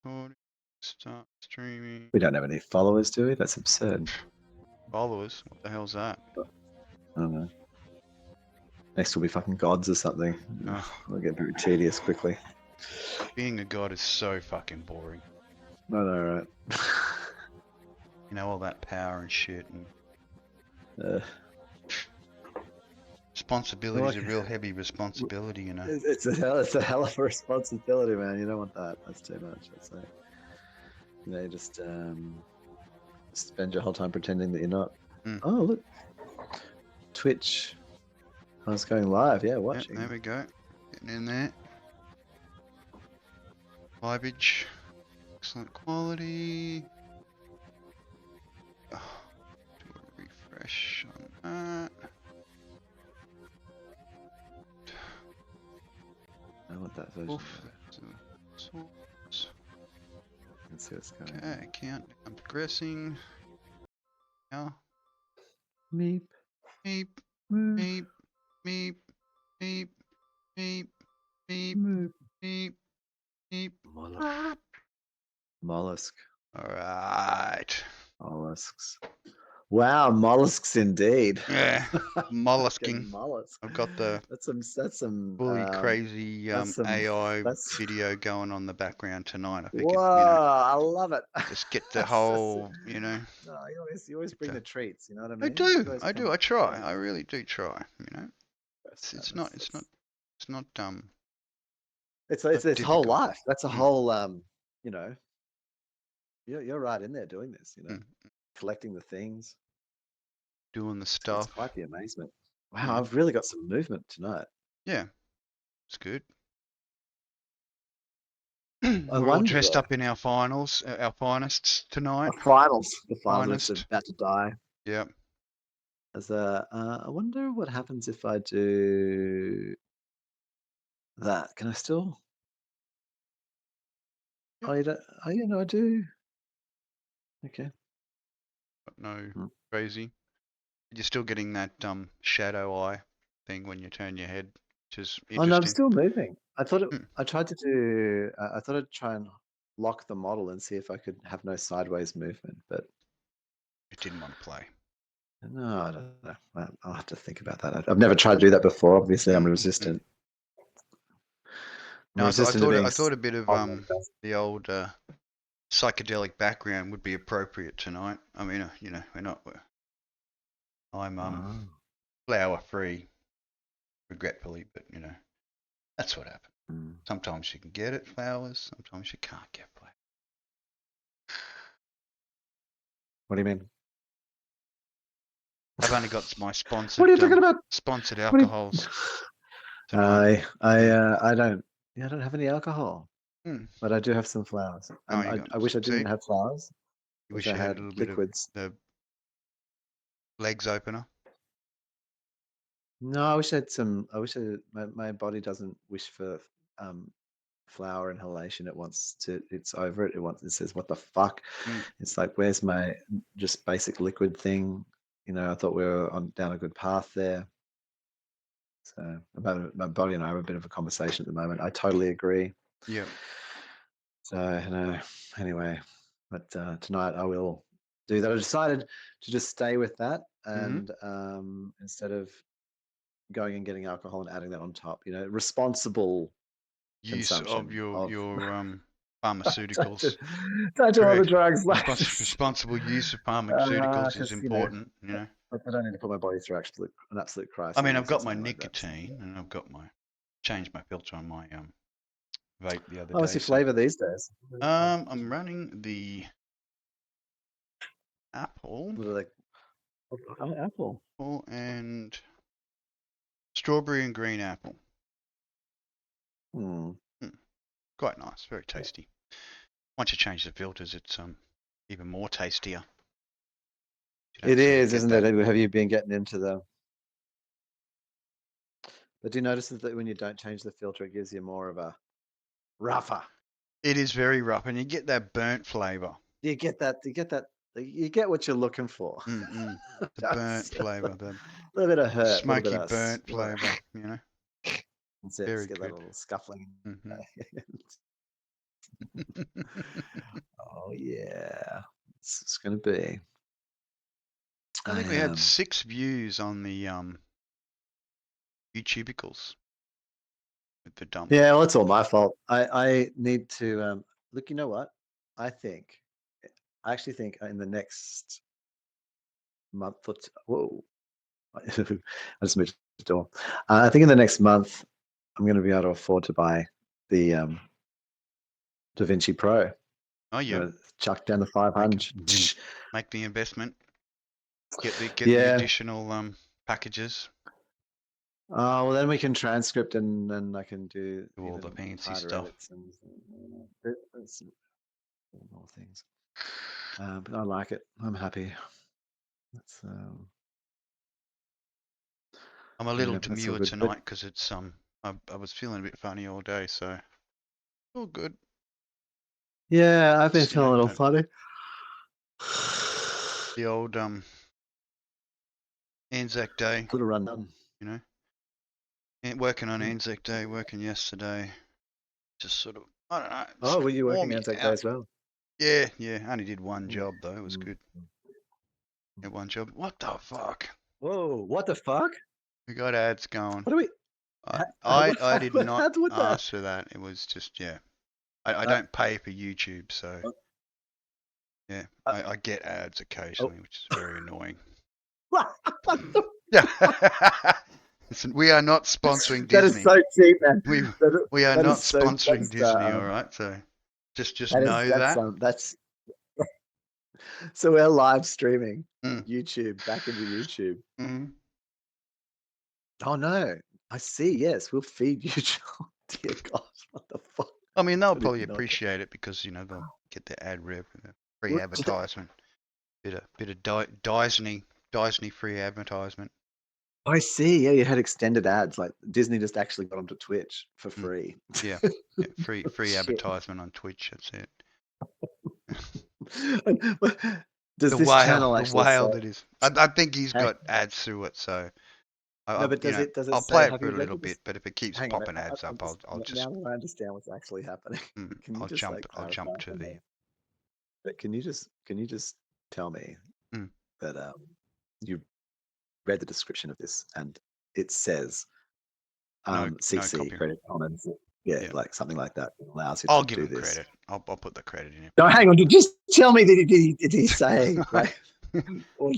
Recording. Start streaming. We don't have any followers, do we? That's absurd. Followers? What the hell's that? I don't know. Next will be fucking gods or something. Oh. It'll get very tedious quickly. Being a god is so fucking boring. I know, right? You know, all that power and shit. And responsibility is a real heavy responsibility, you know. It's a hell of a responsibility, man. You don't want that. That's too much. It's like, you know, you just spend your whole time pretending that you're not. Oh, look. Twitch. I was going live, yeah, watching. There we go. Getting in there. Liveage. Excellent quality. Oh, do a refresh on that. I want that version. Oof. Let's see what's going on. Okay, count. I'm progressing. Now. Meep. Meep. Meep. Meep. Meep. Meep. Meep. Meep. Meep. Meep. Meep. Mollusk. Alright. Mollusks. Wow, mollusks indeed. Yeah. Mollusking. Mollusk. I've got the that's some fully crazy AI video going on the background tonight. I think. Whoa, I love it. Just get the whole, you know. No, you always bring the treats. You know what I mean? I do. I try. I really do try. You know. It's not. It's its whole life. That's a whole. You know. You're right in there doing this. You know, collecting the things, doing the stuff. It's quite the amazement. Wow, I've really got some movement tonight. Yeah, it's good. We're all dressed up in our finals, our finest tonight. The finals are about to die. Yeah. I wonder what happens if I do that. Can I still? Yep. Oh, yeah, no, I do. Okay. No crazy. You're still getting that shadow eye thing when you turn your head, which is interesting. Oh no, I'm still moving. I thought I tried to do. I thought I'd try and lock the model and see if I could have no sideways movement, but it didn't want to play. No, I don't know. I'll have to think about that. I've never tried to do that before. Obviously, I'm resistant. No, I thought a bit of the old psychedelic background would be appropriate tonight. I mean, you know, I'm flower free, regretfully, but you know, that's what happens. Sometimes you can get it, flowers. Sometimes you can't get flowers. What do you mean? I've only got my sponsored. What are you talking about? Sponsored alcohols. I don't. Yeah, I don't have any alcohol, but I do have some flowers. I wish I didn't have flowers. You wish I had a little liquids. Bit of the legs opener. No, I wish I had some. I wish my body doesn't wish for flower inhalation. It wants to. It's over it. It says, "What the fuck?" It's like, where's my just basic liquid thing? You know, I thought we were down a good path there. So my body and I have a bit of a conversation at the moment. I totally agree. Yeah. So anyway, but tonight I will do that. I decided to just stay with that, and instead of going and getting alcohol and adding that on top, you know, responsible use of your pharmaceuticals. Don't do all the drugs. Responsible use of pharmaceuticals is important, you know. I don't need to put my body through an absolute crisis. I mean, I've got my nicotine, and I've got changed my filter on my vape the other day. What's your flavor these days? I'm running the apple. What are they? Apple. Apple and strawberry and green apple. Quite nice, very tasty. Once you change the filters, it's even more tastier. It is, isn't it? Have you been getting into the? But do you notice that when you don't change the filter, it gives you more of a rougher? It is very rough, and you get that burnt flavor. You get that. You get what you're looking for. The burnt flavor, the little bit of hurt, smoky burnt flavor. You know. That's it. Very good. That little scuffling. Oh yeah, it's gonna be. I think we had 6 views on the YouTubicals with the dump. Yeah, well, it's all my fault. I need to look. You know what? I actually think in the next month or two, whoa, I just moved the door. I think in the next month, I'm going to be able to afford to buy the DaVinci Pro. Oh yeah, chuck down the 500. make the investment. Get the Yeah. additional packages. Oh well, then we can transcript and then I can do all the fancy harder stuff. edits and more things. But I like it. I'm happy. That's I'm a little yeah, that's all demure good. tonight because it's I was feeling a bit funny all day, so all good. Yeah, I've been It's, you feeling a know, little funny. The old Anzac Day, Little run. you know, and working on Anzac Day, working yesterday, just sort of, I don't know. Oh, were you wore working me Anzac Day out. as well? Yeah, yeah. I only did one job though. It was good. Yeah, one job. What the fuck? Whoa! What the fuck? We got ads going. What do we? I did what not with that? ask for that. It was just I don't pay for YouTube, so yeah, I get ads occasionally, which is very annoying. What the Yeah. Listen, we are not sponsoring That Disney. is so cheap, man. We are that not is so, sponsoring that's, Disney, all right? So just know that. That's so we're live streaming Mm. YouTube back into YouTube. Mm. Oh no, I see. Yes, we'll feed YouTube. Dear God, what the fuck? I mean, they'll Don't probably even know. appreciate it because they'll get their ad rev, free What? advertisement, bit of Disney free advertisement. I see. Yeah, you had extended ads. Like Disney just actually got onto Twitch for free. Yeah, free Shit. advertisement on Twitch. That's it. Does this channel actually say? that is. I think he's got ads through it, so No, but does it I'll say? play it Have for you a read little the? bit, but if it keeps Hang on. popping ads up, I'll just now that I understand what's actually happening. Can you I'll just jump clarify to for the. me? But can you just tell me that you read the description of this and it says No CC copy. credit comments, like something like that allows you I'll to give do him this. credit. I'll put the credit in it. No, hang on. Just tell me that did he say right? Or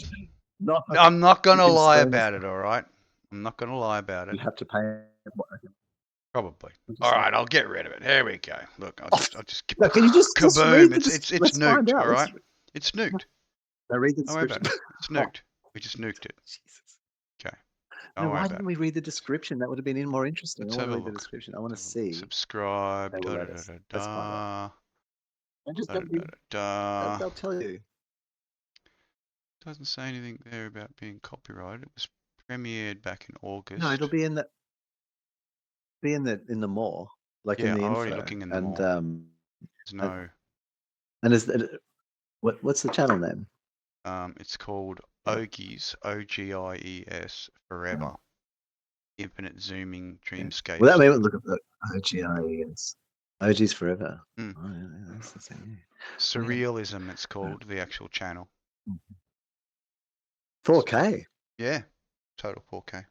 not? I'm not gonna You can lie scream about it. All right. I'm not gonna lie about it. You have to pay. Probably. All right, I'll get rid of it. Here we go. Look, I'll just No, can you just read kaboom. the It's find nuked. out. All right. It's nuked. Now read the Don't worry about description. it. It's nuked. We just nuked it. Jesus. Okay. No, why didn't we read the description? That would have been even more interesting. Let's I want have to a read the look. description. I want to see. Subscribe. They will let us. Let's find out. And just they'll tell you. Doesn't say anything there about being copyrighted. It was premiered back in August. No, it'll be in the more, like in the I'm info. already looking in the more. There's no. And is that what's the channel name? It's called Ogies, OGIES Forever. Infinite zooming dreamscape. Well, that may look at the OGIES. OGs Forever. Mm. Oh, yeah, that's the same. Surrealism, it's called, the actual channel. 4K. Yeah, total 4K.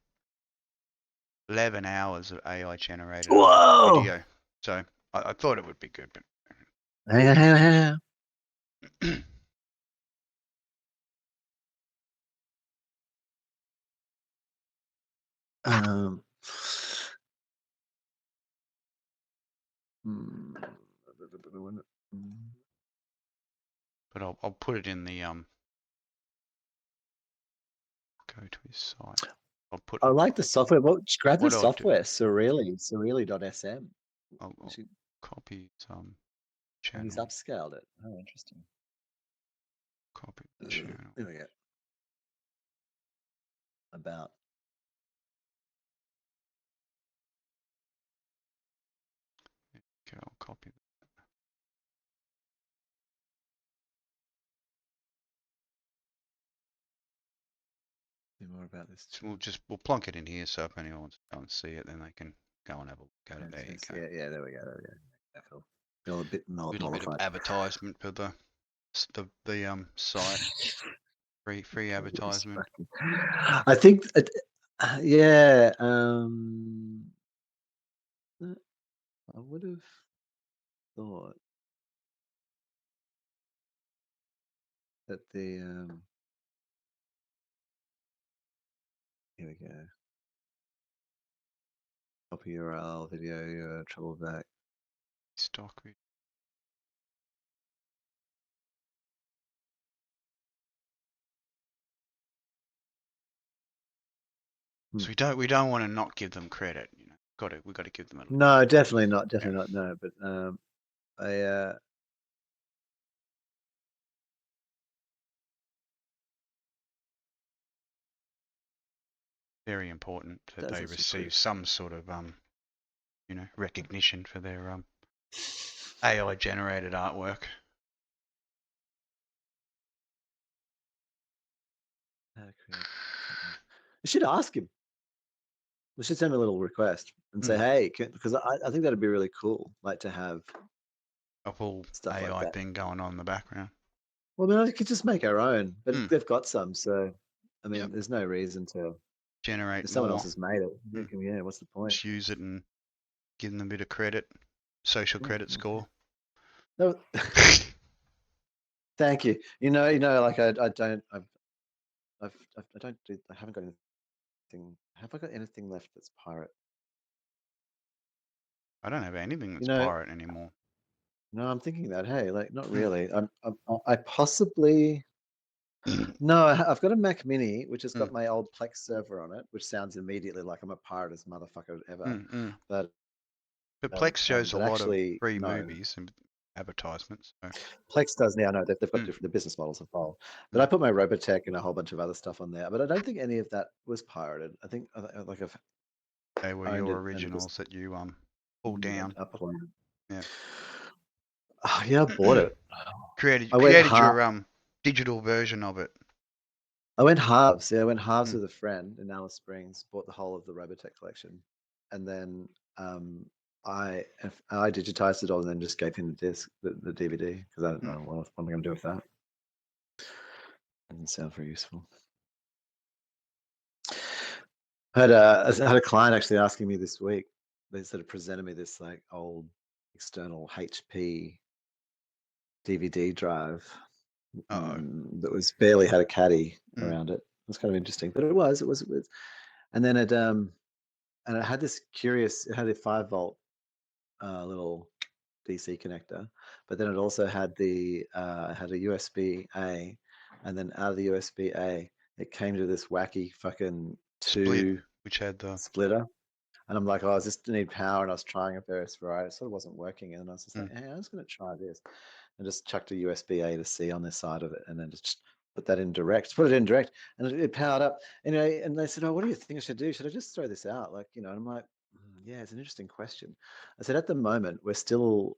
11 hours of AI generated video. So I thought it would be good, but. But I'll put it in the go to his site. I like the software. Well, grab the software, Surreally.sm. I'll copy some channel. He's upscaled it. Oh, interesting. Copy the channel. There we go. About. Okay, I'll copy that. More about this. We'll plonk it in here, so if anyone wants to go and see it, then they can go and have a look at it. There you go. Yeah, there we go. A little bit little bit of nullified. advertisement for the site. Free advertisement. I think, yeah. I would have thought that the here we go. Copy URL video trouble back. Stock. So we don't want to not give them credit. You know, we got to give them a little. No, definitely not. Definitely not. No, but very important that they receive some sort of you know, recognition for their AI generated artwork. We should ask him. We should send him a little request and say, hey, because I think that'd be really cool, like to have a full stuff AI like that thing going on in the background. Well, I mean, I could just make our own, but they've got some, so I mean, there's no reason to generate. If someone else has made it, yeah, what's the point? Just use it and give them a bit of credit, social credit score. No. Thank you. You know, like I haven't got anything. Have I got anything left that's pirate? I don't have anything that's pirate anymore. No, I'm thinking that. Hey, like, not really. I possibly. No, I've got a Mac Mini which has got my old Plex server on it, which sounds immediately like I'm a pirate as motherfucker ever. But Plex shows a lot of free movies and advertisements. So. Plex does now. No, they've got different business models involved. But I put my Robotech and a whole bunch of other stuff on there. But I don't think any of that was pirated. I think like they were your originals that you pulled down. Yeah. Oh, yeah, I bought it. created your digital version of it. I went halves. Yeah, I went halves with a friend in Alice Springs. Bought the whole of the Robotech collection, and then I digitized it all and then just gave him the disc, the DVD, because I don't know what am I going to do with that. Doesn't sound very useful. I had a client actually asking me this week. They sort of presented me this like old external HP DVD drive that was barely had a caddy around it. It was kind of interesting, but it was, and then it had this curious. It had a 5-volt little DC connector, but then it also had had a USB A, and then out of the USB A, it came to this wacky fucking which had the splitter. And I'm like, oh, I just need power, and I was trying a various variety. It sort of wasn't working, and I was just like, hey, I'm just going to try this, and just chucked a USB A to C on this side of it, and then just put it in direct, and it powered up. And they said, oh, what do you think I should do? Should I just throw this out? Like, and I'm like, yeah, it's an interesting question. I said, at the moment, we're still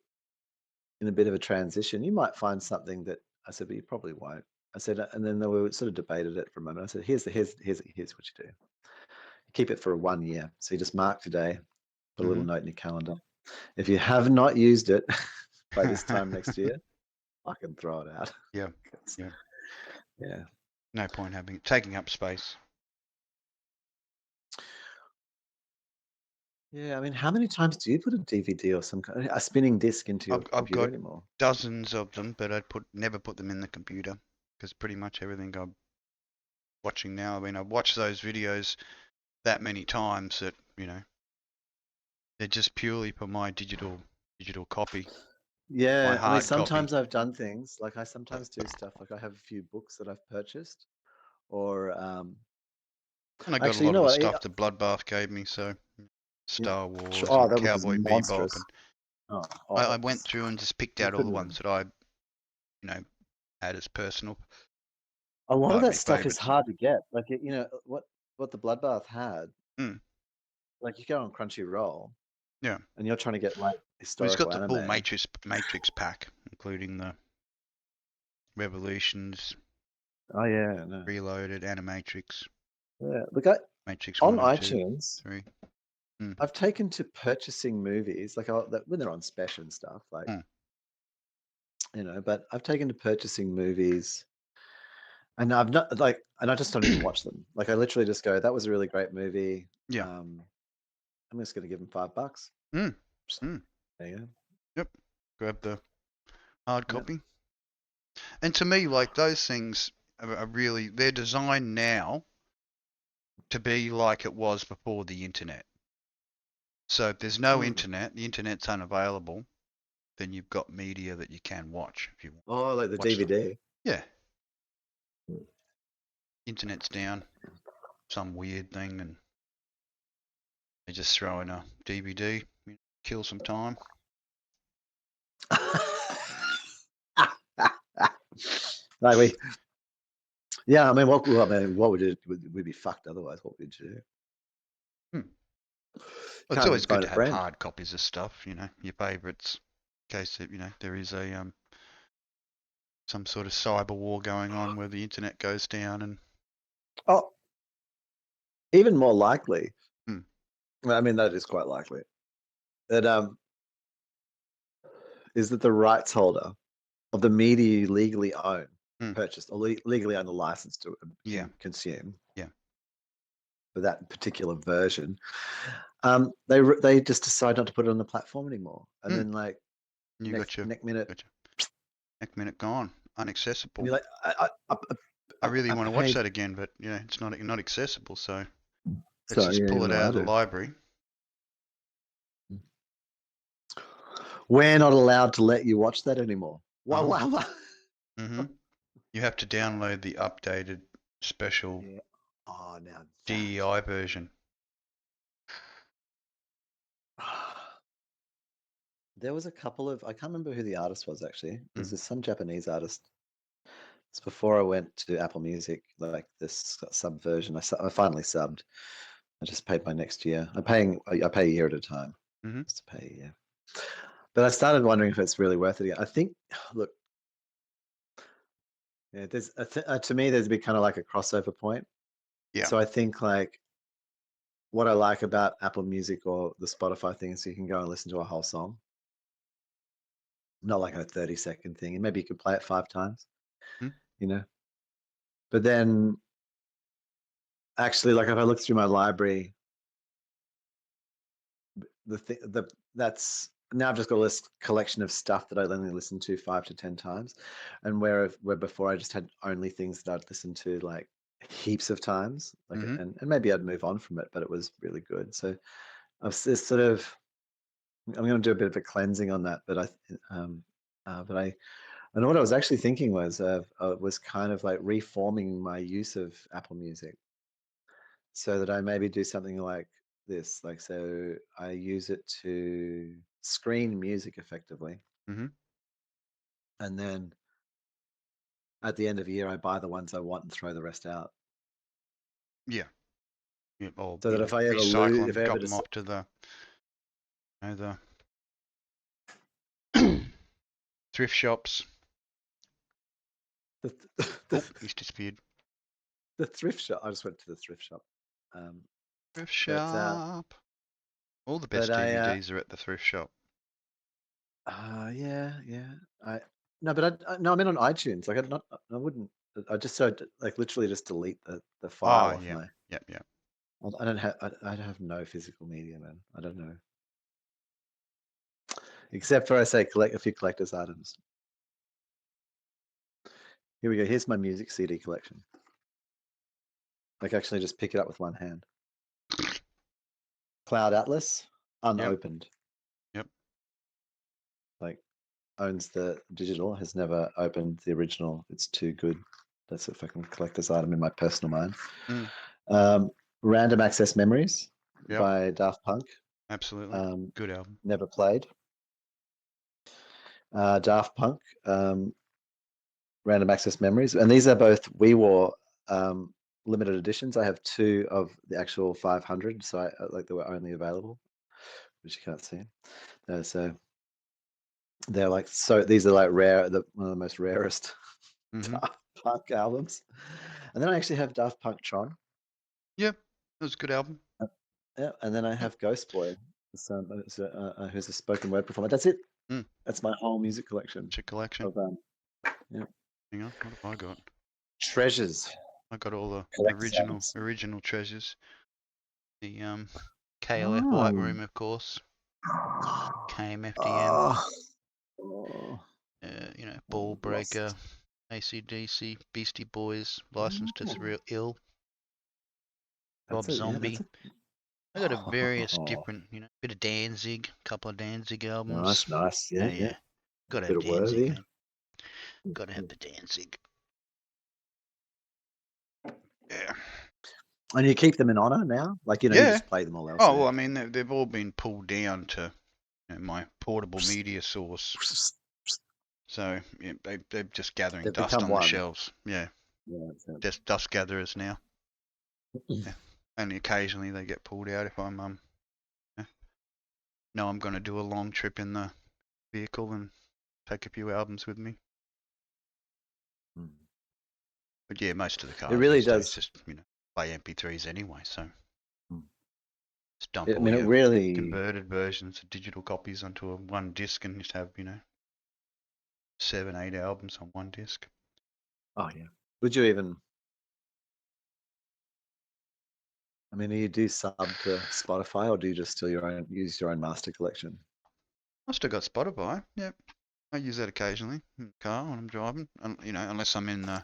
in a bit of a transition. You might find something that I said, but you probably won't. I said, and then we sort of debated it for a moment. I said, here's what you do. Keep it for 1 year. So you just mark today, put a little note in your calendar. If you have not used it by this time next year, I can throw it out. Yeah. Yeah. No point taking up space. Yeah, I mean, how many times do you put a DVD or some kind of a spinning disc into your computer anymore? Dozens of them, but I'd never put them in the computer because pretty much everything I'm watching now. I mean, I've watched those videos that many times that they're just purely for my digital copy. Yeah, I mean, sometimes I've done things like I sometimes do stuff like I have a few books that I've purchased, or and I got a lot of the stuff the Bloodbath gave me, so Star Wars, and Cowboy Bebop, and I went through and just picked out all the ones that I, had as personal. A lot of that stuff is hard to get. Like what the Bloodbath had. Like you go on Crunchyroll. Yeah. And you're trying to get like historical anime. He's got the full Matrix pack, including the Revolutions. Oh yeah, no. Reloaded, Animatrix. Yeah, look, Matrix on 1 iTunes, 2, 3. I've taken to purchasing movies like when they're on special and stuff. Like you know, but I've taken to purchasing movies, and I've not like, and I just don't even watch them. Like I literally just go, that was a really great movie. Yeah. I'm just going to give them $5. Mm. Just, Mm. there you go. Yep. Grab the hard Yep. copy. And to me, like those things are really, they're designed now to be like it was before the internet. So if there's no internet, the internet's unavailable, then you've got media that you can watch if you want Oh, like to the watch them. DVD. Yeah. Internet's down, some weird thing, and they just throw in a DVD, kill some time. Like we, yeah. I mean, what would it? We'd be fucked otherwise. What would you do? Well, it's Can't always even good phone to a have friend. hard copies of stuff, your favourites, in case that, there is a some sort of cyber war going on where the internet goes down and Oh, even more likely. Hmm. I mean, that is quite likely. That is that the rights holder of the media you legally own, purchased, or legally own the license to Yeah. consume. Yeah. For that particular version, they just decide not to put it on the platform anymore, and then like you next minute, next minute gone, unaccessible. you're like, I really I want to watch paid. that again, but it's not accessible. So let's So just yeah, pull you're it not out of allowed the to. library. We're not allowed to let you watch that anymore. Oh. Wow. You have to download the updated special Yeah. Oh, now DEI version. There was a couple of, I can't remember who the artist was actually. There's this some Japanese artist. It's before I went to Apple Music, like this sub version. I finally subbed. I just paid my next year. I pay a year at a time. Just to pay a year. But I started wondering if it's really worth it. I think, look, yeah, there's to me there's been kind of like a crossover point. Yeah. So I think like what I like about Apple Music or the Spotify thing is you can go and listen to a whole song, not like a 30-second thing, and maybe you could play it 5 times, you know. But then, actually, like if I look through my library, that's now I've just got a list collection of stuff that I only listen to 5 to 10 times, and where before I just had only things that I'd listen to like heaps of times, like and maybe I'd move on from it, but it was really good. So I've sort of I'm going to do a bit of a cleansing on that, but and what I was actually thinking was kind of like reforming my use of Apple Music, so that I maybe do something like this. Like, so I use it to screen music effectively, and then at the end of the year, I buy the ones I want and throw the rest out. Yeah. Or So that if I ever recycle lose, if them, I ever drop them just off to the thrift shops. He's disappeared. The thrift shop. I just went to the thrift shop. Thrift shop. All the best but DVDs are at the thrift shop. Yeah. But no, I mean on iTunes. Like I wouldn't. I just like literally just delete the file off Yeah. my. Yep. Yep. I don't have. I have no physical media, man. I don't know. Except for I say collect a few collector's items. Here we go. Here's my music CD collection. I can actually just pick it up with one hand. Cloud Atlas, unopened. Yep. Like owns the digital, has never opened the original. It's too good. That's a fucking collector's item in my personal mind. Random Access Memories by Daft Punk. Absolutely. Good album. Never played. Daft Punk, Random Access Memories. And these are both WeWar limited editions. I have 2 of the actual 500, so like they were only available, which you can't see. So they're like, so these are like rare, one of the most rarest Daft Punk albums. And then I actually have Daft Punk Tron. Yeah, that was a good album. Yeah, and then I have Ghost Boy, who's a spoken word performer. That's it. Mm. That's my whole music collection It's your collection. of yeah, Hang on, what have I got? treasures, I got all the collector's items. original treasures. The KLF White Oh. Room, of course. KMFDM. Oh. Oh. You know, Oh, Ball I've lost. Breaker, AC/DC, Beastie Boys, License to Oh. Ill, That's Rob it. Yeah, Zombie. that's it. I got a various Oh, different, you know, bit of Danzig, couple of Danzig albums. nice, nice. Yeah, Yeah, yeah. yeah. Gotta Bit have of Danzig, worthy. man. Gotta have the Danzig. Yeah. And you keep them in honor now? Like, you know, you Yeah. just play them all Oh, well, elsewhere. I mean, they've all been pulled down to my portable media source. So yeah, they're just gathering They've dust become on the one. shelves. Yeah, Yeah, that's it. just dust gatherers now. Yeah. Only occasionally they get pulled out if I'm know I'm going to do a long trip in the vehicle and take a few albums with me. But yeah, most of the It cars really these days does. just play MP3s anyway, so just dump I all mean, it your really. converted versions of digital copies onto a one disc and just have 7, 8 albums on one disc. Oh yeah. Would you even? I mean, do you do sub to Spotify, or do you just use your own master collection? I still got Spotify. Yep, I use that occasionally in the car when I'm driving. Unless I'm in the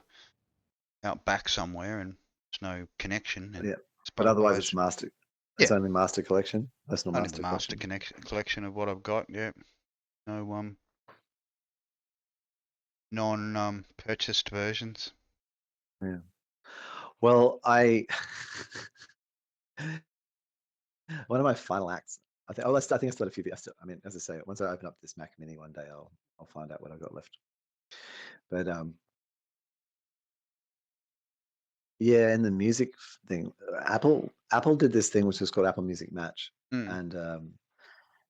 out back somewhere and there's no connection. And Yeah, but otherwise it's Spotify's master. It's yeah, only master collection, personal only the master master collection. collection of what I've got. Yeah, no non purchased versions. Yeah. Well, one of my final acts. I think. Oh, I think I still had a few. I mean, as I say, once I open up this Mac Mini one day, I'll find out what I've got left. But yeah, in the music thing, Apple did this thing which was called Apple Music Match, and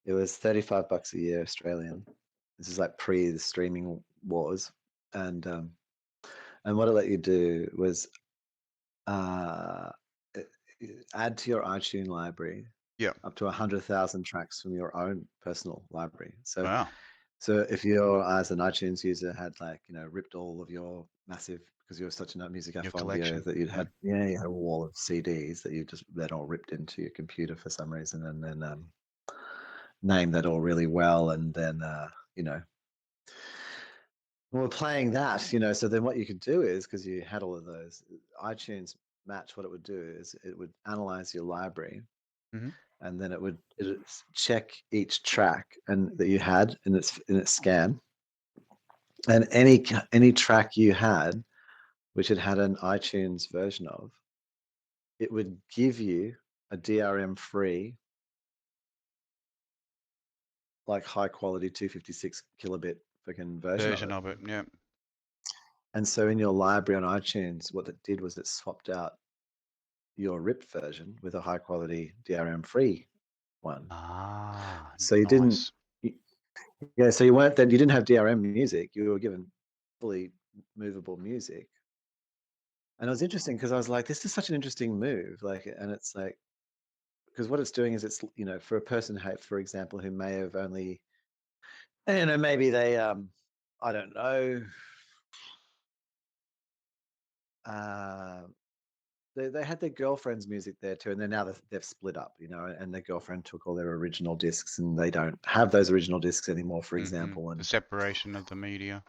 it was $35 a year Australian. This is like pre the streaming wars, and what it let you do was add to your iTunes library Yeah. up to 100,000 tracks from your own personal library. So, Wow. so if you, as an iTunes user, had ripped all of your massive, because you were such a music Your aphologio collection. that you'd had, you had a wall of CDs that you just that all ripped into your computer for some reason, and then named that all really well, and then we're playing that, so then what you could do is, because you had all of those, iTunes Match, what it would do is it would analyze your library, and then it would check each track and that you had in its scan, and any track you had which it had an iTunes version of, it would give you a DRM free, like high quality 256 kilobit freaking version of it. Yeah. And so in your library on iTunes, what it did was it swapped out your ripped version with a high quality DRM free one. Ah, So you nice. didn't, so you didn't have DRM music. You were given fully movable music. And it was interesting because I was like, this is such an interesting move. And it's like, because what it's doing is it's, for a person, for example, who may have only, maybe they, I don't know, they had their girlfriend's music there too, and then now they've split up, and their girlfriend took all their original discs, and they don't have those original discs anymore, for example. And the separation of the media.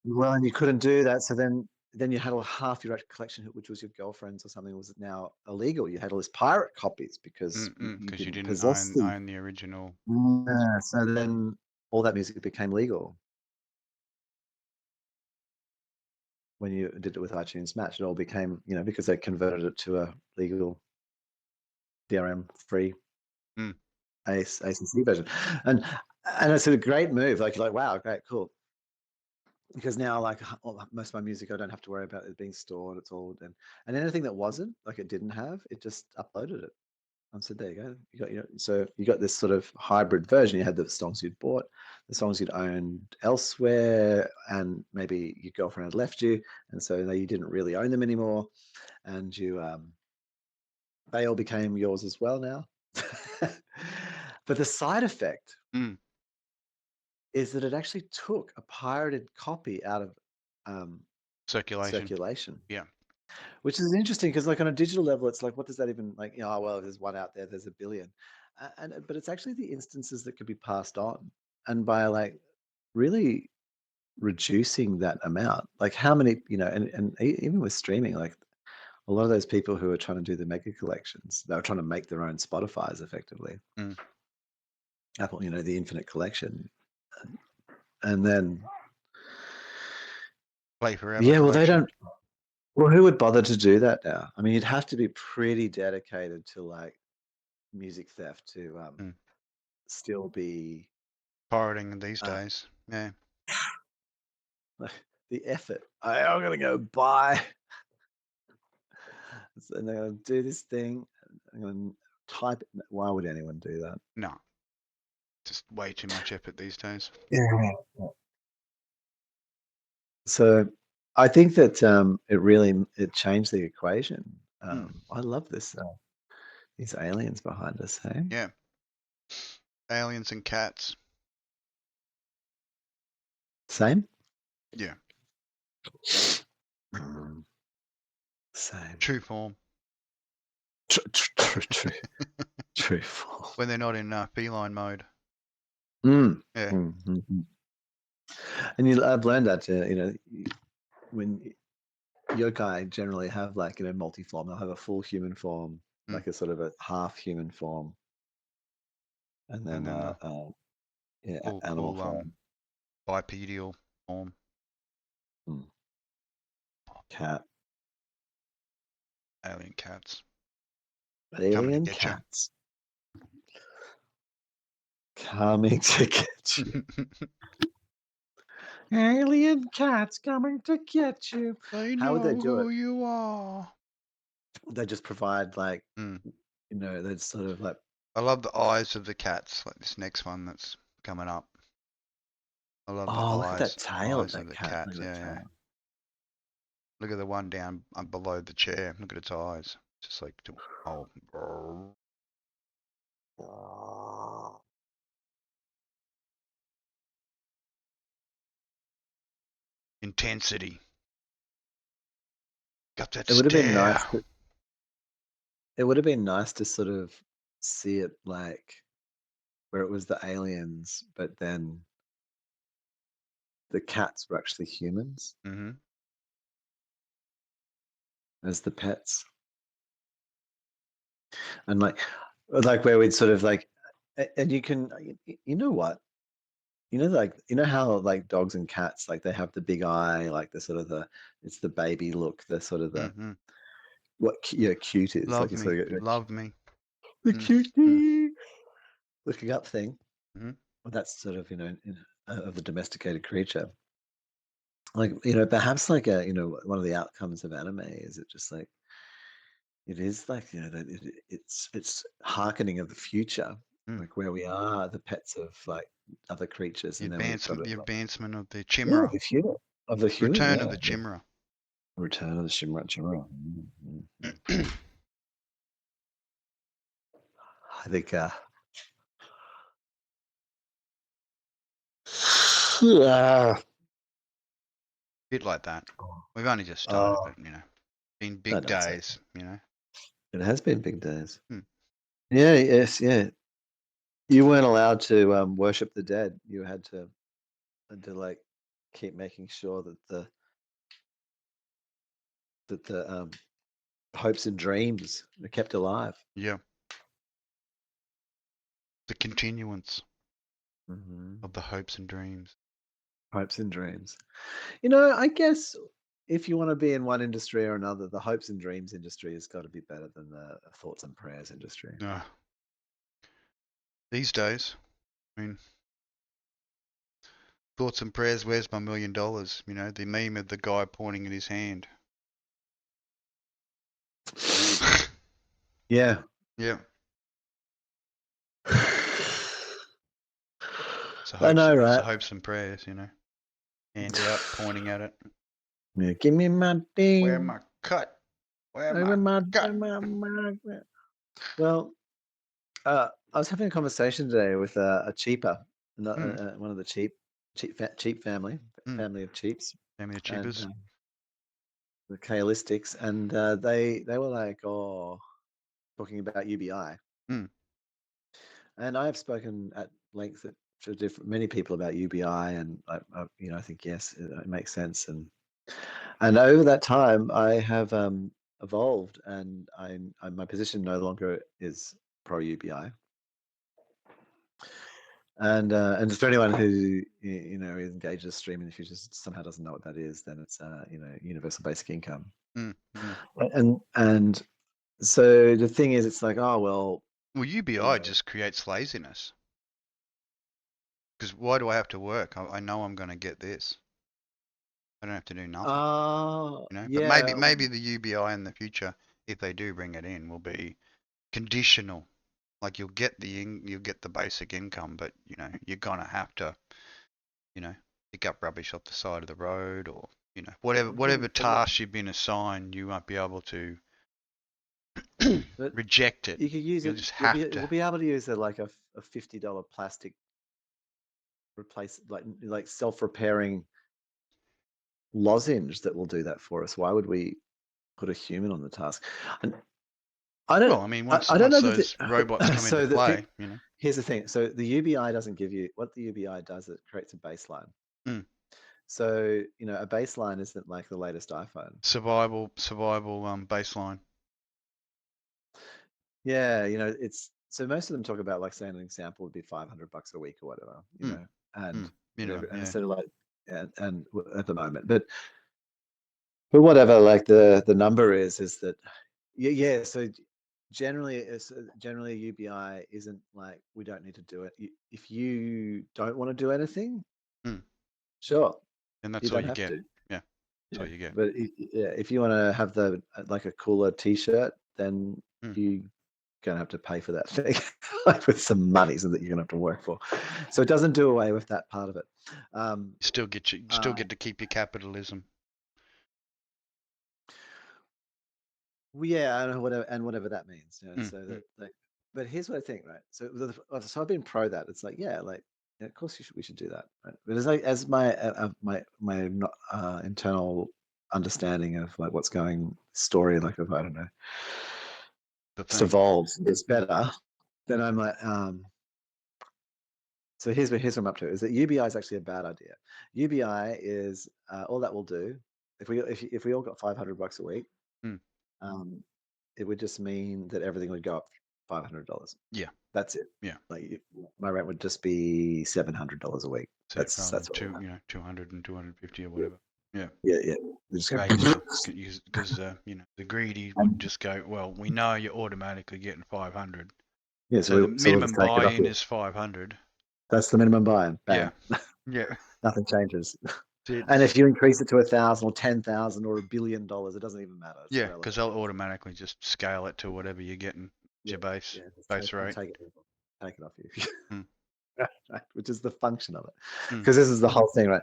well, and you couldn't do that, so then you had half your collection, which was your girlfriend's or something, was now illegal. You had all these pirate copies because you Because you didn't didn't possess the. own the original. Yeah, so then all that music became legal. When you did it with iTunes Match, it all became, because they converted it to a legal DRM free ACC version, and it's a great move. Like wow, great, cool. Because now, most of my music, I don't have to worry about it being stored. It's all and anything that wasn't, it didn't have, it just uploaded it. I said, there you go. You got so you got this sort of hybrid version. You had the songs you'd bought, the songs you'd owned elsewhere, and maybe your girlfriend had left you, and so you didn't really own them anymore, and they all became yours as well now. But the side effect is that it actually took a pirated copy out of Circulation. circulation. Yeah. Which is interesting because, like, on a digital level, it's like, what does that even like? You know, oh, well, there's one out there, there's a billion, but it's actually the instances that could be passed on, and by like really reducing that amount, like how many, you know, even with streaming, like a lot of those people who are trying to do the mega collections, they were trying to make their own Spotify's effectively. Mm. Apple, you know, the infinite collection, and then Play forever yeah, well, they collection. don't. Well, who would bother to do that now? I mean, you'd have to be pretty dedicated to like music theft to still be Pirating these days. Yeah. the effort. I'm gonna go buy, and they're gonna do this thing. I'm gonna type it. Why would anyone do that? No. Just way too much effort these days. Yeah. So, I think that it changed the equation. I love this. These aliens behind us, hey? Yeah. Aliens and cats. Same. Yeah. Same. True form. True form. When they're not in feline mode. Mm. Yeah. Mm-hmm. And I've learned that you know, when yokai generally have like, you know, multi-form, they'll have a full human form, like a sort of a half human form, and then the yeah, full animal form. Bipedal form. Cat. Alien cats. Alien cats. Coming to get you. Alien cats coming to get you. They How would they know do who it? you are. They just provide like, you know, they'd sort of like. I love the eyes of the cats, like this next one that's coming up. I love the Oh, look at that tail of eyes that of the cat. cat. Look at that Yeah. tail. Look at the one down below the chair. Look at its eyes. Just like, oh. Intensity. Got that It would have been stare. nice. It would have been nice to sort of see it like where it was the aliens, but then the cats were actually humans as the pets, and like where we'd sort of like, and you can, you know what, you know, like, you know how like dogs and cats, like they have the big eye, like the sort of it's the baby look, the sort of the what cute is, Love like you me. sort of Love me. the cute looking up thing. Well, that's sort of, you know, of the domesticated creature. Like, you know, perhaps like you know, one of the outcomes of anime is it just like, it is like, you know, that it's hearkening of the future, like where we are the pets of like other creatures, and then we've got it The like, advancement of the yeah, chimera. the human, Return yeah, of the chimera. return of the chimera. I think Bit like that. We've only just started, but you know, been big days. You know, it has been big days. Yeah, yes, yeah. You weren't allowed to worship the dead. You had to like keep making sure that the hopes and dreams are kept alive. Yeah. The continuance of the hopes and dreams. Hopes and dreams. You know, I guess if you want to be in one industry or another, the hopes and dreams industry has got to be better than the thoughts and prayers industry. These days, I mean, thoughts and prayers, where's my $1 million? You know, the meme of the guy pointing at his hand. Yeah. Yeah. So I know, right? hopes and prayers, you know. Hand out, pointing at it. Yeah, give me my thing. Where my cut? Where my cut? Well, I was having a conversation today with a cheaper, one of the cheap Cheep family, Mm. family of Cheeps, Family of and cheapers. the Kaolistics, and they were like, oh, talking about UBI, Mm. and I have spoken at length to many people about UBI, and I think yes, it makes sense, and over that time I have evolved, and my position no longer is pro UBI. And just for anyone who is engaged in streaming in the future somehow doesn't know what that is, then it's universal basic income. Mm. Mm. And so the thing is, it's like, oh well, Well, UBI just creates laziness. Because why do I have to work? I know I'm going to get this. I don't have to do nothing. But yeah, maybe the UBI in the future, if they do bring it in, will be conditional. Like you'll get the basic income, but you're gonna have to pick up rubbish off the side of the road, or whatever task you've been assigned, you won't be able to but reject it. you could use You'll it. just We'll have to. be able to use it like a $50 plastic replace, like self-repairing lozenge that will do that for us. Why would we put a human on the task? And I don't. Well, I mean, I don't once know those robots that. come into So play, here's the thing. So the UBI doesn't give you what the UBI does. It creates a baseline. Mm. So a baseline isn't like the latest iPhone. survival baseline. Yeah, it's so most of them talk about, like, saying an example would be $500 a week or whatever, Mm. and Minimum, and yeah. instead of like, and at the moment, but whatever, like the number is that yeah. So generally UBI isn't like we don't need to do it. If you don't want to do anything, Mm. sure, And that's you all don't you have get. to. Yeah, that's all Yeah, you get. but yeah, if you want to have the like a cooler T-shirt, then Mm. you gonna have to pay for that thing like with some money, so that you're gonna have to work for. So it doesn't do away with that part of it. Still get to keep your capitalism. Well, yeah, and whatever that means. Mm. So that, like, but here's what I think, right? So I've been pro that. It's like, yeah, like, yeah, of course we should do that, right? But as my internal understanding of like what's going story, like, of, I don't know, The just thing. evolves, it's better. Then I'm like, so here's what I'm up to, is that UBI is actually a bad idea. UBI is all that will do, if we all got $500 a week, Mm. um, it would just mean that everything would go up $500. Yeah. That's it. Yeah. Like, my rent would just be $700 a week. So That's rather than what. 200 and 250 or whatever. Yeah. Yeah. We just go. Because the greedy would And, just go, well, we know you're automatically getting 500, yeah, so the so we'll just minimum take it off buy-in you. is 500. That's the minimum buy-in. Yeah. Bam. Yeah. Nothing changes. It's And if you increase it to 1,000 or 10,000 or $1 billion, it doesn't even matter. It's yeah, because irrelevant. they'll automatically just scale it to whatever you're getting. It's Yeah, your base just rate. take it off you. Mm. Right, which is the function of it. Mm. Because this is the whole thing, right?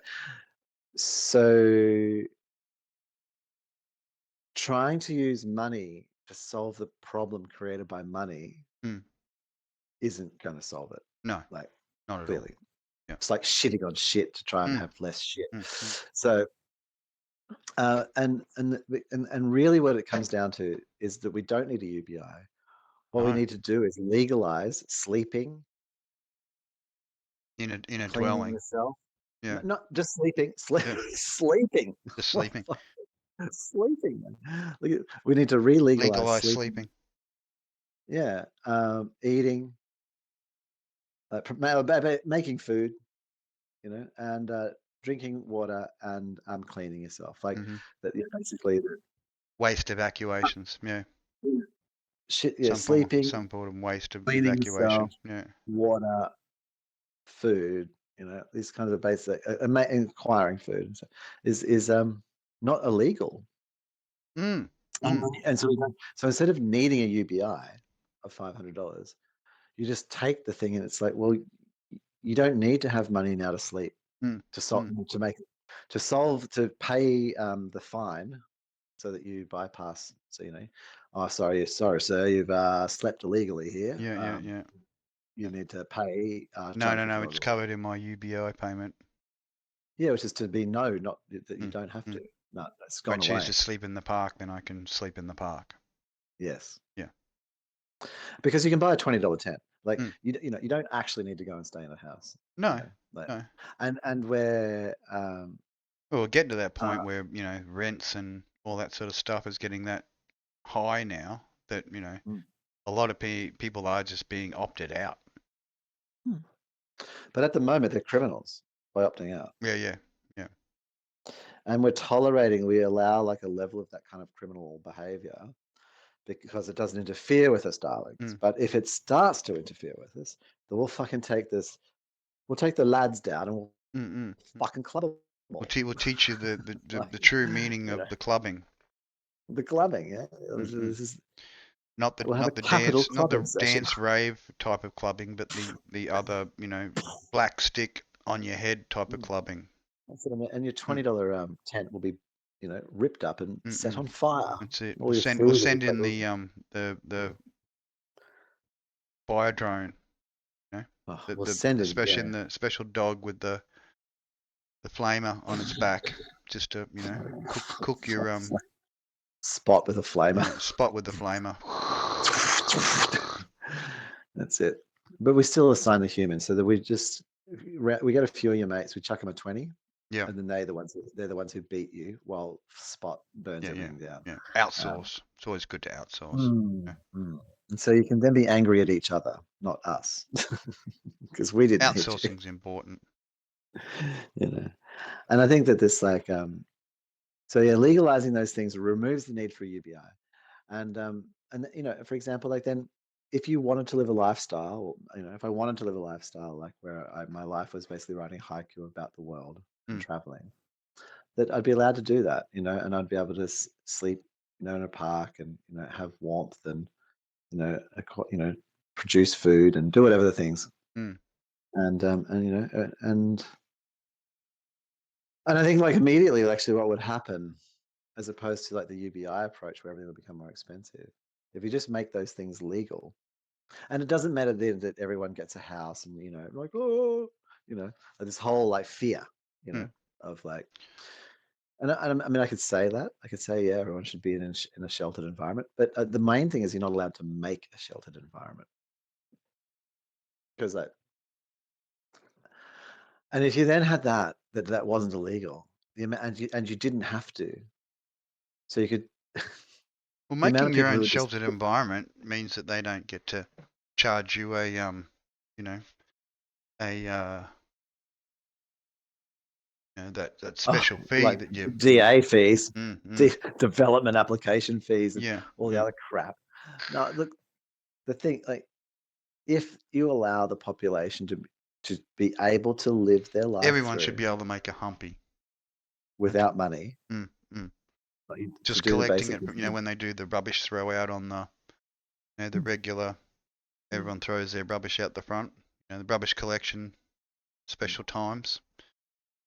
So trying to use money to solve the problem created by money Mm. isn't going to solve it. No, Like, not at all. clearly. Yeah. It's like shitting on shit to try and Mm. have less shit. Mm. So, and really what it comes down to is that we don't need a UBI. What we No. need to do is legalize sleeping, In a cleaning dwelling. yourself. Yeah. Not just sleeping, Yeah. sleeping. Just What sleeping. the fuck? Sleeping. We need to re-legalize Legalize sleeping. sleeping. Yeah, eating, making food, and drinking water, and cleaning yourself. Like that, basically. Waste evacuations. Yeah. Shit, yeah, sleeping, Some form of waste of cleaning yourself, evacuation. Yeah. water, food. These kinds of basic, acquiring food is not illegal. Mm. And so instead of needing a UBI of $500, you just take the thing, and it's like, well, you don't need to have money now to sleep Mm. to solve to pay the fine, so that you bypass. So oh, sorry, sir, you've slept illegally here. Yeah. You need to pay No. $250 It's a week. covered in my UBI payment. Yeah, which is to be no, not that you Mm, don't have to. No, it's If I gone choose away. to sleep in the park, then I can sleep in the park. Yes. Yeah. Because you can buy a $20 tent. Like Mm. you know, you don't actually need to go and stay in a house. No, You know, like, no. and where Well, we'll get to that point where, you know, rents and all that sort of stuff is getting that high now that, you know, a lot of people are just being opted out. but at the moment they're criminals by opting out. Yeah, yeah, yeah. And we allow like a level of that kind of criminal behavior because it doesn't interfere with us, darlings. Mm. But if it starts to interfere with us, then we'll fucking take this. We'll take the lads down and we'll fucking club them all. We'll teach you Like, the true meaning you know, of the clubbing. the clubbing, yeah. Mm-mm. This is, Not we'll have a the capital clubbing session. dance rave type of clubbing, but the other, you know, black stick on your head type of clubbing. That's what I mean. And your Mm. $20 tent will be, you know, ripped up and set on fire. That's it. All your We'll food will send be in the fire drone, you know, oh, we'll send the it. special Yeah. the special dog with the flamer on its back, just to, you know, cook your Spot with a flamer. spot with the flamer. That's it. But we still assign the human so that we get a few of your mates, we chuck them a 20. Yeah. And then they're the ones who beat you while Spot burns everything down. Yeah. Outsource. It's always good to outsource. And so you can then be angry at each other, not us, because we didn't hit you. Outsourcing's important. You know, and I think that this so yeah, legalizing those things removes the need for a UBI, and you know, for example, like then if you wanted to live a lifestyle, you know, if I wanted to live a lifestyle like where my life was basically writing haiku about the world and traveling, that I'd be allowed to do that, you know, and I'd be able to sleep, you know, in a park and, you know, have warmth and, you know, produce food and do whatever the things. And you know, and I think like immediately actually what would happen as opposed to like the UBI approach where everything will become more expensive. If you just make those things legal, and it doesn't matter then that everyone gets a house and, you know, like, oh, you know, this whole like fear, you know, of like, and I mean, I could say that. I could say, yeah, everyone should be in a sheltered environment. But the main thing is you're not allowed to make a sheltered environment. Because that, and if you then had that wasn't illegal, and you didn't have to, so you could. Well, The amount of making your people who own would just sheltered environment means that they don't get to charge you a you know, a you know, that special fee like that you DA fees, mm. development application fees, and Yeah. all the other crap. Now, look, the thing, like, if you allow the population to be able to live their life Everyone should through be able to make a humpy. without money, like, to Just do the collecting basic, it, you know, when they do the rubbish throw out on the, you know, the regular, everyone throws their rubbish out the front, you know, the rubbish collection, special times.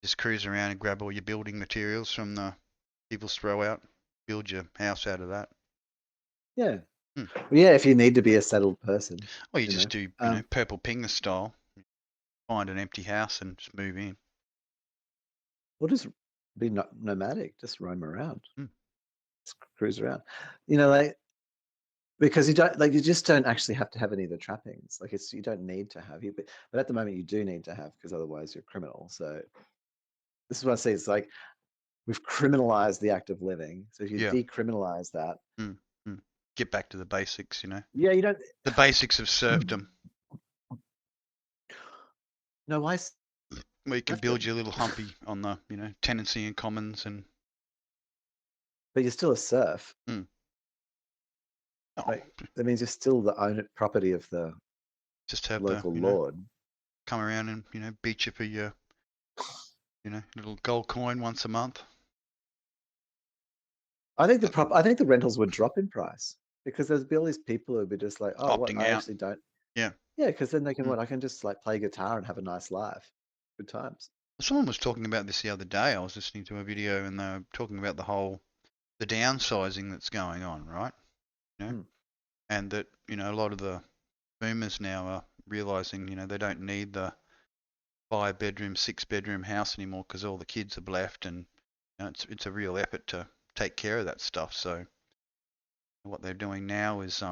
Just cruise around and grab all your building materials from the people's throw out, build your house out of that. yeah, well, yeah. If you need to be a settled person, Or you just do, you know, purple pinger style, find an empty house and just move in. or just be nomadic, just roam around, just cruise around. You know, like, because you just don't actually have to have any of the trappings. Like you don't need to have you, but at the moment you do need to have because otherwise you're a criminal. So this is what I say. It's like we've criminalized the act of living. So if you decriminalize that, Get back to the basics, you know. yeah, you don't. The basics of serfdom. No, why? Where you can build your little humpy on the, you know, tenancy and commons and. But you're still a serf. Oh, Like, that means you're still the property of the just have local the, you know, lord. come around and, you know, beat you for your, you know, little gold coin once a month. I think the rentals would drop in price because there's be all these people who would be just like, oh, what? Opting I out. actually don't. Yeah. Yeah, because then they can what? I can just like play guitar and have a nice life. Good times. Someone was talking about this the other day. I was listening to a video and they were talking about the downsizing that's going on, right? You know, and that, you know, a lot of the boomers now are realizing, you know, they don't need the 5-bedroom, 6-bedroom house anymore because all the kids have left, and it's a real effort to take care of that stuff. So what they're doing now is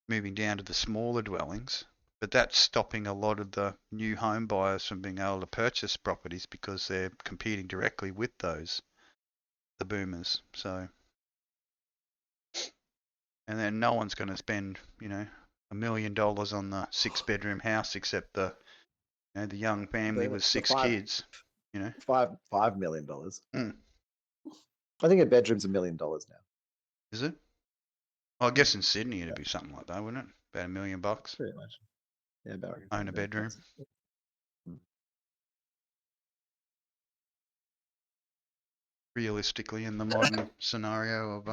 moving down to the smaller dwellings, but that's stopping a lot of the new home buyers from being able to purchase properties because they're competing directly with the boomers. So, and then no one's going to spend, $1 million on the 6-bedroom house except the young family with The 6 kids. $5 million. Mm. I think a bedroom's $1 million now. Is it? Well, I guess in Sydney it'd be something like that, wouldn't it? About $1 million. Pretty much. Yeah, about Own a bedroom. Realistically, in the modern scenario of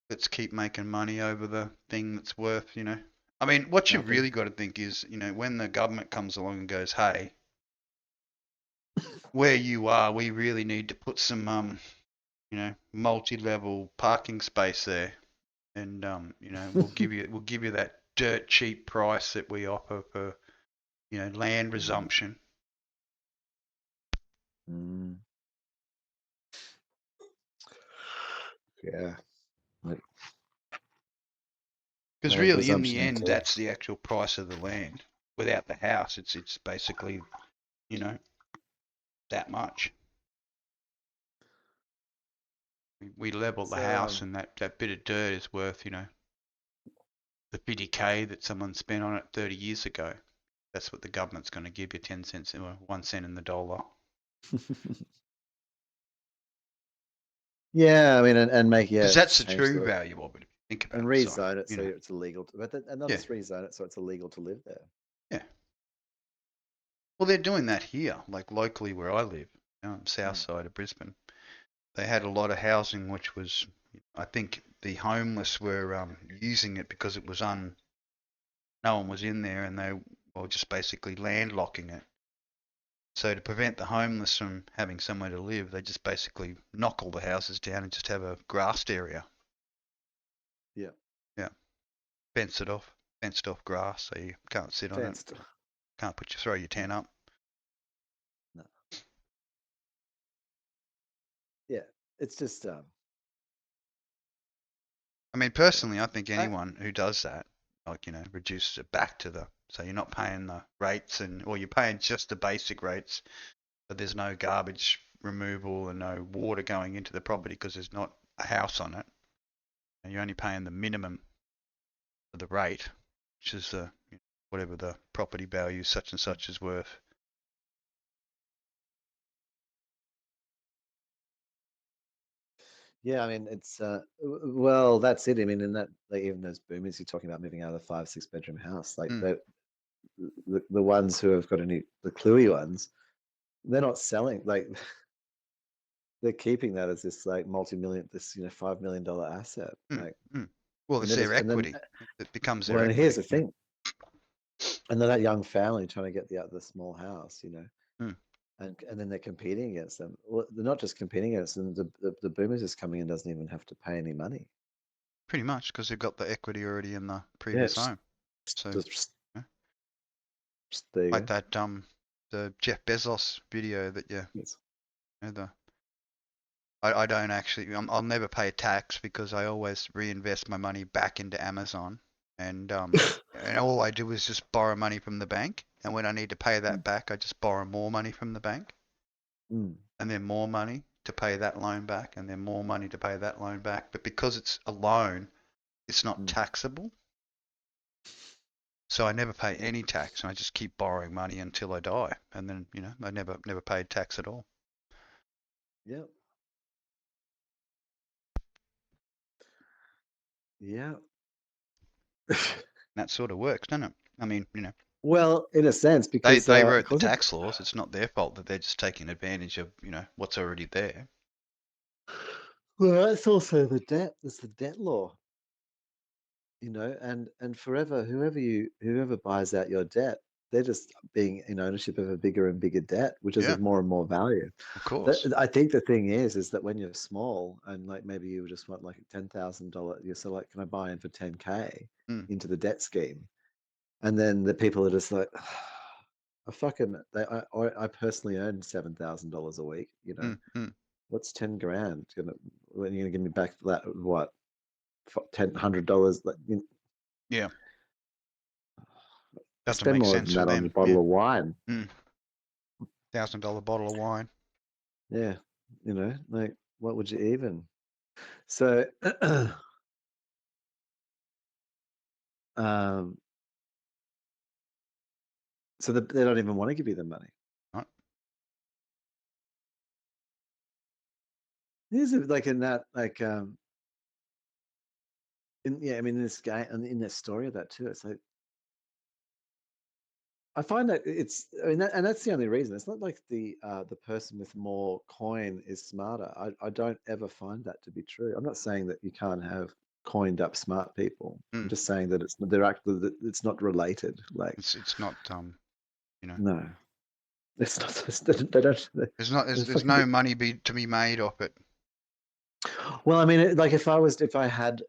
let's keep making money over the thing that's worth, I mean, what you've really got to think is, when the government comes along and goes, hey, where you are, we really need to put some, multi-level parking space there, and we'll give you that dirt cheap price that we offer for, land resumption. Yeah. Because really, in the end, that's the actual price of the land. Without the house, it's basically, that much. We level the house, and that bit of dirt is worth, the 50K that someone spent on it 30 years ago. That's what the government's going to give you, 10 cents or 1 cent in the dollar. Yeah, I mean, and make because that's the true value of it. If you think about and it, rezone it so it's illegal. And not just rezone it so it's illegal to live there. Yeah. Well, they're doing that here, like locally where I live, south side of Brisbane. They had a lot of housing which was, I think the homeless were using it because it was no one was in there, and they were just basically landlocking it. So to prevent the homeless from having somewhere to live, they just basically knock all the houses down and just have a grassed area. Yeah. Yeah. Fenced off grass, so you can't sit on it. Can't throw your tent up. No. Yeah, it's just. I mean, personally, I think anyone who does that, like reduces it back to so you're not paying the rates or you're paying just the basic rates, but there's no garbage removal and no water going into the property because there's not a house on it, and you're only paying the minimum of the rate, which is whatever the property value such and such is worth. Yeah, I mean, it's well, that's it. I mean, in that, like, even those boomers you're talking about moving out of the 5-6 bedroom house, like the ones who have got the cluey ones, they're not selling. Like, they're keeping that as this like multi-million, this $5 million asset. Like, well, it's their equity. It becomes their equity. And here's the thing. And then that young family trying to get the small house, and then they're competing against them. Well, they're not just competing against them. The boomers is coming in doesn't even have to pay any money. Pretty much because they've got the equity already in the previous home. So like that the Jeff Bezos video that I don't actually. I'll never pay tax because I always reinvest my money back into Amazon, and and all I do is just borrow money from the bank. And when I need to pay that back, I just borrow more money from the bank, and then more money to pay that loan back, and then more money to pay that loan back. But because it's a loan, it's not taxable. So I never pay any tax, and I just keep borrowing money until I die, and then I never paid tax at all. Yeah. Yeah. That sort of works, doesn't it? I mean, Well, in a sense, because they wrote the tax laws. It's not their fault that they're just taking advantage of what's already there. Well, that's also the debt. That's the debt law. And forever, whoever buys out your debt, they're just being in ownership of a bigger and bigger debt, which is of more and more value. Of course. I think the thing is that when you're small and like maybe you just want like $10,000, you're so like, can I buy in for 10K into the debt scheme? And then the people are just like, I personally earn $7,000 a week. You know, what's 10 grand gonna when you're gonna give me back that what $100? Like, Yeah. I Doesn't spend make more sense than for that on a them. bottle of wine. $1,000 bottle of wine. Yeah, you know, like what would you even? So, um, so they don't even want to give you the money. Right. This is like in that, like, yeah, I mean, in this guy and in this story of that too, it's like I find that I mean, and that's the only reason. It's not like the person with more coin is smarter. I don't ever find that to be true. I'm not saying that you can't have coined up smart people. I'm just saying that it's not related. Like, It's not you know. no, it's not. They don't. There's no money to be made off it. Well, I mean, like if I had,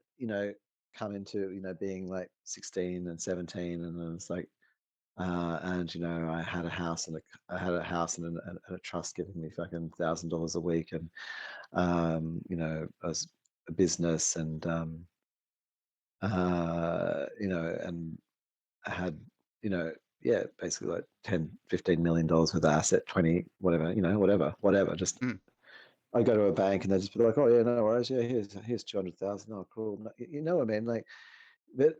come into, being like 16 and 17, and then it's like, and I had a house and a trust giving me fucking $1,000 a week, and as a business, and and I had, yeah, basically like 10-15 million dollars worth of asset, 20, whatever, whatever. Just I go to a bank and they just be like, oh yeah, no worries, yeah, here's 200,000. Oh, cool. You know what I mean? Like, but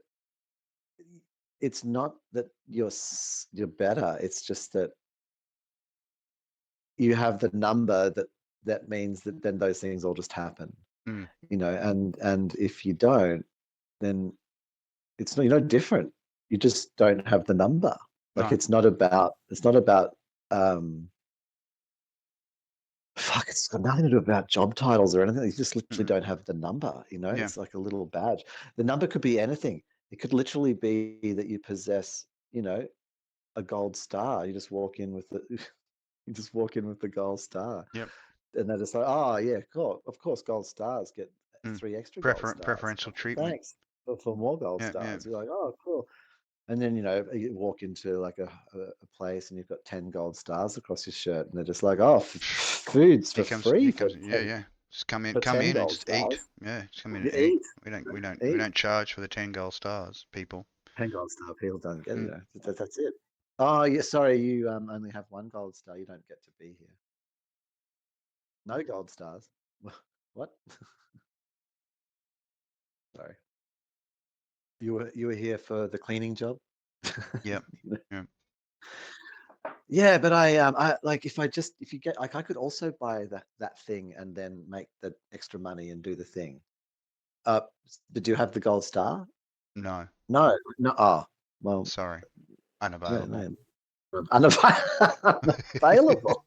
it's not that you're better. It's just that you have the number that means that then those things all just happen. And if you don't, then you're no different. You just don't have the number. Like, No. it's not about fuck, it's got nothing to do about job titles or anything. You just literally don't have the number, Yeah. It's like a little badge. The number could be anything. It could literally be that you possess, a gold star. You just walk in with the gold star. Yep. And they're just like, oh yeah, cool. Of course, gold stars get 3 extra gold stars. Preferential treatment. Thanks for more gold stars. You're like, oh, cool. And then, you walk into like a place and you've got 10 gold stars across your shirt, and they're just like, oh, food's for free for 10, yeah. Just come for 10 in and gold just eat. stars. Yeah, just come in You and eat. eat, We eat. don't charge for the 10 gold stars, people. 10 gold star people don't get it. That's it. Oh, yeah, sorry, you only have 1 gold star. You don't get to be here. No gold stars. What? Sorry. You were here for the cleaning job? Yep. Yeah. Yeah, but I like, if you get, like, I could also buy that thing and then make the extra money and do the thing. But do you have the gold star? No. No, no. Oh, well, Sorry. no, Unavailable. Unavailable.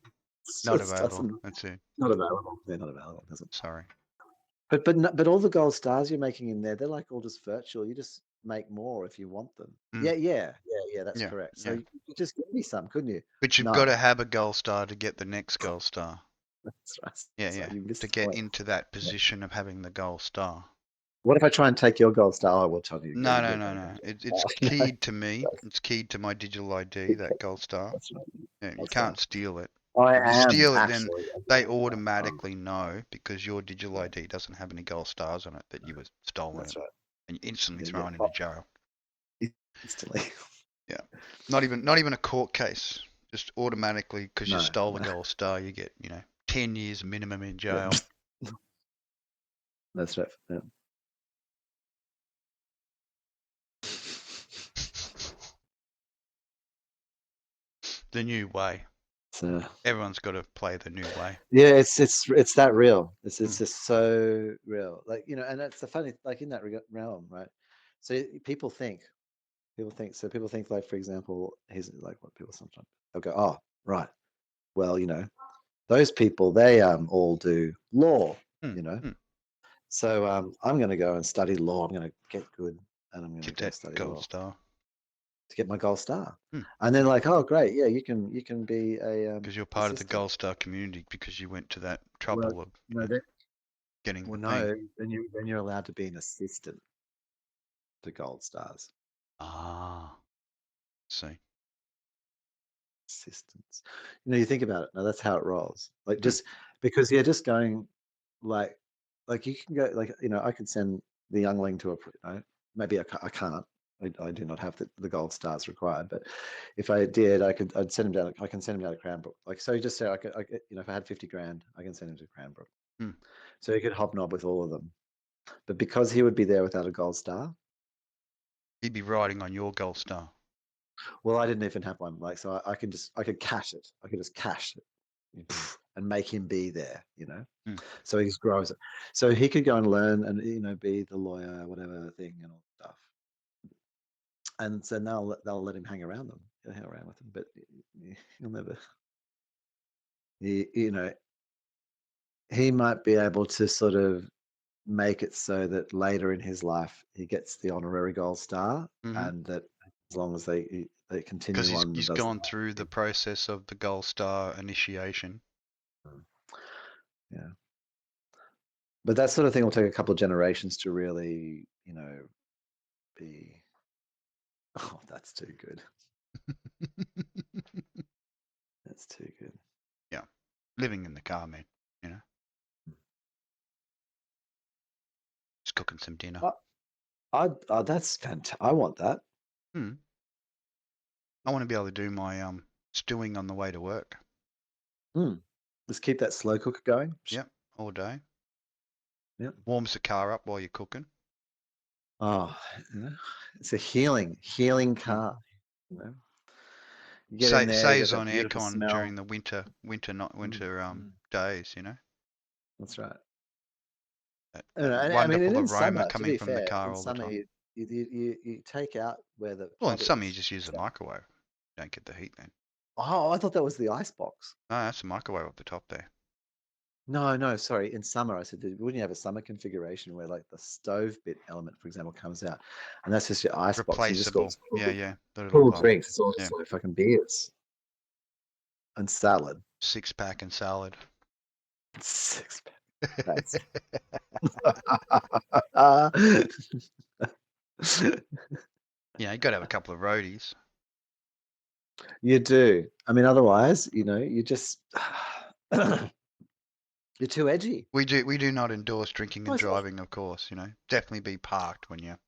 Not available. That's it. Not available. They're not available. Doesn't. Sorry. But all the gold stars you're making in there, they're like all just virtual. You just make more if you want them. Yeah. That's Yeah. correct. So Yeah. you could just give me some, couldn't you? But you've got to have a gold star to get the next gold star. That's right. Yeah, So yeah. you missed To the get point. into that position of having the gold star. What if I try and take your gold star? I will tell you. No. No. It's keyed to me. It's keyed to my digital ID, that gold star. That's right. Yeah, you can't steal it. I If you am steal it, then actually. they automatically know, because your digital ID doesn't have any gold stars on it, that you were stolen That's it, right. and you're instantly thrown into jail. Instantly. Yeah, not even a court case. Just automatically, because you stole a gold star, you get 10 years minimum in jail. That's right. Yeah. The new way. So Everyone's got to play the new way. yeah, it's that real. It's just so real. Like, and that's the funny, like, in that realm, right? So people think, like, for example, here's like what people sometimes, they'll go, oh, right, well, those people, they all do law, So I'm going to go and study law. I'm going to get good, and I'm going to go study gold law star to get my gold star. And then, like, oh, great, yeah, you can be a because you're part of the gold star community, because you went to that trouble of getting the thing. then you're allowed to be an assistant to gold stars. Ah, see. assistance. You know, you think about it. Now that's how it rolls. Like Mm. just because you're just going like you can go like I could send the youngling to maybe I can't. I do not have the gold stars required, but if I did, I'd send him down. I can send him down to Cranbrook. Like so, you just say if I had 50 grand, I can send him to Cranbrook. Mm. So he could hobnob with all of them. But because he would be there without a gold star, He'd be riding on your gold star. well, I didn't even have one. Like so, I could cash it. I could just cash it and make him be there. Mm. So he just grows it. So he could go and learn and be the lawyer, whatever thing and all stuff. And so now they'll let him hang around them. He'll hang around with them, but he'll never. He might be able to sort of make it so that later in his life he gets the honorary gold star, and that as long as they continue Because on, he's gone through the process of the gold star initiation. Yeah. But that sort of thing will take a couple of generations to really, be. Oh, that's too good. That's too good. Yeah. Living in the car, man. Just cooking some dinner. That's fantastic. I want that. I want to be able to do my stewing on the way to work. Just keep that slow cooker going. Yep, all day. Yep. Warms the car up while you're cooking. Oh, it's a healing car. You get in there, Saves you on get that beautiful aircon smell. during the winter days. That's right. Wonderful in aroma summer, coming from the car in all the summer, time. you take out where the Well, in pot summer you is. just use the microwave. You don't get the heat then. Oh, I thought that was the ice box. No, that's the microwave up the top there. No, sorry. In summer, I said, wouldn't you have a summer configuration where like the stove bit element, for example, comes out, and that's just your ice box. You just Replaceable. got Yeah. cool drinks. It's all just like fucking beers and salad. 6-pack and salad. 6-pack. That's Yeah, you got to have a couple of roadies. You do. I mean, otherwise, you just you're too edgy. We do not endorse drinking and driving, of course. Definitely be parked when you're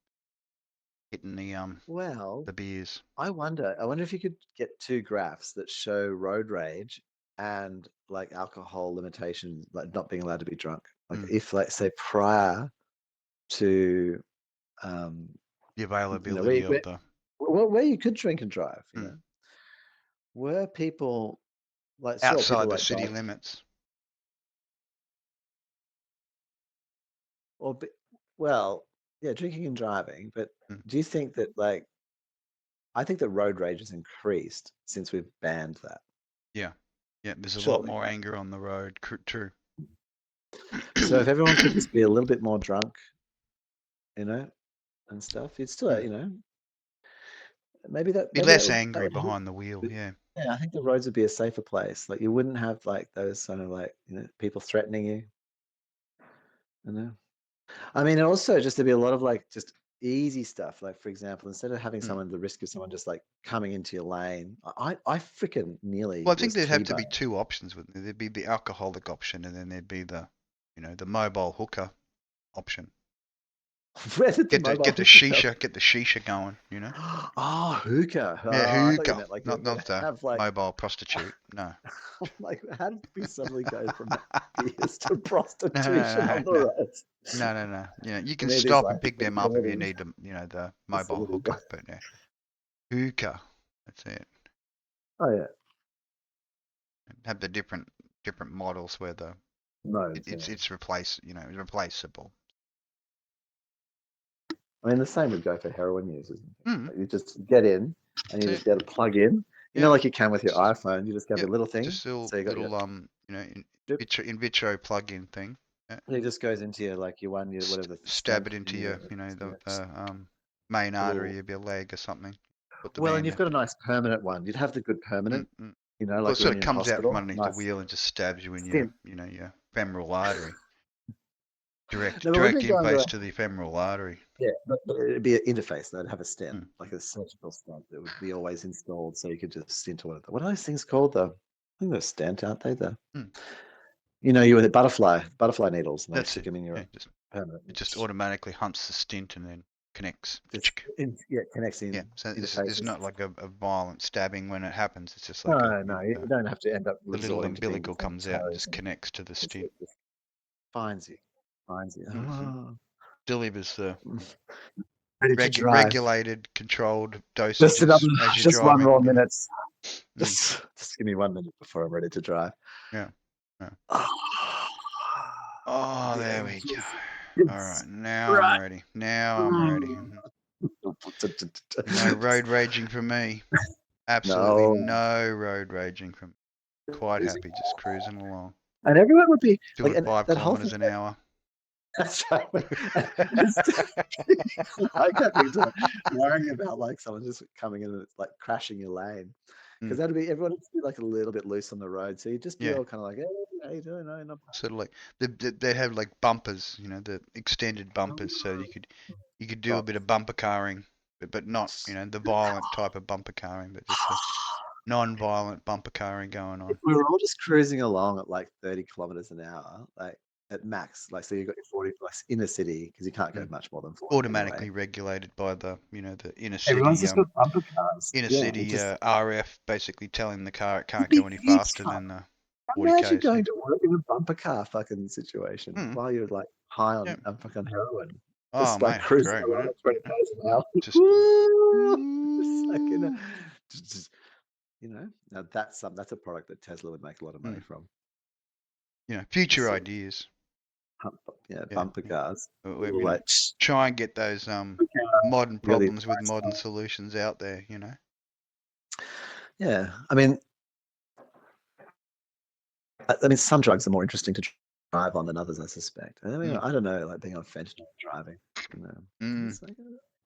hitting the beers. I wonder if you could get two graphs that show road rage and like alcohol limitation, like not being allowed to be drunk. Like if, like, say, prior to the availability of the where you could drink and drive, were people like outside people the like city limits. Or yeah, drinking and driving. But do you think that I think that road rage has increased since we've banned that. Yeah. There's a lot more anger on the road. True. So if everyone could just be a little bit more drunk, and stuff, you'd still, maybe that be less angry behind the wheel. Yeah. Yeah, I think the roads would be a safer place. Like you wouldn't have like those kind of people threatening you. I mean, also just there'd be a lot of just easy stuff. Like for example, instead of having the risk of someone just like coming into your lane, I freaking nearly. Well, I think there'd have to be two options with it. There'd be the alcoholic option, and then there'd be the, the mobile hooker option. Where did get the shisha going, Oh, hookah. Yeah, hookah. Like not the mobile prostitute. No. Like, how did we suddenly go from beers to prostitution on the roads? No. You can stop and pick them up if you need them. The mobile hooker, but yeah, hookah. That's it. Oh yeah. Have the different models where it's replaceable. I mean, the same would go for heroin users. Like you just get in and you just get a plug in. Like you can with your iPhone. You just get a little thing. Just a so you got little in vitro plug-in thing. Yeah. It just goes into your whatever. Stab it into your the main artery of your leg or something. And you've got a nice permanent one. You'd have the good permanent. Like it sort of comes out from underneath the wheel and just stabs you in your femoral artery Direct No, but we've been going to interface to the femoral artery. yeah, but it'd be an interface. They'd have a stent, like a surgical stent that would be always installed, so you could just into it. What are those things called? I think they're stent, aren't they? You know, you with the butterfly needles, and they That's stick it. them in your Yeah, permanent. it just automatically hunts the stint and then connects. Yeah, connects in. Yeah, so it's interfaces. not like a violent stabbing when it happens. It's just like No, you don't have to end up the little resorting to being umbilical comes out and just connects to the stint. It just finds you. Delivers the ready to drive. regulated, controlled dosages as you're just driving. 1 more minute. Just give me 1 minute before I'm ready to drive. Yeah. Oh, there we go. All right, now I'm ready. Now I'm ready. No road raging for me. Absolutely no road raging from me. Quite happy just cruising along. And everyone would be doing like, 5 kilometers an hour. That's right. I kept worrying about like someone just coming in and it's like crashing your lane, because that'd be everyone would be like a little bit loose on the road, so you just be all kind of like, hey, how you doing? No. Sort of like they have like bumpers, you know, the extended bumpers, so you could do a bit of bumper carring, but not, you know, the violent type of bumper carring, but just a non-violent bumper carring going on. If we were all just cruising along at like 30 kilometers an hour, like at max, like, so you got your 40 like inner city, because you can't go much more than 40 automatically anyway. regulated by the, you know, the inner city. Everyone's just got bumper cars. Inner city RF basically telling the car it can't go any faster than the 40 k's. Imagine going to work in a bumper car fucking situation while you're like high on fucking heroin. Just like cruising around at 20 miles an hour. Just you know, now that's a product that Tesla would make a lot of money from. You know, future ideas. Bumper cars. Like, try and get those modern problems with modern solutions out there, you know. Yeah, I mean, some drugs are more interesting to drive on than others, I suspect. I mean, I don't know, like being on fentanyl driving, you know. It's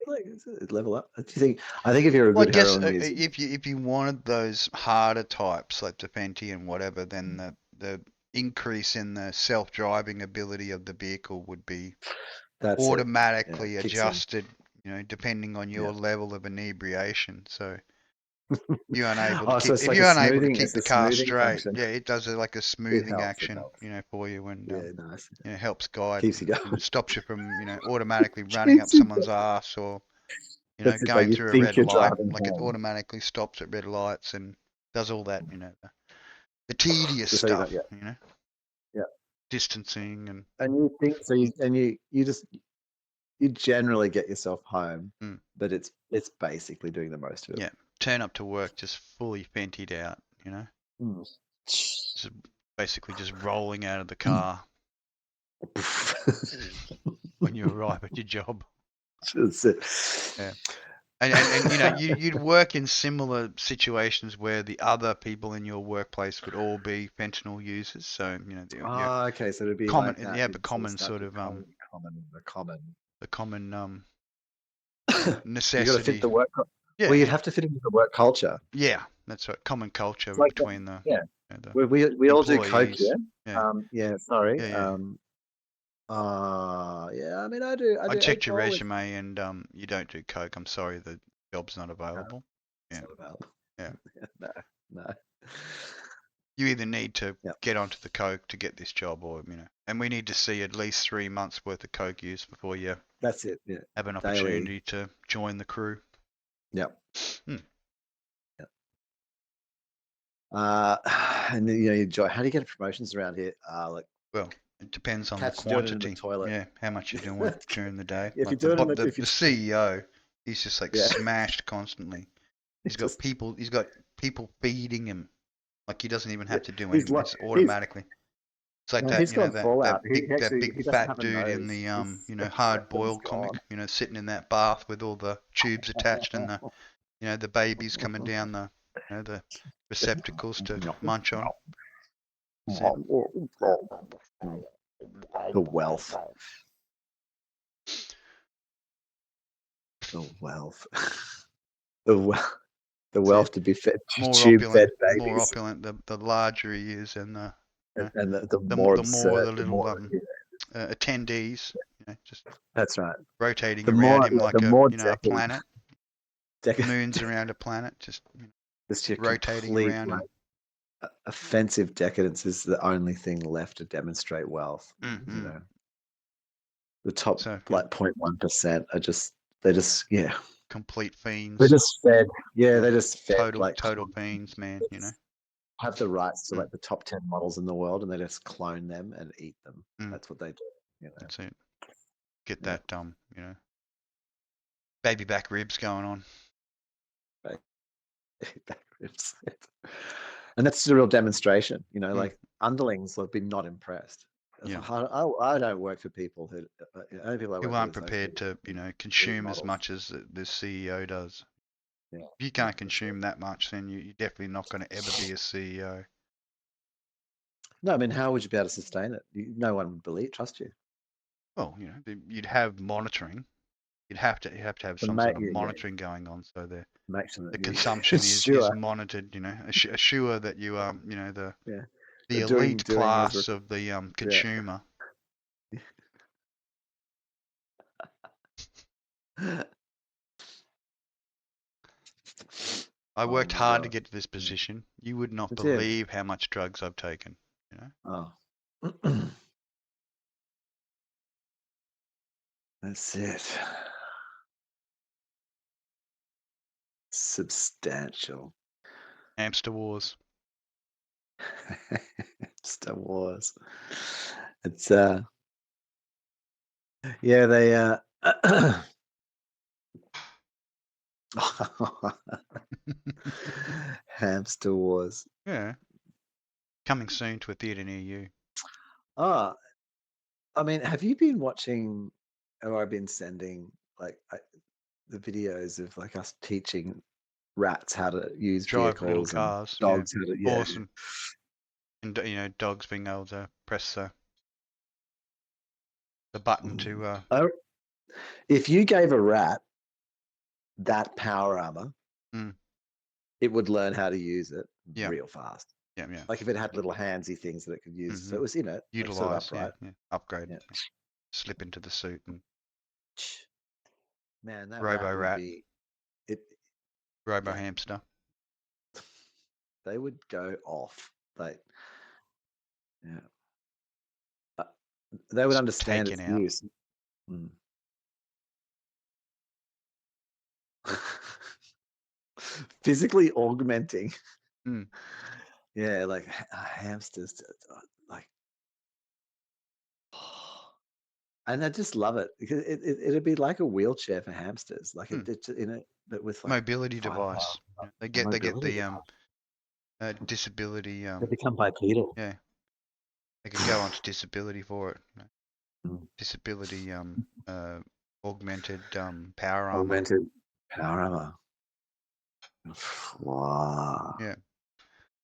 like level up. Do you think? I think if you're a good heroin user, if you wanted those harder types like the Fenty and whatever, then the increase in the self-driving ability of the vehicle would be automatically adjusted, you know, depending on your level of inebriation. So you're unable to keep, if you're unable to keep the car straight, it does like a smoothing action, you know, for you, and nice. you know, helps guide, keeps you going, and stops you from, you know, automatically running up someone's ass, or you know, going through a red light. Like it automatically stops at red lights and does all that, you know, the tedious stuff, you know, distancing and you think so. You generally get yourself home, but it's basically doing the most of it. Yeah, turn up to work just fully fentied out, you know. Just basically just rolling out of the car when you arrive at your job. Yeah. And you know, you'd work in similar situations where the other people in your workplace would all be fentanyl users. So, you know, okay, so it'd be common, like that. yeah, the common sort of the common necessity. You got to fit the work. Well, you'd have to fit into the work culture. Yeah, that's right. Common culture like between the we all do coke, sorry. Yeah. I mean, I do. I checked your resume, and you don't do coke. I'm sorry, the job's not available. It's not available. Yeah. No. You either need to get onto the coke to get this job, or, you know, and we need to see at least 3 months worth of coke use before you. That's it. Yeah. Have an opportunity to join the crew. Yep. And then, you know, you enjoy. How do you get promotions around here? Well, it depends on the quantity. Yeah, how much you're doing during the day. If like you're doing the CEO, he's just like smashed constantly. He's got people. He's got people feeding him. Like he doesn't even have to do anything. It's automatically. It's like that, you know, that big fat dude in the you know, hard boiled comic. You know, sitting in that bath with all the tubes attached and the, you know, the babies coming down the, you know, the receptacles to munch on. The wealth. The wealth to be fed, tube-fed babies. More opulent, the larger he is, and the more the little attendees, just That's right. rotating The around more, him like the a more a planet. Moons decadent, around a planet, just this your rotating complete around him. offensive decadence is the only thing left to demonstrate wealth. Mm-hmm. You know, the top So, like 0.1% are just yeah, complete fiends. they're just fed. Yeah, they're just fed total fiends, man. You know, have the rights to like the top 10 models in the world, and they just clone them and eat them. That's what they do. You know? That's it. Get that you know, baby back ribs going on. Back ribs. And that's a real demonstration. You know, like underlings have been not impressed. Yeah. I don't work for people who aren't prepared to, consume as much as the CEO does. Yeah. If you can't consume that much, then you're definitely not going to ever be a CEO. No, I mean, how would you be able to sustain it? No one would trust you. Well, you'd have monitoring. You'd have to have some sort of monitoring going on, so the consumption is monitored. Assure that you are, the elite class of the consumer. I worked hard to get to this position. You would not believe how much drugs I've taken. Oh. That's it. Substantial. Hamster wars. Hamster wars. It's yeah, they Hamster wars. Yeah. Coming soon to a theatre near you. I mean, have you been watching, or I've been sending like the videos of like us teaching rats how to use drive little vehicles cars, and dogs how to awesome. And dogs being able to press the button to if you gave a rat that power armor, it would learn how to use it real fast. Yeah. Like if it had little handsy things that it could use, so it was utilize, sort of upright. Upgrade, slip into the suit and. Man, that Robo rat would rat. be it. Robo hamster. They would go off. Like, they would understand its use. Physically augmenting. Yeah, like hamsters, like, and I just love it because it'd be like a wheelchair for hamsters, like it's but with like mobility device. They get the disability. They become bipedal. Yeah, they could go onto disability for it. Disability augmented power armor. Augmented power armor. Wow. Yeah.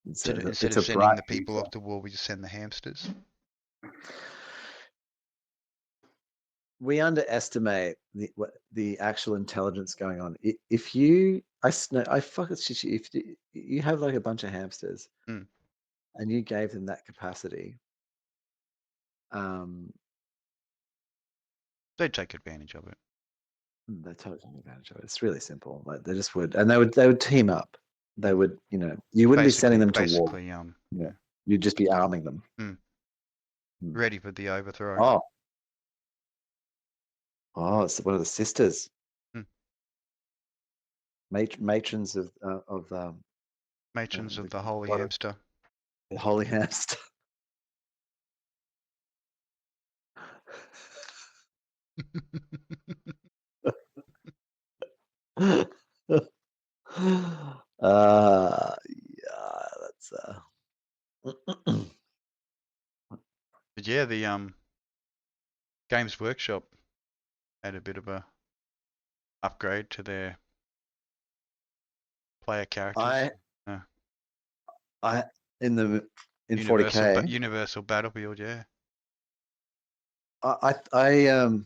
Instead of sending the people off the wall, we just send the hamsters. We underestimate the actual intelligence going on. If you, if you have like a bunch of hamsters, and you gave them that capacity, they'd take advantage of it. They totally take advantage of it. It's really simple. Like they just would, and they would team up. They would, you wouldn't be sending them to war. Yeah, you'd just be arming them. Ready for the overthrow. Oh, it's one of the sisters. Matrons of matrons of the holy hamster. The holy hamster. Yeah, that's But yeah, the Games Workshop had a bit of a upgrade to their player characters. In 40K Universal Battlefield, yeah. I don't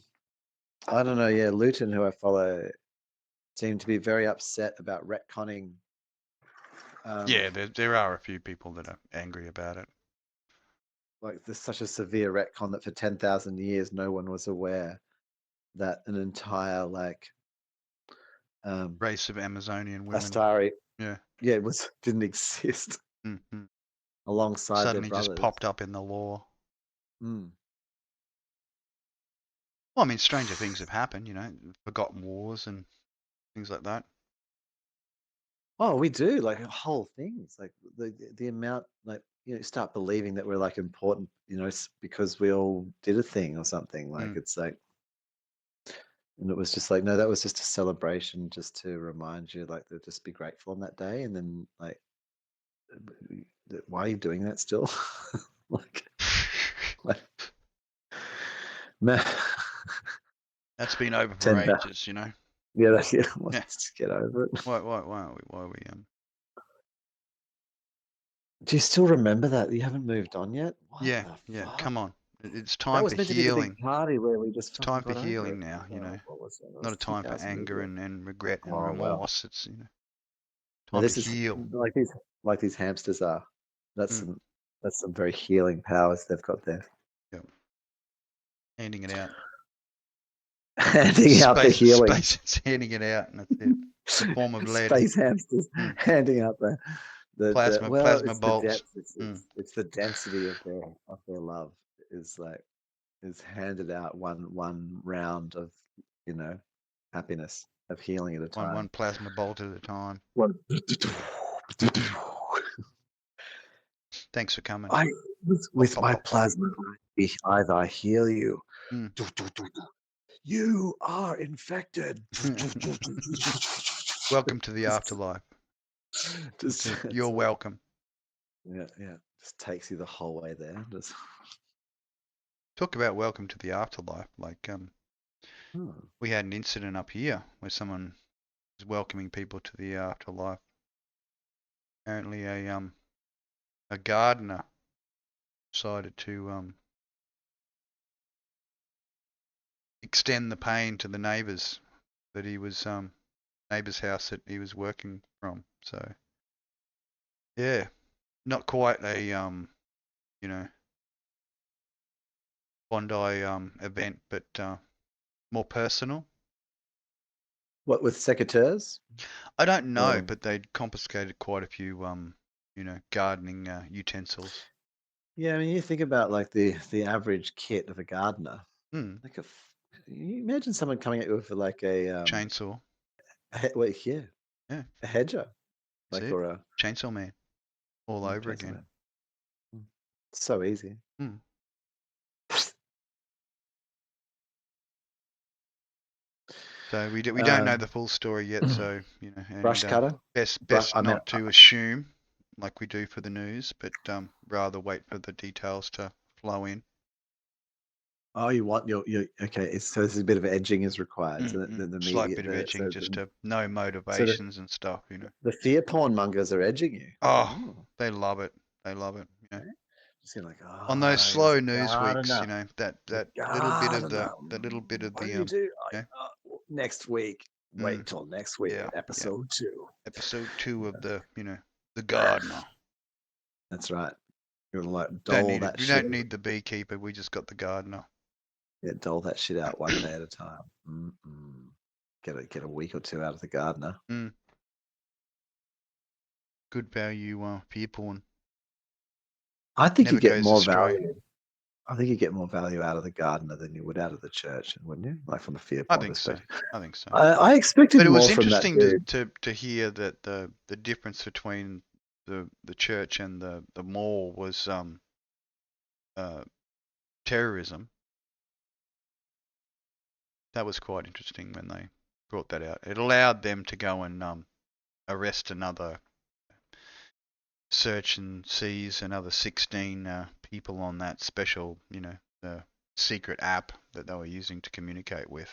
know, yeah, Luton, who I follow, seemed to be very upset about retconning. Yeah, there are a few people that are angry about it. like there's such a severe retcon that for 10,000 years no one was aware that an entire like Race of Amazonian women. Astari, Yeah. yeah, didn't exist Mm-hmm. alongside their Suddenly just brothers. popped up in the law. Mm. Well, I mean, stranger things have happened, you know, forgotten wars and things like that. Oh, we do like whole things, like the amount, like you start believing that we're like important, because we all did a thing or something. Like it's like, and it was just like, no, that was just a celebration, just to remind you, like, to just be grateful on that day, and then like, why are you doing that still? like, like, man, That's been over for 10,000. ages, you know. Yeah, yeah. Yeah. Let's get over it. Why are we Do you still remember that? You haven't moved on yet? What Yeah, the yeah. fuck? Come on. It's That time for was meant to be the big healing. party where we just It's fucking time for got over healing it. now, you know. What was that? That Not was a time for 2000 anger maybe. and regret and Oh well. remorse. It's, you know, Now time to this is heal. like these hamsters are. That's Mm, some very healing powers they've got there. yep. Handing it out. Handing out the healing. Space is handing it out, and that's it. The form of lead. Space hamsters handing out the well, Plasma it's the bolts. depth. It's the density of their love is like is handed out one round of happiness, of healing at a One time. plasma bolt at a time. One. Thanks for coming. I with Pop, my pop, pop. plasma, I heal you. Mm. You are infected. Welcome to the afterlife. You're welcome. Yeah, yeah. Just takes you the whole way there. Just Talk about welcome to the afterlife. Like, hmm. we had an incident up here where someone was welcoming people to the afterlife. Apparently, a gardener decided to extend the pain to the neighbours that he was neighbour's house that he was working from. So, yeah, not quite a you know, Bondi event, but more personal. What with secateurs? I don't know, Or but they'd confiscated quite a few gardening utensils. yeah, I mean, you think about like the average kit of a gardener. Hmm. Like you imagine someone coming at you with like a Chainsaw. wait, yeah, Yeah, a hedger, that's like it. or a Chainsaw Man all over Jason again. Man. So easy. Hmm. So we don't know the full story yet. So Brush and cutter. best I mean, not to assume like we do for the news, but rather wait for the details to flow in. oh, you want your okay. So this is a bit of edging is required. So the Slight media, bit of edging just to know so motivations and stuff. the fear porn mongers are edging you. Oh, Oh, they love it. They love it. okay. Just like, On those he was slow news weeks, gardener. that little bit of Gardener. the What do you do? yeah, Next week. Wait mm, till next week yeah, at yeah. episode 2. Episode 2 of the gardener. That's right. You're gonna like Don't dole need it. that We shit. don't need the beekeeper. We just got the gardener. Yeah, dole that shit out one day at a time. Mm-mm. Get a week or two out of the gardener. Mm. Good value fear porn. I think you Never get goes more astray. value. I think you get more value out of the gardener than you would out of the church, wouldn't you? Like from a fear I porn think so. perspective. I think so. I expected But it more was from that interesting dude. to hear that the difference between the church and the mall was terrorism. That was quite interesting when they brought that out. It allowed them to go and arrest another, search and seize another 16 people on that special, the secret app that they were using to communicate with.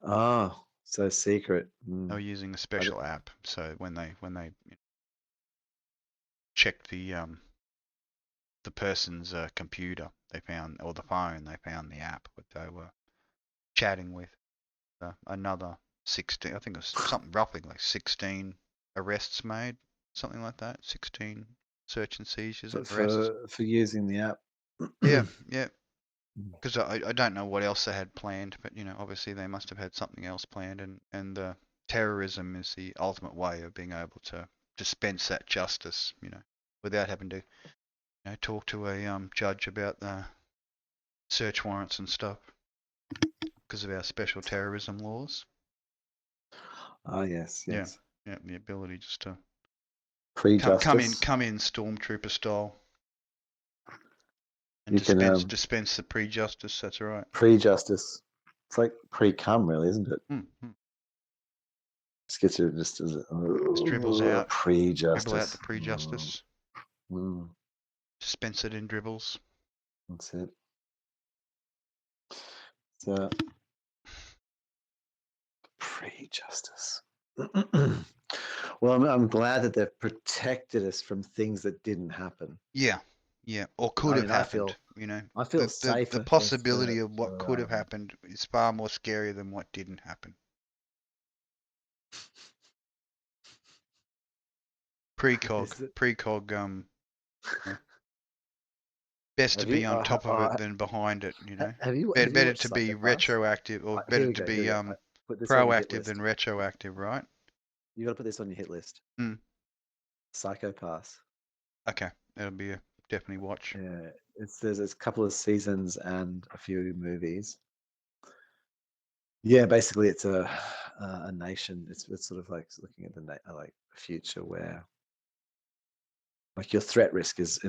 Oh, so secret. They were using a special app, so when they checked the person's computer, they found, or the phone, they found the app that they were chatting with. Another 16, I think it was something roughly like 16 arrests made, something like that. 16 search and seizures and arrests. for using the app. Yeah, yeah. Because I don't know what else they had planned, but obviously they must have had something else planned, and terrorism is the ultimate way of being able to dispense that justice, without having to talk to a judge about the search warrants and stuff because of our special terrorism laws. Oh yes, yes. Yeah, the ability just to Pre-justice. come in stormtrooper style. And You can dispense the pre-justice. That's right. Pre-justice. It's like pre-cum, really, isn't it? Mm-hmm. Just gets you just dribbles out. Pre-justice. Dribble out the pre-justice. Mm. Dispense it in dribbles. That's it. So pre-justice. Well, I'm glad that they've protected us from things that didn't happen. Yeah, or could have happened. I feel safer. The possibility of what could have happened is far more scary than what didn't happen. Precog. Best to be on top of it than behind it. Better to be retroactive, or better to be proactive than retroactive, right? You got to put this on your hit list. Psychopaths. Okay, that'll be a definitely watch. Yeah, there's a couple of seasons and a few movies. Yeah, basically it's a nation. It's sort of like looking at the future where like your threat risk is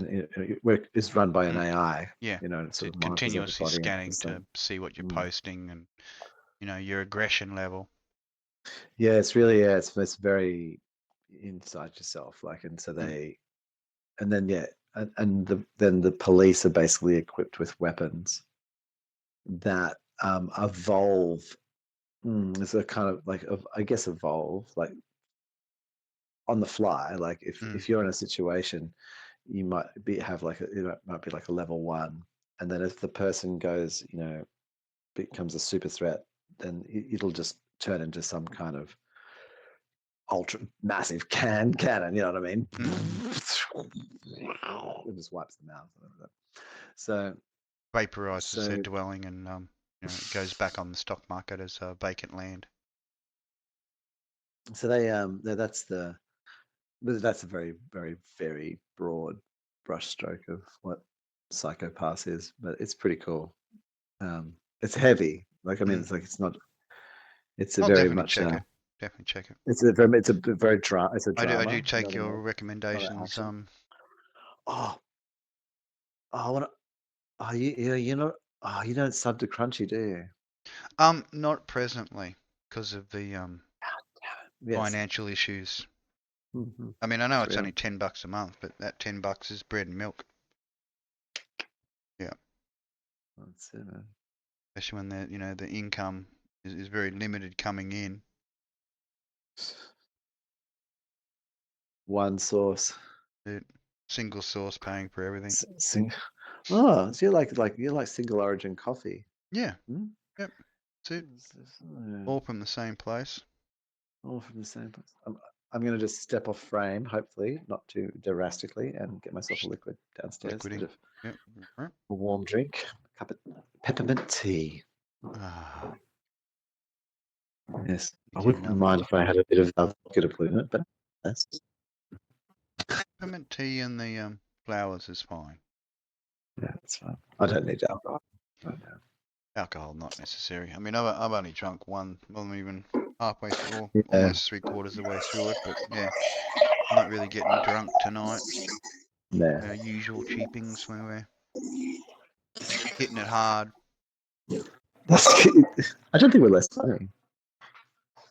run by an AI. Yeah, sort of continuously scanning to see what you're posting and your aggression level. Yeah, it's really it's very inside yourself, and so they, and then then the police are basically equipped with weapons that evolve. It's a kind of evolve on the fly. Like if you're in a situation, you might have it might be like a level 1, and then if the person goes, becomes a super threat, then it'll just turn into some kind of ultra massive cannon. You know what I mean? It just wipes them out. So vaporizes their dwelling, and it goes back on the stock market as vacant land. So that's a very, very, very broad brushstroke of what Psychopaths is, but it's pretty cool. It's heavy. It's not. It's a very much. Definitely check it. It's a very drama. It's a drama. I do take your recommendations. I want to. Oh, you don't sub to Crunchy, do you? Not presently because of the financial issues. Mm-hmm. I mean, I know it's only $10 a month, but that $10 is bread and milk. Yeah. That's it, man. Especially when the income is very limited coming in. One source. Single source paying for everything. So you're like single origin coffee. Yeah. Yep. That's it. All from the same place. All from the same place. I'm going to just step off frame, hopefully, not too drastically, and get myself a liquid downstairs. Liquiding. Yep. A warm drink, a cup of peppermint tea. Yes. I wouldn't mind if I had a bit of AVAKIT in it, but that's... Peppermint tea and the flowers is fine. Yeah, that's fine. I don't need alcohol. Alcohol not necessary. I mean, I've only drunk one, well, even halfway through, almost 3/4 of the way through it. But yeah, I'm not really getting drunk tonight. No. Our usual cheapings when we're hitting it hard. I don't think we're less funny.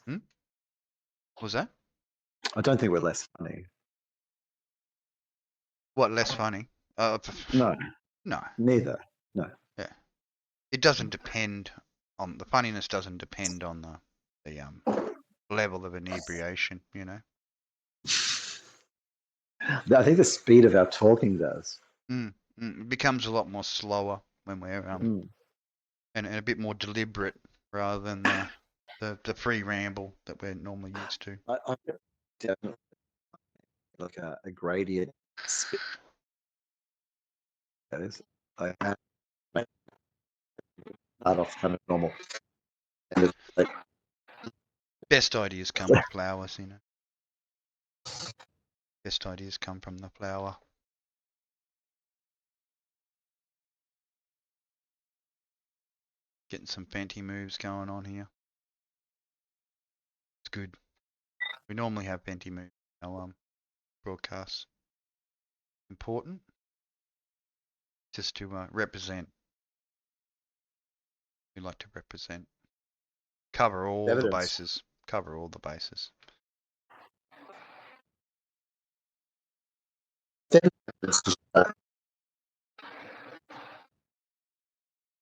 What was that? I don't think we're less funny. What, less funny? No. No. Neither. No. Yeah. It doesn't depend on the funniness. Doesn't depend on the level of inebriation. I think the speed of our talking does. It becomes a lot more slower when we're and a bit more deliberate rather than the free ramble that we're normally used to. I definitely like a gradient Spit. That is like that. Start off kind of normal. And it's like, Best ideas come with flowers, you know. Best ideas come from the flower. Getting some fancy moves going on here. It's good. We normally have fancy moves in our broadcasts. Important. Just to represent. We like to represent. Cover all the evidence. bases. Cover all the bases.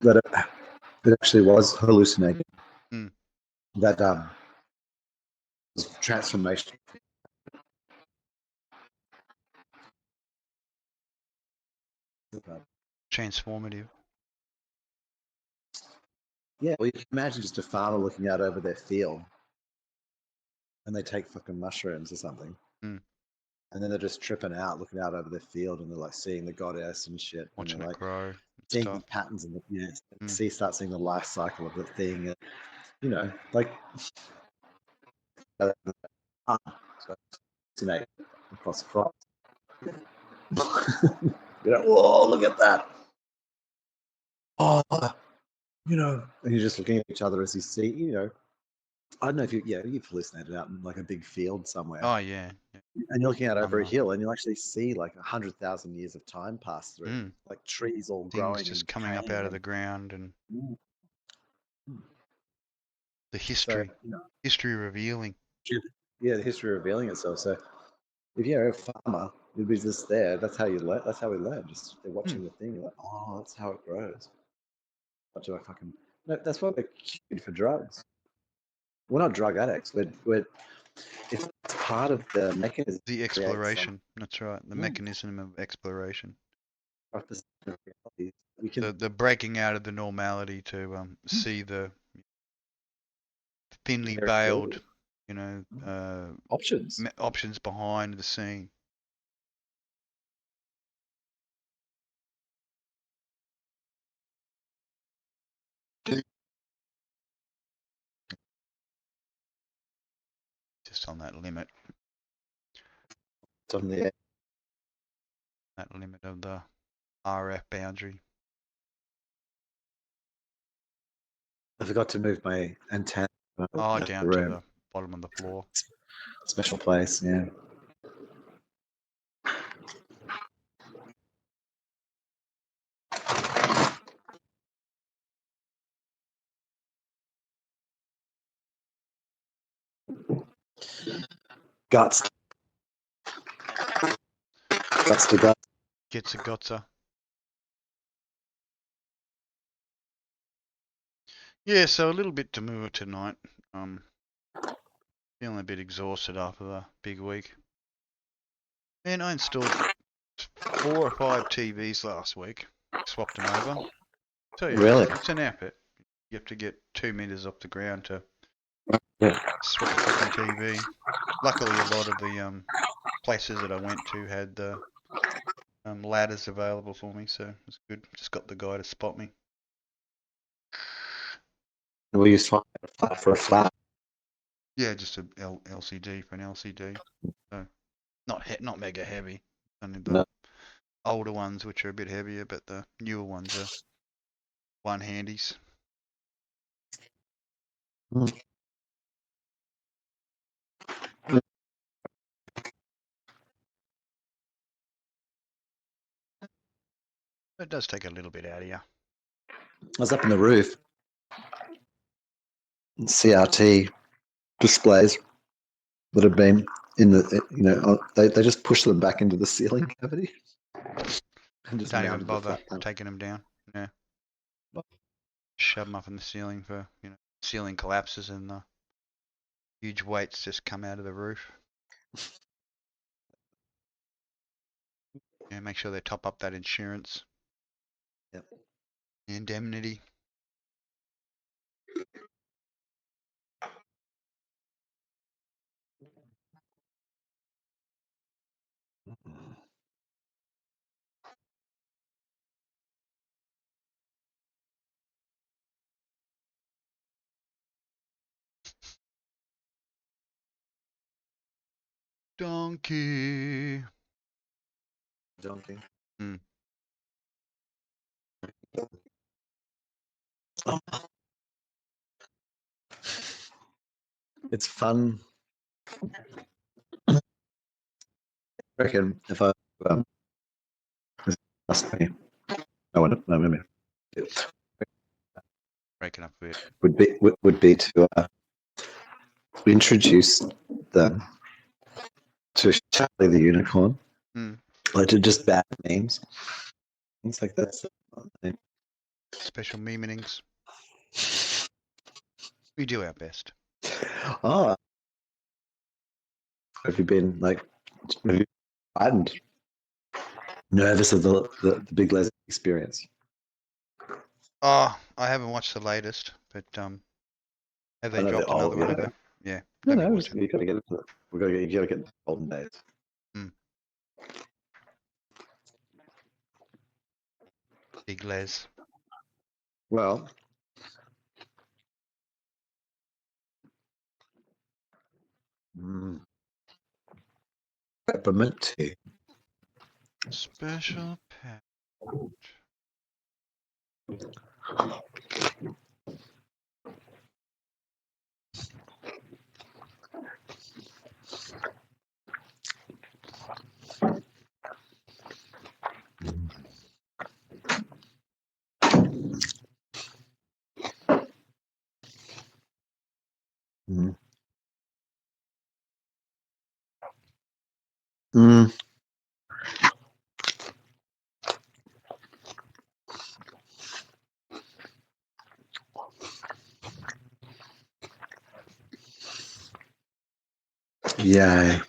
That it actually was hallucinating. Mm. That was transformation. Transformative. Yeah, well, you can imagine just a farmer looking out over their field, and they take fucking mushrooms or something, Mm. and then they're just tripping out, looking out over their field, and they're like seeing the goddess and shit, and Watching they're it like grow. seeing Stuff. the patterns in the Mm. start seeing the life cycle of the thing, and, you know, like so, across the crops. You know, whoa, look at that. Oh, you know, and you're just looking at each other as you see, you know, I don't know if you've hallucinated out in like a big field somewhere. Oh yeah. And you're looking out over a hill and you actually see like 100,000 years of time pass through, Mm. like trees all Things growing just and coming up out of decaying. the ground and the So, history. History revealing. yeah, the history revealing itself. So if you're a farmer, you'd be just there. That's how you learn. That's how we learn. Just they're watching the thing. You're like, oh, that's how it grows. What do I fucking? No, that's why we're cued for drugs. We're not drug addicts. It's part of the mechanism. The To create some exploration. That's right. The mechanism of exploration. representation of reality. We can The breaking out of the normality to see the thinly veiled, you know, options. options behind the scene. Just on that limit. On the That limit of the RF boundary. I forgot to move my antenna. Oh, Left the down to room. the bottom of the floor. Special place, yeah. Guts. Guts to guts. Gets a gotcha. Yeah, so a little bit demure tonight. Feeling a bit exhausted after the big week. And I installed 4 or 5 TVs last week. Swapped them over. So yeah, Really? it's an effort. You have to get 2 meters off the ground to Yeah. swap a fucking TV. Luckily, a lot of the places that I went to had the ladders available for me, so it's good. Just got the guy to spot me. We used flat for a flat. Yeah, just a LCD for an LCD. So not mega heavy. Only the No. older ones which are a bit heavier, but the newer ones are one handies. It does take a little bit out of you. I was up in the roof. CRT displays that have been in the, you know, they just push them back into the ceiling cavity and just Don't even mounted the bother flat panel. taking them down. Yeah. Shove them up in the ceiling for, you know, ceiling collapses and the huge weights just come out of the roof. Yeah, make sure they top up that insurance. Yep. Indemnity. Donkey. Donkey. Mm. It's fun. I reckon if I ask me, no, maybe Breaking up a bit. would be to introduce them to Charlie the Unicorn, Mm. like to just bad names, things like that. Special meanings. We do our best. Oh, have you been like frightened, nervous of the Big Les experience? Oh, I haven't watched the latest, but have they I know they're dropped another old, one? Have they? Yeah, No, let me no, watch it. you got to get into it. You got to get the olden days. Big Les. Well, peppermint tea. Special pet. Mm. Mm. Yay.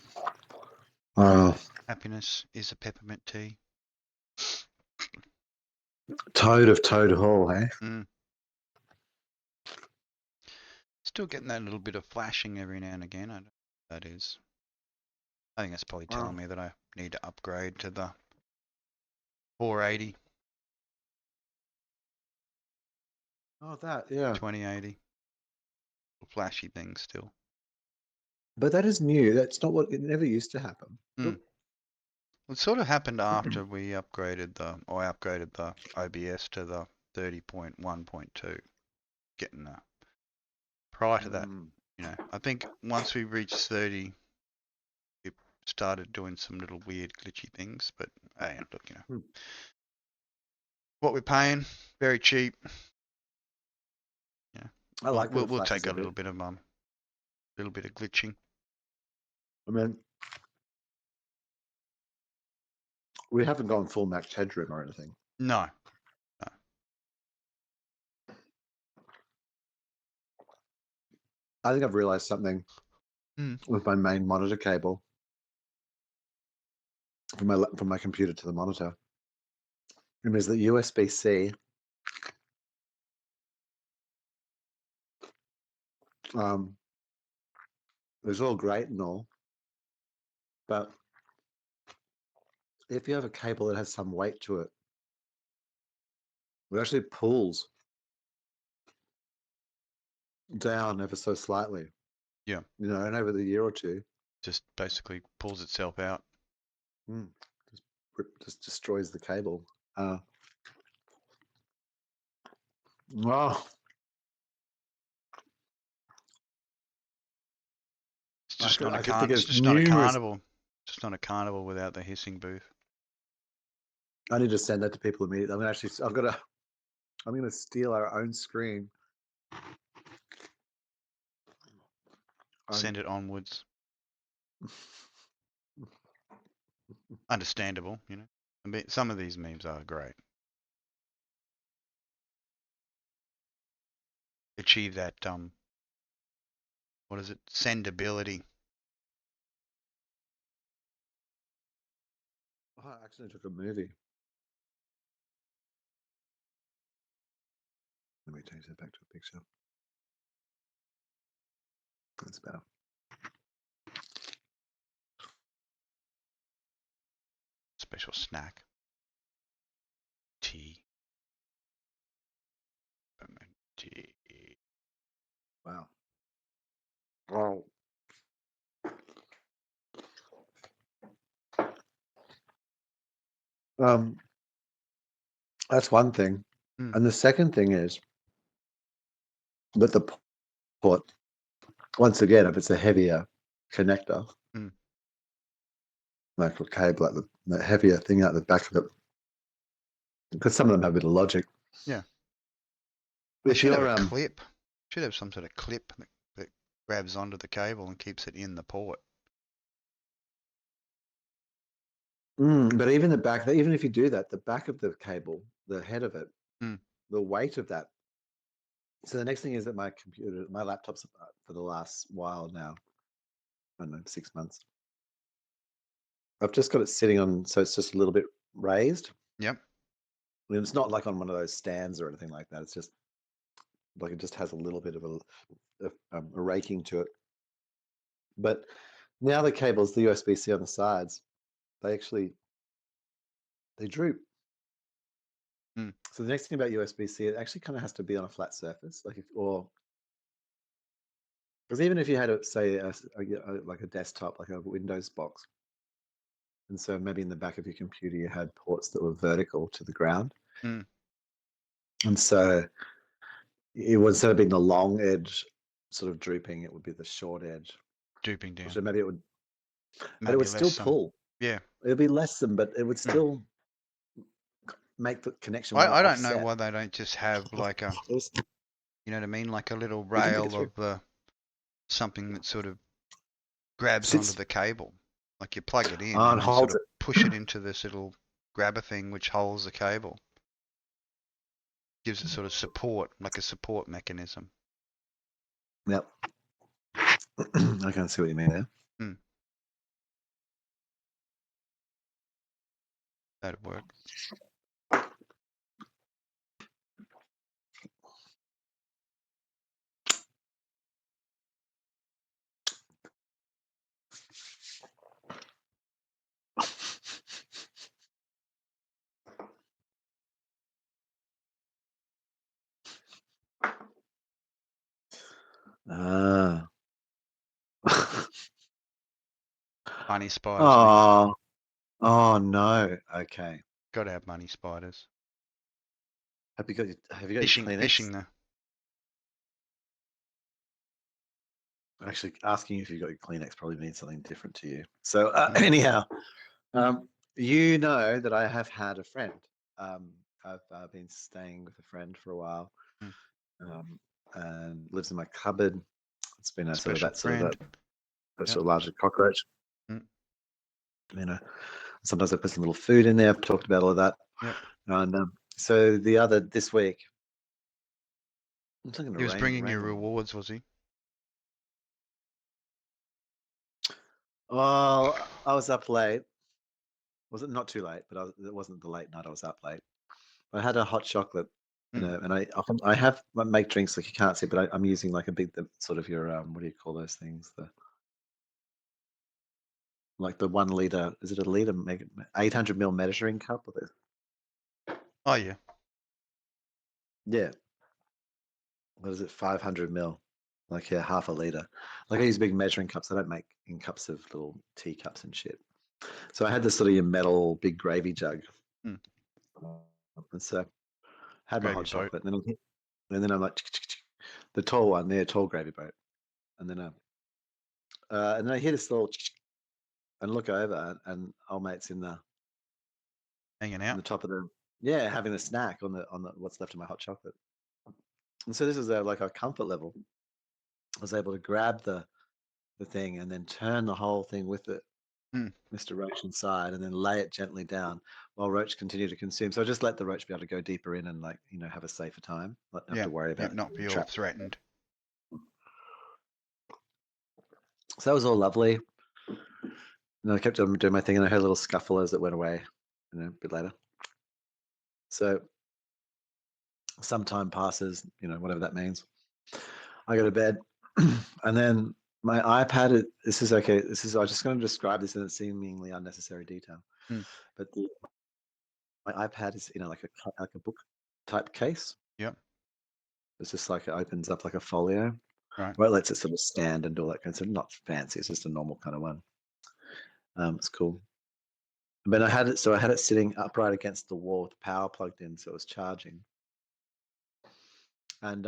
Wow. Happiness is a peppermint tea. Toad of Toad Hall, eh? Mm. Still getting that little bit of flashing every now and again. I don't know what that is. I think that's probably telling me that I need to upgrade to the 480, Oh, that, yeah. 2080. Flashy things still. But that is new. That's not what, it never used to happen. Mm. It sort of happened after we upgraded the OBS to the 30.1.2. Getting prior to that, you know, I think once we reached 30, it started doing some little weird glitchy things. But hey, look, you know, what we're paying, very cheap. Yeah, I like that it we'll flashes take a a bit. little bit of glitching. I mean, we haven't gone full max headroom or anything. No. I think I've realized something with my main monitor cable from my computer to the monitor. It is that USB-C is all great and all, but if you have a cable that has some weight to it, it actually pulls down ever so slightly. Yeah. You know, and over the year or two, Just basically pulls itself out. just destroys the cable. Wow. It's just not a there's It's just not a numerous. carnival. Just not a carnival without the hissing booth. I need to send that to people immediately. I'm gonna steal our own screen. Send it onwards. Understandable, you know. I mean, some of these memes are great. Achieve that what is it? Sendability. Oh, I actually took a movie. Let me change that back to a picture. That's better. Special snack. Tea. Tea. Wow. Wow. That's one thing. Mm. And the second thing is with the port, once again, if it's a heavier connector, Mm. like a cable at the heavier thing out the back of it, because some of them have a bit of logic. Yeah. They If should have you're a clip. Should have some sort of clip that grabs onto the cable and keeps it in the port. but even the back, even if you do that, the back of the cable, the head of it, Mm. the weight of that. So the next thing is that my computer, my laptop's for the last while now, I don't know, 6 months. I've just got it sitting on, so it's just a little bit raised. Yep. I mean, it's not like on one of those stands or anything like that. It's just like it just has a little bit of a raking to it. But now the cables, the USB-C on the sides, they droop. Mm. So the next thing about USB-C, it actually kind of has to be on a flat surface, like because even if you had, say, like a desktop, like a Windows box, and so maybe in the back of your computer you had ports that were vertical to the ground, Mm. and so it would, instead of being the long edge sort of drooping, it would be the short edge. Drooping down. So maybe it would, but it Maybe would less still some. pull. Yeah. It would be less than, but it would still make the connection more I don't know offset. why they don't just have like a, you know what I mean, like a little We can pick it rail through. of something that sort of grabs onto Sits the cable. Like you plug it in on, and you sort holds of it. push it into this little grabber thing which holds the cable. Gives it sort of support, like a support mechanism. Yep. I can see what you mean there. Hmm. That'd work. Ah. Money spiders, mate. Oh. Oh no. Okay. Gotta have money spiders. Have you got your Fishing Kleenex? though. Actually, asking you if you got your Kleenex probably means something different to you. So anyhow, you know that I have had a friend. I've been staying with a friend for a while, and lives in my cupboard. It's been a Special friend. sort of larger cockroach. Mm. You know, sometimes I put some little food in there. I've talked about all of that. Yep. And so this week, I'm talking to He was rain. bringing you rewards, was he? Well, I was up late. Was it not too late? But it wasn't the late night. I was up late. I had a hot chocolate, and I have make drinks like you can't see, but I'm using like sort of your what do you call those things? Like the 1 liter. Is it a liter? 800 ml measuring cup or this? Oh yeah. Yeah. What is it? 500 ml. Like, yeah, half a liter. Like I use big measuring cups. I don't make in cups of little teacups and shit. So I had this sort of metal big gravy jug, and so had my Gravy hot boat. chocolate, and then I'm like the tall one, the tall gravy boat, and then I hear this little and look over, and old mate's Hanging in out. the top of having a snack on the what's left of my hot chocolate. And so this is like a comfort level. I was able to grab the thing and then turn the whole thing with it, Mr. Roach inside, and then lay it gently down while Roach continued to consume. So I just let the Roach be able to go deeper in and have a safer time, not have to worry about Not be all trapped. threatened. So that was all lovely. And I kept on doing my thing, and I heard a little scuffle as it went away, a bit later. So some time passes, whatever that means. I go to bed, and then my iPad. This is okay. I'm just going to describe this in a seemingly unnecessary detail, but my iPad is like a book type case. Yep. It's just like it opens up like a folio. Right. Well, it lets it sort of stand and do all that kind of stuff. Not fancy. It's just a normal kind of one. It's cool. But I had it sitting upright against the wall with the power plugged in, so it was charging. And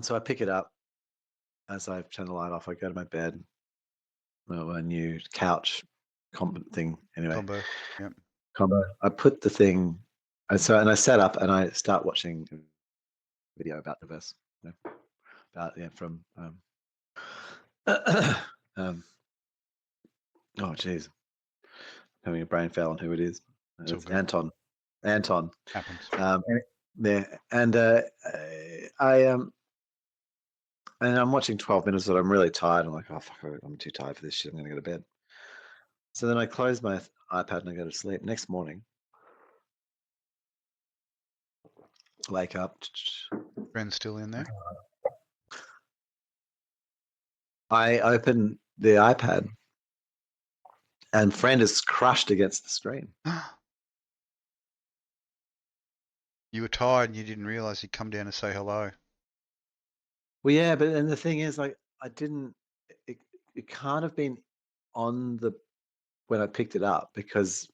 so I pick it up as I turn the light off. I go to my bed, my new couch thing. Anyway, Combo. Yep. combo. I put the thing, and I sat up and I start watching a video about the verse, from oh geez, having a brain fail on who it is. It's Anton. Happens. Yeah, and and I'm watching 12 minutes of it. I'm really tired. I'm like, oh fuck, I'm too tired for this shit. I'm gonna go to bed. So then I close my iPad and I go to sleep. Next morning, wake up. Friend's still in there. I open the iPad, and friend is crushed against the screen. You were tired and you didn't realize he'd come down to say hello. Well, yeah, but and the thing is, like, I didn't. It can't have been on the when I picked it up, because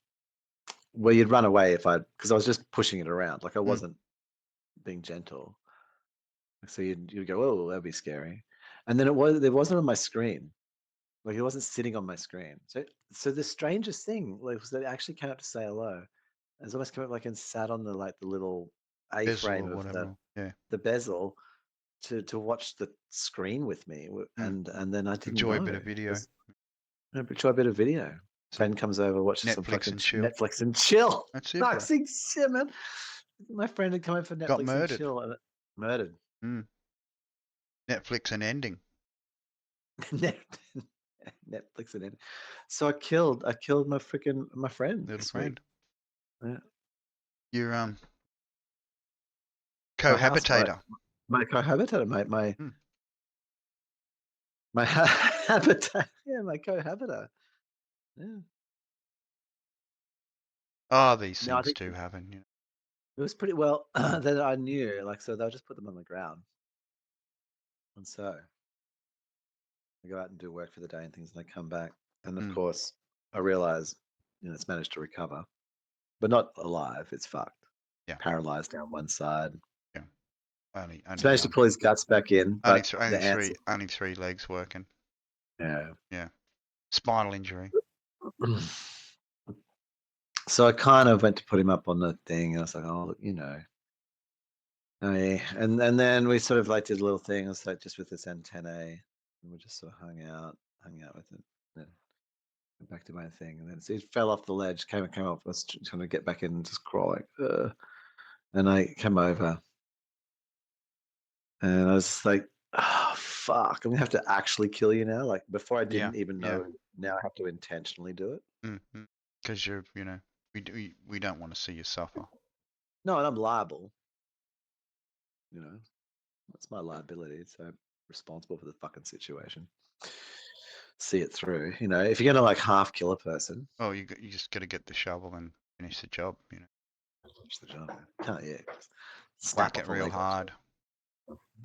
you'd run away because I was just pushing it around, like I wasn't being gentle. So you'd go, oh, that'd be scary, and then it wasn't on my screen, like it wasn't sitting on my screen. So the strangest thing was that it actually came up to say hello. It's almost come up like and sat on the little A-frame of the bezel to watch the screen with me, and then I didn't enjoy know. a bit of video. Enjoy a bit of video. Friend comes over, watches some fucking Netflix and chill. That's it, Netflix, yeah, man. My friend had come in for Netflix got murdered. and chill, and murdered. Netflix and ending. Netflix and ending. So I killed my friend. Little friend. Yeah. Your cohabitator. My cohabitator, my habitator. Yeah, my cohabitator. Yeah. Oh, these things do happen. You know. It was pretty well that I knew, so they'll just put them on the ground. And so I go out and do work for the day and things, and I come back. And of course, I realize, it's managed to recover, but not alive. It's fucked. Yeah. Paralyzed down one side. Yeah. Only it's managed to pull his guts back in, but only three legs working. Yeah. Yeah. Spinal injury. So I kind of went to put him up on the thing, and I was like, oh, look, Oh, yeah. And then we sort of did a little thing. It was just with this antennae, and we just sort of hung out with it. Then went back to my thing, and then so it fell off the ledge, came up. I was trying to get back in and just crawl and I came over, and I was like, oh fuck, I'm gonna have to actually kill you now. Like before, I didn't even know. Now I have to intentionally do it. Because we don't want to see you suffer. No, and I'm liable. That's my liability. So I'm responsible for the fucking situation. See it through. If you're gonna half kill a person. Oh, you just gotta get the shovel and finish the job. Finish the job. Can't whack it real hard.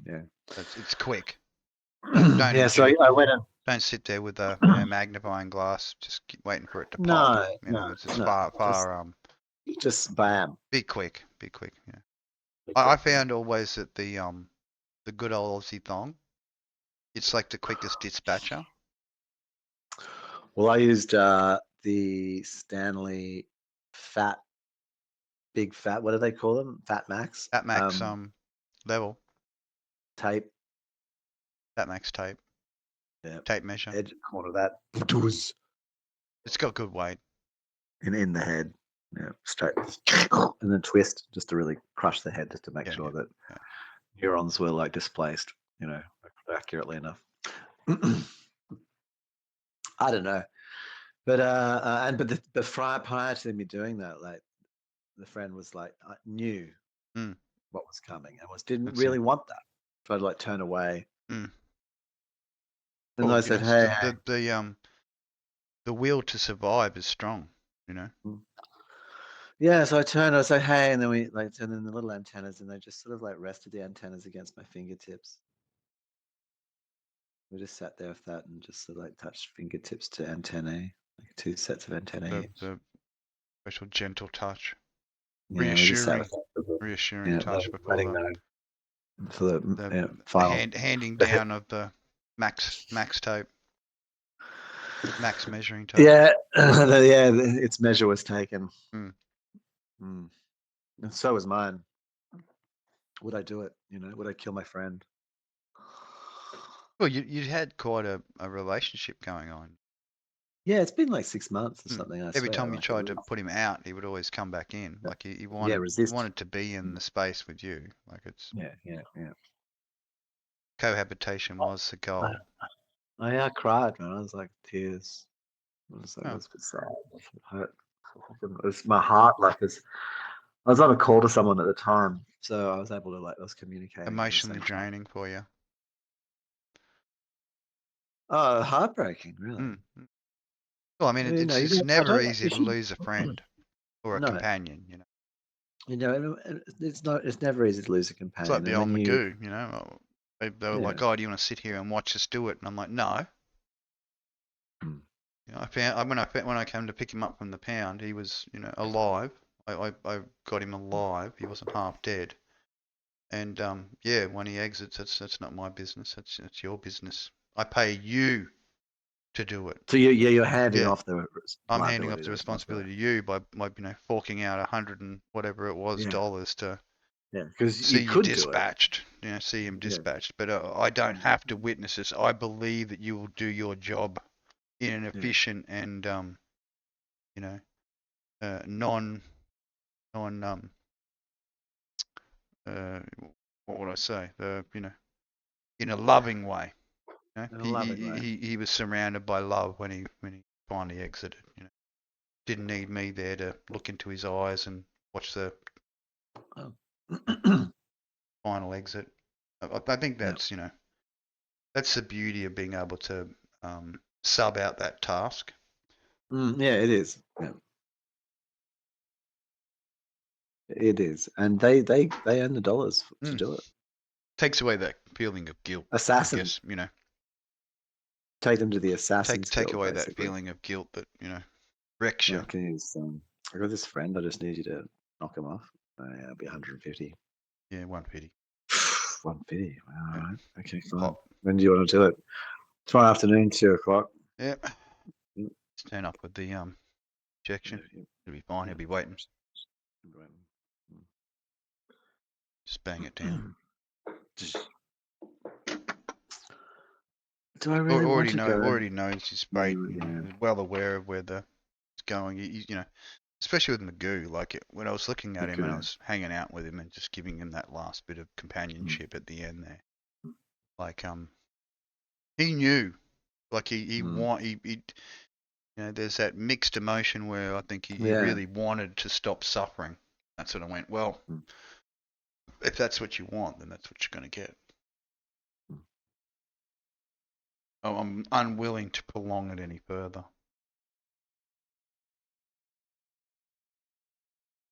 Yeah. It's quick. Yeah. So I went and don't sit there with a magnifying glass, just keep waiting for it to pop. It's just far. Just bam. Be quick. Yeah. I found always that the good old Aussie thong, it's like the quickest dispatcher. Well, I used the Stanley Big Fat. What do they call them? Fat Max. Fat Max level. Tape. Fat Max tape. Yeah. Tape measure. Edge corner of that. It's got good weight. In the head. Yeah, straight. And then twist just to really crush the head, just to make sure that neurons were displaced, accurately enough. I don't know. But prior to me doing that, the friend was I knew what was coming and didn't really want that. Tried to turn away. And I said, hey. The will to survive is strong, Yeah, so I turned, I said, hey, and then we turned in the little antennas, and they just sort of rested the antennas against my fingertips. We just sat there with that and just sort of touched fingertips to antennae. like 2 sets of antennae The each. the special gentle touch, Yeah, we just sat with reassuring touch before letting know for the the final. handing down of the max tape, max measuring tape. Yeah, its measure was taken. Mm. Mm. And so was mine. Would I do it? You know, would I kill my friend? Well, you had quite a relationship going on. Yeah, it's been like 6 months or something. I Every swear. time you Like, tried to put him out, he would always come back in. Like he resist. wanted to be in the space with you. Like it's Yeah. cohabitation was the goal. I cried, man. I was like tears. I was like, Oh. it was a bit sad. It hurt. It was my heart. Like, I was on a call to someone at the time, so I was able to like, I was communicating. Emotionally draining for you. Oh, heartbreaking, really. Well, I mean, it's never easy to lose a friend or a companion, you know. You know, it's never easy to lose a companion. It's like the old Magoo, you know. They were like, "Oh, do you want to sit here and watch us do it?" And I'm like, "No." You know, when I came to pick him up from the pound, he was, you know, alive. I got him alive. He wasn't half dead. And yeah, when he exits, that's not my business. That's your business. I pay you to do it. So you're handing off the. I'm handing off the responsibility to you by you know, forking out $100 and whatever it was dollars to because see you you could dispatched. You know, see him dispatched. But I don't have to witness this. I believe that you will do your job in an efficient and you know, non what would I say? You know, in a loving way. You know? In a loving way. He was surrounded by love when he finally exited. You know, didn't need me there to look into his eyes and watch the final exit. I think that's you know, that's the beauty of being able to sub out that task. Yeah, it is. Yeah. It is, and they earn the dollars to do it. Takes away that feeling of guilt. Assassin. I guess, you know. Take them to the assassin's take guild, away basically. that feeling of guilt that, you know, wrecks you. I got this friend. I just need you to knock him off. It'll be 150. Yeah, 150. 150. All right. Okay, fine. When do you want to do it? Tomorrow afternoon, 2:00. Yep. Let's turn up with the injection. It'll be fine. He'll be waiting. Just bang it down. Do I really want to go? Already knows his fate. He's well aware of where it's going. You know, especially with Magoo. Like when I was looking at him and I was hanging out with him and just giving him that last bit of companionship at the end there. Like he knew. Like he you know, there's that mixed emotion where I think he really wanted to stop suffering. That's when I went, well, if that's what you want, then that's what you're going to get. I'm unwilling to prolong it any further.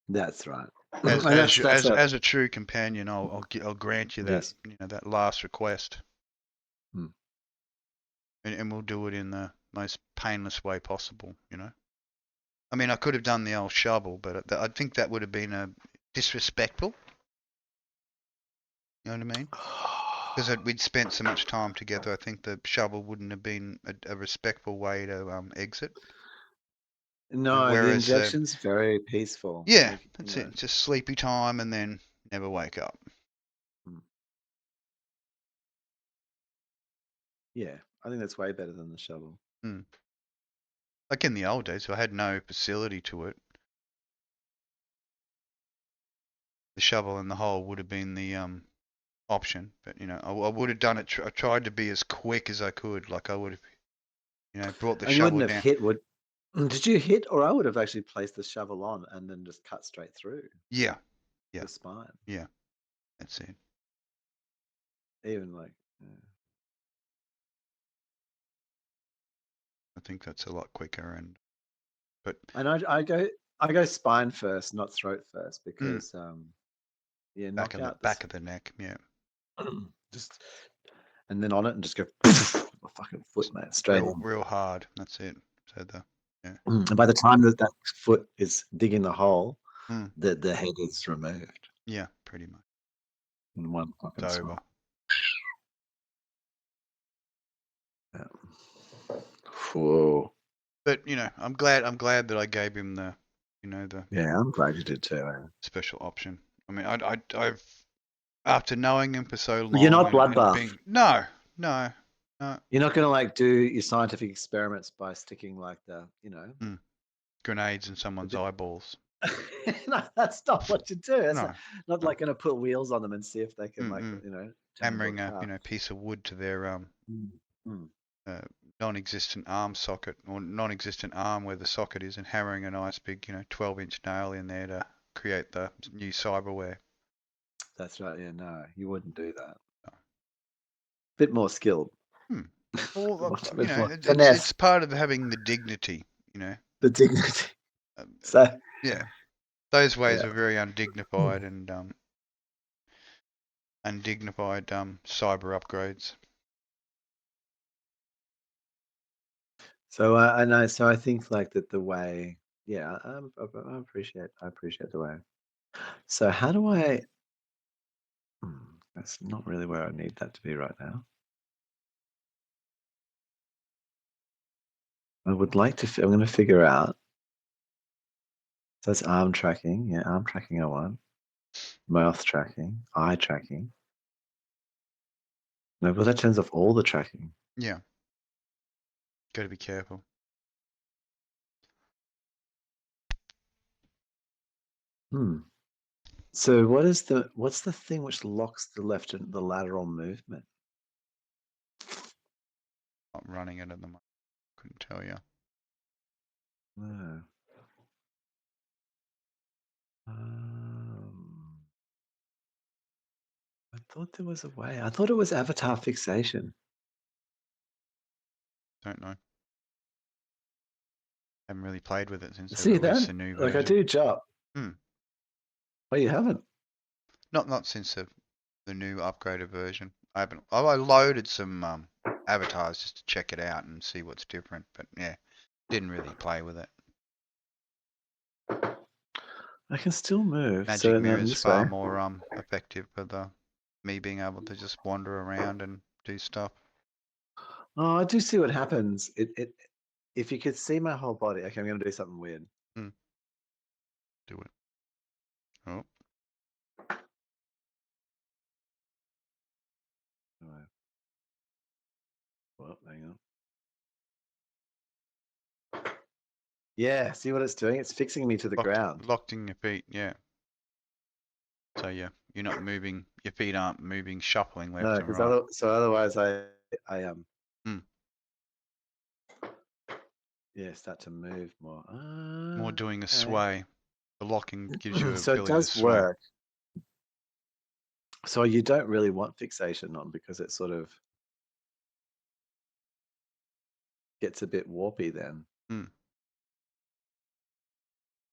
That's right. As a true companion, I'll grant you that you know, that last request, and we'll do it in the most painless way possible. You know, I mean, I could have done the old shovel, but I think that would have been disrespectful. You know what I mean? Because we'd spent so much time together, I think the shovel wouldn't have been a respectful way to exit. No, the injection's very peaceful. Yeah, like, that's it. Just sleepy time and then never wake up. Yeah, I think that's way better than the shovel. Like in the old days, I had no facility to it. The shovel in the hole would have been the option, but you know, I would have done it. I tried to be as quick as I could. Like I would have, you know, brought the shovel down. You wouldn't have hit. Did you hit, or I would have actually placed the shovel on and then just cut straight through? Yeah. The spine. Yeah, that's it. Even like. I think that's a lot quicker, but I go spine first, not throat first, because back of the neck, yeah. Just and then on it and just go my fucking foot, mate, straight on. Real hard. That's it. So Yeah. And by the time that foot is digging the hole, Mm. the head is removed Yeah, pretty much. in one fucking It's swipe. over. Yeah. Whoa. But I'm glad that I gave him the the Yeah, I'm glad you did too. special option. I mean, I've after knowing him for so You're long not and bloodbath. being no. You're not going to like do your scientific experiments by sticking like the, grenades in someone's eyeballs. No, that's not what you do. That's No. not like going to put wheels on them and see if they can like, Mm-mm. turn Hammering into a a car. piece of wood to their Mm. non-existent arm socket or non-existent arm where the socket is, and hammering a nice big 12-inch nail in there to create the new cyberware. That's right. Yeah, no, you wouldn't do that. No. Bit more skilled. Well, A bit more it's finesse. part of having the dignity, The dignity. Um, So yeah, those ways yeah. are very undignified and undignified cyber upgrades. So I know. So I think like that the way. Yeah, I appreciate the way. So how do I? That's not really where I need that to be right now. I would like to. I'm going to figure out. So that's arm tracking. Yeah, arm tracking. I want mouth tracking, eye tracking. No, but that turns off all the tracking. Yeah, got to be careful. So what's the thing which locks the left and the lateral movement? Not running it at the moment. Couldn't tell you. No. I thought there was a way. I thought it was avatar fixation. Don't know. Haven't really played with it since they See released that? the new Like I version. do jump. Oh, you haven't? Not since the new upgraded version. I haven't. I loaded some avatars just to check it out and see what's different, but yeah, didn't really play with it. I can still move. Magic So Mirror then is this way. far more effective for me being able to just wander around and do stuff. Oh, I do see what happens. If you could see my whole body. Okay, I'm going to do something weird. Do it. Oh. Well, hang on. Yeah, see what it's doing? It's fixing me to the ground. Locked in your feet, yeah. So yeah, you're not moving. Your feet aren't moving, shuffling left No, and because right. otherwise I start to move more. More doing a Okay. sway. The locking gives you So it ability to does sway. work. So you don't really want fixation on because it sort of gets a bit warpy then.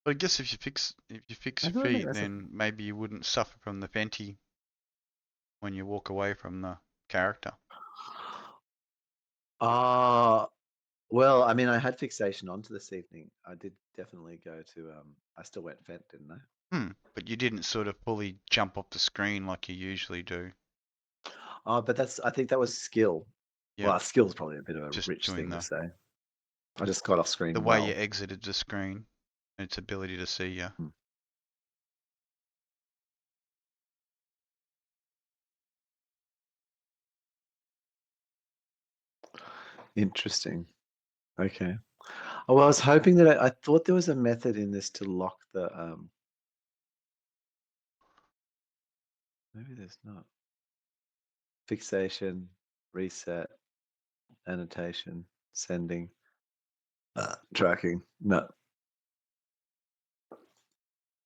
But I guess if you fix your feet, then maybe you wouldn't suffer from the venti when you walk away from the character. Well, I mean, I had fixation onto this evening. I did definitely go to. I still went vent, didn't I? But you didn't sort of fully jump off the screen like you usually do. Oh, but I think that was skill. Yeah. Well, skill's probably a bit of a Just rich doing thing to say. I just got off screen the way you well. exited the screen and its ability to see you. Interesting. Okay. Oh, well, I was hoping that I thought there was a method in this to lock the. Maybe there's not. Fixation, reset, annotation, sending, tracking. No.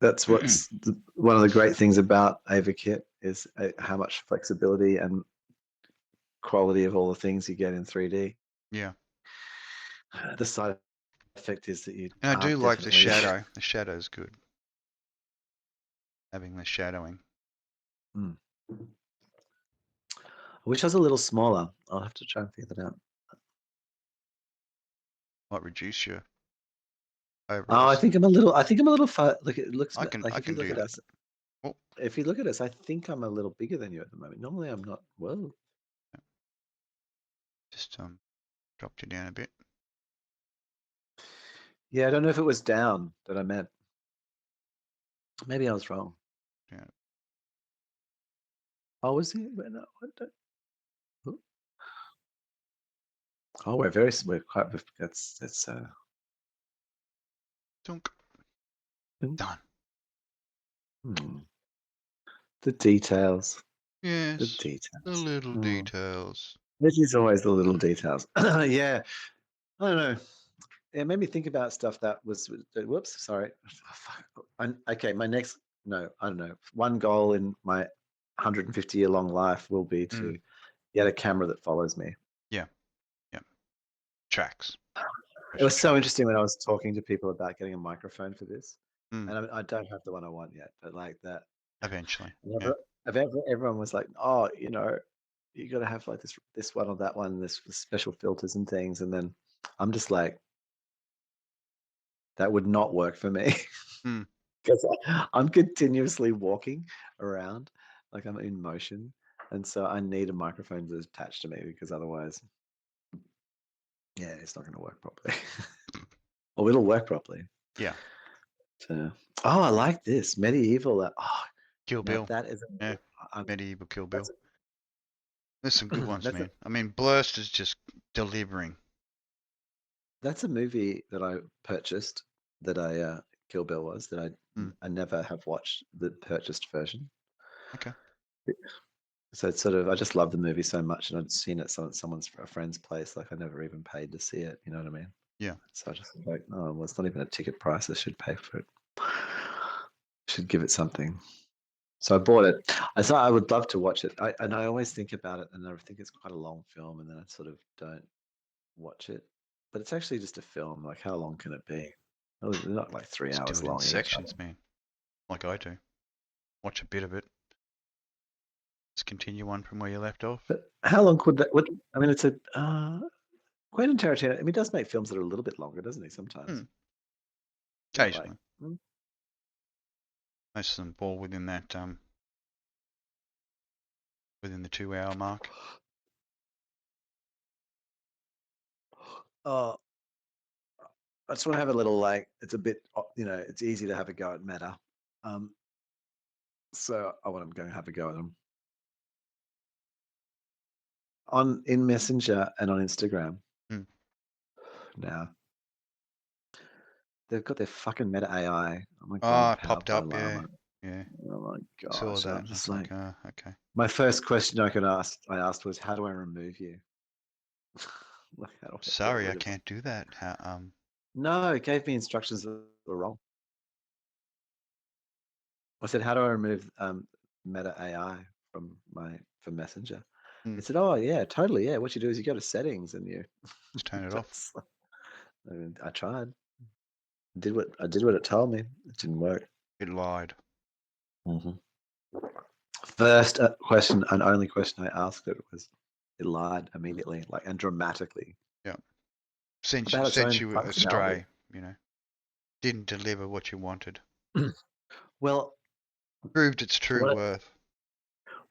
That's what's one of the great things about AVAKit is how much flexibility and quality of all the things you get in 3D. Yeah. The side effect is that you And I do like the definitely shadow. The shadow's good. Having the shadowing. I wish I was a little smaller. I'll have to try and figure that out. Might reduce your Oh, I overalls. think I'm a little. I think I'm a little far. Look, it looks I can like I if you can look do at that. us. Oh, If you look at us, I think I'm a little bigger than you at the moment. Normally, I'm not. Whoa. just dropped you down a bit. Yeah, I don't know if it was down that I meant. Maybe I was wrong. Yeah. Oh, was he? No, oh, we're quite. That's Dunk. Done. The details. The Yes. The details. little Oh, details. this is always the little details. Yeah, I don't know. It made me think about stuff that was. Whoops, sorry. Okay, my next. No, I don't know. One goal in my 150-year long life will be to get a camera that follows me. Yeah. Yeah. Tracks. It was so Tracks. interesting when I was talking to people about getting a microphone for this, Mm. and I don't have the one I want yet, but like that. Eventually. Yeah. Everyone was like, "Oh, you got to have like this one or that one, this special filters and things," and then I'm just like, that would not work for me Mm. because I'm continuously walking around, like I'm in motion, and so I need a microphone that's attached to me because otherwise, yeah, it's not going to work properly. Or it'll work properly. Yeah. So, oh, I like this medieval. Oh, Kill now Bill. that is Yeah. I'm, Medieval Kill Bill. that's There's some good ones, that's a man. I mean, Blurst is just delivering. that's a movie that I purchased that I Kill Bill was that Mm. I never have watched the purchased version. Okay. So it's sort of I just love the movie so much, and I'd seen it someone's a friend's place. Like I never even paid to see it. You know what I mean? Yeah. So I just like, oh, well, it's not even a ticket price. I should pay for it. Should give it something. So I bought it. I thought I would love to watch it. And I always think about it, and I think it's quite a long film, and then I sort of don't watch it. But it's actually just a film. Like, how long can it be? Oh, they're not like 3 Just do hours it in long each. sections, man. Like I do. Watch a bit of it. Let's continue on from where you left off. But how long could that? What I mean, it's a Quentin Tarantino. I mean, he does make films that are a little bit longer, doesn't he? Sometimes. Mm. Not like. Occasionally. Most of them fall within that within the 2 hour mark. Oh, I just want to have a little like. It's a bit. It's easy to have a go at Meta. So I want to go and have a go at them. In Messenger and on Instagram. Mm. Now they've got their fucking Meta AI. Oh my Ah, god, it powered popped by up, yeah. Llama. Yeah. Oh my Saw gosh, that. I'm And I just was like, like, ah, okay. my first question I asked was, how do I remove you? Like, how do I get Sorry, I rid of them? can't do that. No, it gave me instructions that were wrong. I said, how do I remove Meta AI from Messenger? It said, oh yeah, totally, yeah. What you do is you go to settings and you Just turn it off. I tried. I did what it told me. It didn't work. It lied. First question and only question I asked it was, it lied immediately, like, and dramatically Yeah. Sent about its own you functionality. astray, Didn't deliver what you wanted. Well, Proved its true what, worth.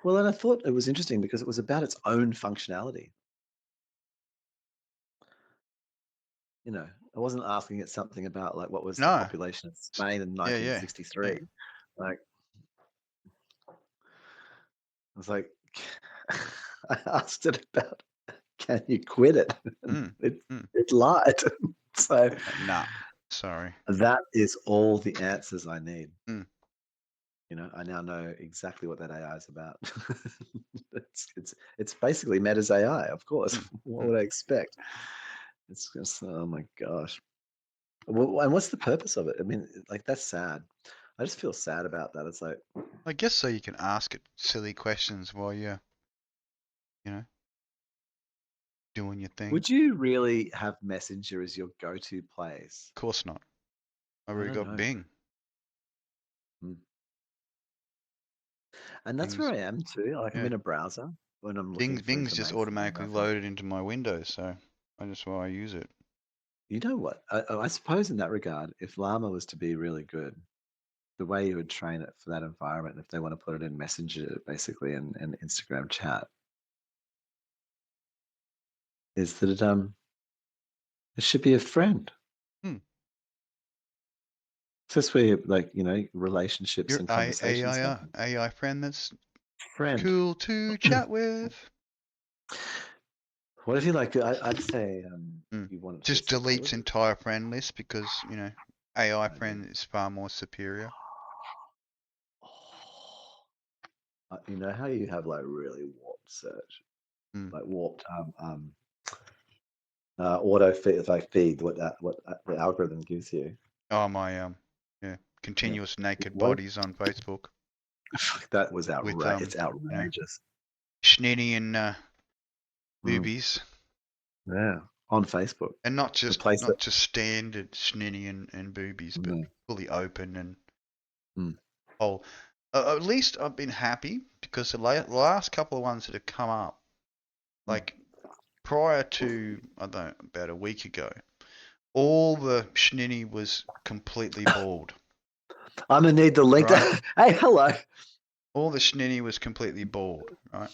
well, and I thought it was interesting because it was about its own functionality. I wasn't asking it something about like what was the No. population of Spain in Yeah, yeah. 1963. Like, I was like, I asked it about, can you quit it? Mm. It lied. So Nah. Sorry. that is all the answers I need. Mm. I now know exactly what that AI is about. It's basically Meta's AI, of course. What would I expect? It's just, oh my gosh. And what's the purpose of it? I mean, like, that's sad. I just feel sad about that. It's like, I guess so you can ask it silly questions while you're, doing your thing. would you really have Messenger as your go-to place? Of course not. I I already don't got know. Bing. And that's where Bing's I am too. Like, I'm yeah. in a browser when I'm looking for Bing's just information and automatically nothing. loaded into my Windows, so that's why I use it. You know what? I suppose in that regard, if Llama was to be really good, the way you would train it for that environment, if they want to put it in Messenger, basically, and Instagram chat, is that it should be a friend. Hmm. So that's where, relationships Your and conversations happen. AI friend that's Friend. cool to chat with. What if you I'd say Hmm. you want it to be Just deletes supportive. entire friend list because, AI I do. friend is far more superior. You know how you have like really warped search, Hmm. like warped auto feed, what the algorithm gives you. Oh, my, yeah, Yeah. continuous naked What bodies on Facebook if that was with, outrageous? It's you know, outrageous. schnitty and Mm, boobies. yeah, on Facebook. And not just Replace it. not just standard schnitty and boobies, but No. fully open and Mm, whole. At least I've been happy because the last couple of ones that have come up, mm. like prior to, I don't know, about a week ago, all the schnitty was completely bald, I'm gonna need the link. right? Hey, hello. All the schnitty was completely bald, right?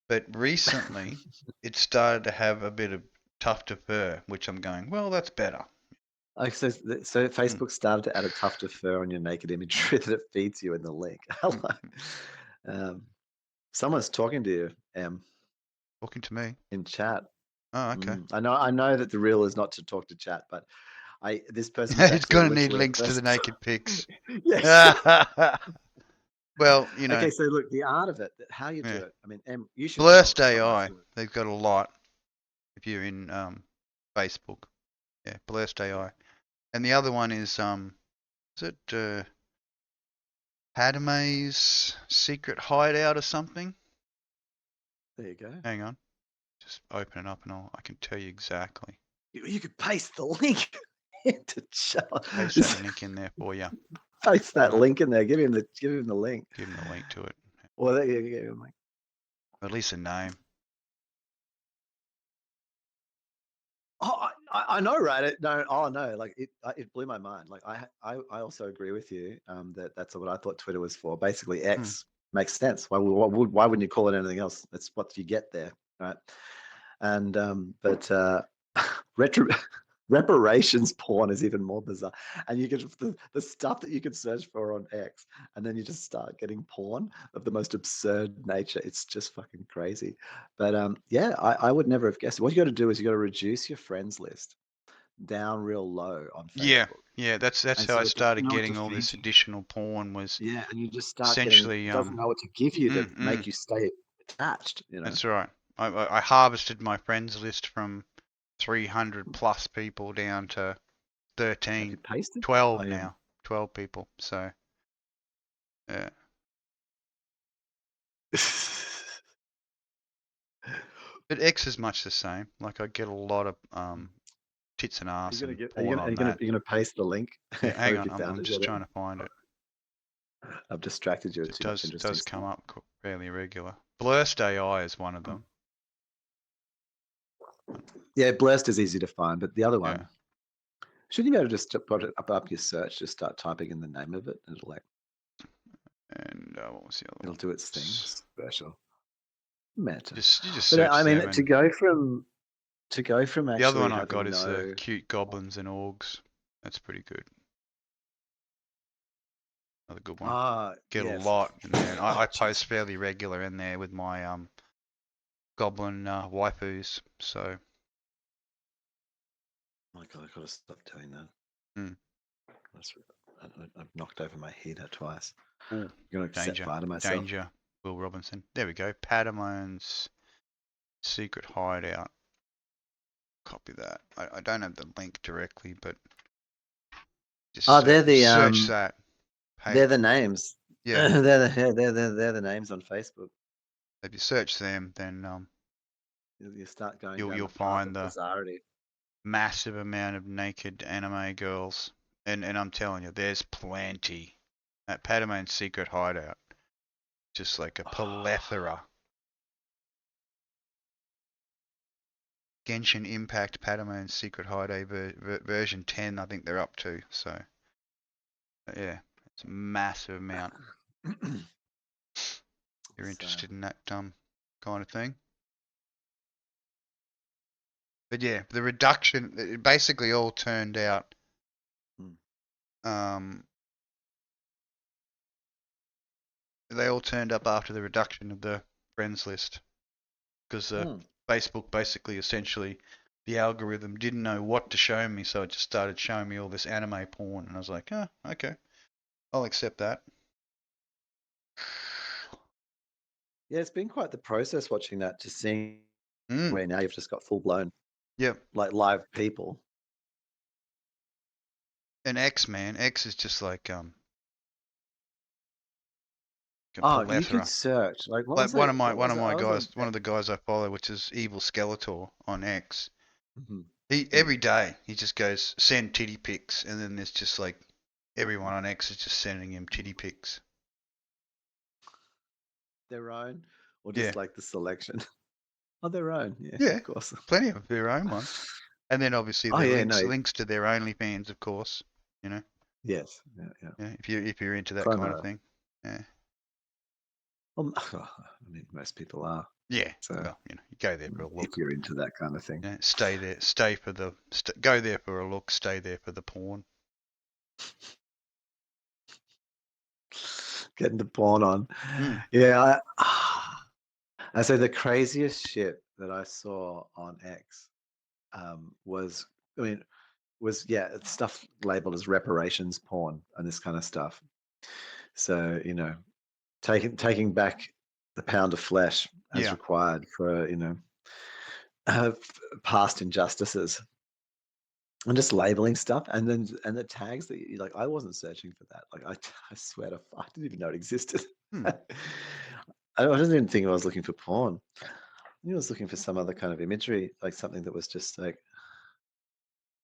But recently, it started to have a bit of tuft of fur, which I'm going, well, that's better. So Mm, Facebook started to add a tuft of fur on your naked imagery that it feeds you in the link. Hello. mm, Um, someone's talking to you, talking to me. in chat. Oh, okay. I know that the rule is not to talk to chat, but this person was It's actually gonna need literally a links to the person. naked pics. Yes. Well, Okay, so look, the art of it, how you do yeah. it. I mean, you should know Blurst because my wife's AI. doing it. They've got a lot if you're in Facebook. Yeah, Blurst Yeah. AI. And the other one is it Padme's secret hideout or something? There you go. Hang on. Just open it up and I can tell you exactly. You could paste the link into chat. Paste that link in there for you. Paste that Right. link in there. Give him the link. Give him the link to it. Well, there you go. Like, At least a name. oh, I know, right? Like it blew my mind. Like I also agree with you. That's what I thought Twitter was for. Basically, Hmm. X makes sense. Why wouldn't you call it anything else? That's what you get there, right? And but retro reparations porn is even more bizarre. And you get the stuff that you can search for on X, and then you just start getting porn of the most absurd nature. It's just fucking crazy. But yeah, I would never have guessed. What you got to do is you got to reduce your friends list down real low on Yeah, Facebook, yeah. That's and how so I it doesn't started know what to getting all feed this you. additional porn. Was Yeah, and you just start getting essentially doesn't know what to give you to mm, mm, make you stay attached. that's right. I harvested my friends list from 300 plus people down to Have you 13, pasted? 12 I am. now. 12 people. So yeah. But X is much the same. Like I get a lot of tits and Are you ass gonna and get? porn on that. Are you gonna paste the link, Yeah, or hang have on. you I'm found I'm it just yet? trying to find it. I've distracted you with It too much does interesting come stuff. up fairly regular. Blurst AI is one of Hmm. them. Yeah, blessed is easy to find, but the other Yeah. one, shouldn't you be able to just put it up your search, just start typing in the name of it, and And what was the other it'll one? do its thing. Special meta. You just But search I mean, them, and to go from the other actually one I've got having is the no. cute goblins and orgs. That's pretty good. Another good one. Get a Yes. lot in there, and Oh I jeez. post fairly regular in there with my goblin waifus. So My God, I've got to stop doing that. mm. That's, I've knocked over my head twice. Ooh, I'm gonna set danger, fire to myself. danger. Will Robinson. There we go. Padamon's secret hideout. Copy that. I don't have the link directly, but just Oh, search that they're the page. names. Yeah, They're the names on Facebook. if you search them, then You start going down you'll the path find of the bizarrety. massive amount of naked anime girls, and I'm telling you, there's plenty at Padamon's secret hideout. Just like a plethora. Genshin Impact Patamon's Secret Hideaway version 10, I think they're up to. So, yeah, it's a massive amount. You're interested in that kind of thing. But yeah, the reduction, it basically all turned out. They all turned up after the reduction of the friends list because Facebook basically essentially the algorithm didn't know what to show me, so it just started showing me all this anime porn, and I was like, oh, okay, I'll accept that. Yeah, it's been quite the process watching that, just seeing where now you've just got full blown, like live people. And X, man, X is just like Oh, you could search like what was one it? of my What was it? guys, one of the guys I follow, which is Evil Skeletor on X. Mm-hmm. He every day he just goes send titty pics, and then there's just like everyone on X is just sending him titty pics. Their own, or just like the selection? Oh, their own. Yeah, of course. Plenty of their own ones, and then obviously the links to their OnlyFans, of course. You know. Yes. Yeah. If you're into that kind of thing. Yeah. Well, I mean, most people are. Yeah. So, well, you go there for a look. If you're into that kind of thing. Yeah, stay there. Stay for the. Go there for a look. Stay there for the porn. Getting the porn on. Yeah. I say the craziest shit that I saw on X was stuff labeled as reparations porn and this kind of stuff. So, taking back the pound of flesh as required for, past injustices, and just labeling stuff, and the tags that you like. I wasn't searching for that. Like I swear to, I didn't even know it existed. I didn't even think I was looking for porn. I was looking for some other kind of imagery, like something that was just like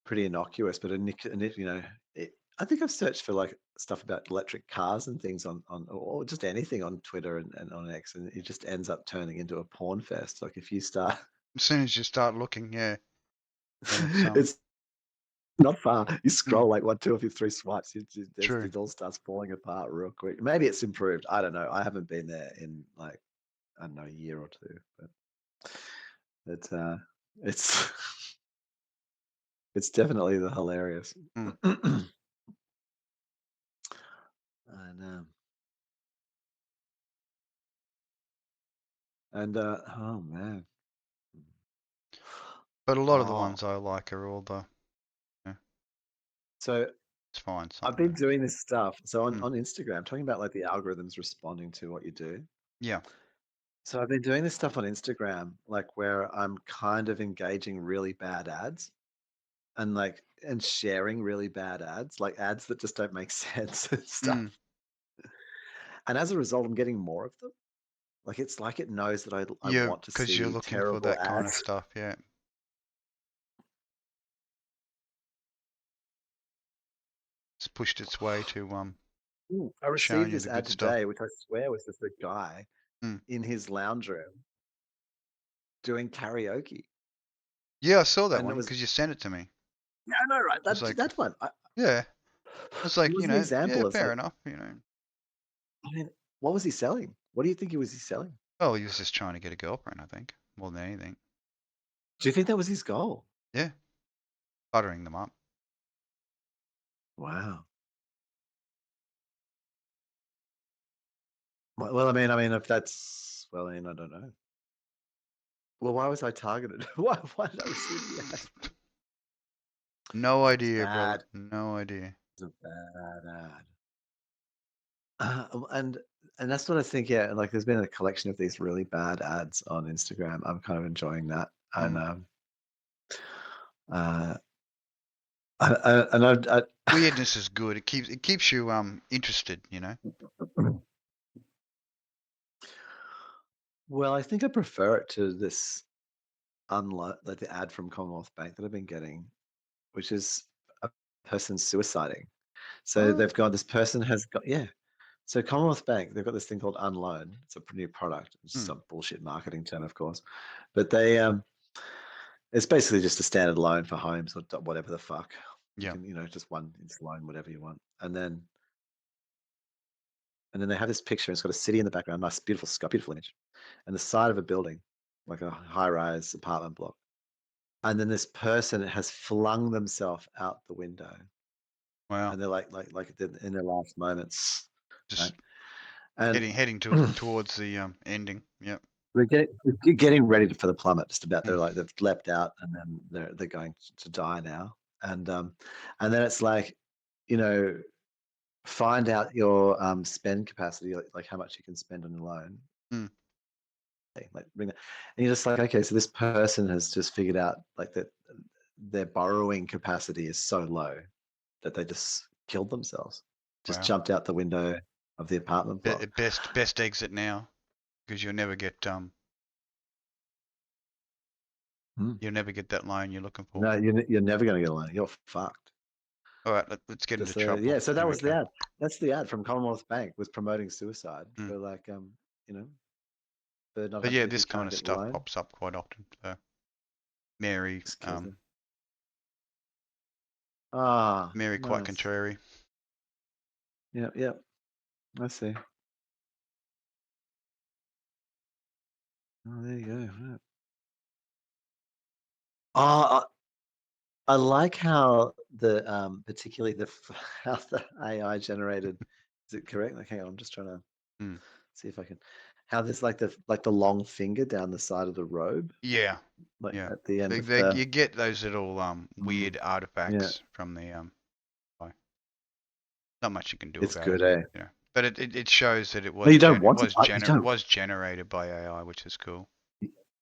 pretty innocuous, but I think I've searched for like stuff about electric cars and things on or just anything on Twitter and on X, and it just ends up turning into a porn fest. Like if you start, as soon as you start looking, it's not far. You scroll like 1, 2, or 3 swipes, it all starts falling apart real quick. Maybe it's improved. I don't know. I haven't been there in like, I don't know, a year or two, but it's it's definitely the hilarious. I know. And oh man. But a lot of the ones I like are all the. So it's fine. I've been doing this stuff. So on Instagram, talking about like the algorithms responding to what you do. Yeah. So I've been doing this stuff on Instagram, like where I'm kind of engaging really bad ads and sharing really bad ads, like ads that just don't make sense and stuff. And as a result, I'm getting more of them. Like it's like it knows that I want to see because you're looking for that kind of stuff. Yeah. It's pushed its way to I received this ad today, which I swear was just a guy in his lounge room doing karaoke. Yeah, I saw that one because you sent it to me. Yeah, I know, right? That's like, that one. Yeah. It's like, an example of fair enough, I mean, what was he selling? What do you think he was selling? Oh, he was just trying to get a girlfriend, I think, more than anything. Do you think that was his goal? Yeah. Buttering them up. Wow. Well, I mean, if that's, well, I don't know. Well, why was I targeted? Why did I receive the ad? No idea, brother. No idea. It's a bad ad. And that's what I think. Yeah, like there's been a collection of these really bad ads on Instagram. I'm kind of enjoying that, and weirdness is good. It keeps you interested, Well, I think I prefer it to this like the ad from Commonwealth Bank that I've been getting, which is a person suiciding. So they've got this person has got So Commonwealth Bank, they've got this thing called Unloan. It's a new product. It's some bullshit marketing term, of course, but they It's basically just a standard loan for homes or whatever the fuck. You Yeah. can, just one loan, whatever you want. And then they have this picture. It's got a city in the background, nice, beautiful sky, beautiful image, and the side of a building, like a high-rise apartment block. And then this person has flung themselves out the window, Wow. and they're like in their last moments, Just right? And heading towards the ending. Yep. we're getting ready for the plummet. Just about, Mm. they've leapt out, and then they're going to die now. And then it's like, find out your spend capacity, like how much you can spend on your loan. Mm. Like bring that, and you're just like, okay, so this person has just figured out like that their borrowing capacity is so low that they just killed themselves, just Wow. jumped out the window of the apartment block. Best exit now, because you'll never get you'll never get that loan you're looking for. No, you're never going to get a loan. You're fucked. All right, let's get into Just trouble. yeah. So that Here we was the go. ad. That's the ad from Commonwealth Bank, was promoting suicide Mm. for like for not But having, yeah, if you this kind can't of get the stuff loan, pops up quite often. So Mary, just kills them. Ah, Mary quite nice. contrary. Yeah. I see. Oh, there you go. Right. Oh, I like how the particularly how the AI generated. Is it correct? Like, hang on, I'm just trying to Mm. see if I can. How there's like the long finger down the side of the robe, Yeah, like yeah. at the end of the. You get those little weird Yeah, artifacts from the not much you can do it's about it, good, eh? But it shows that it No, was you don't want to. it was generated by AI, which is cool.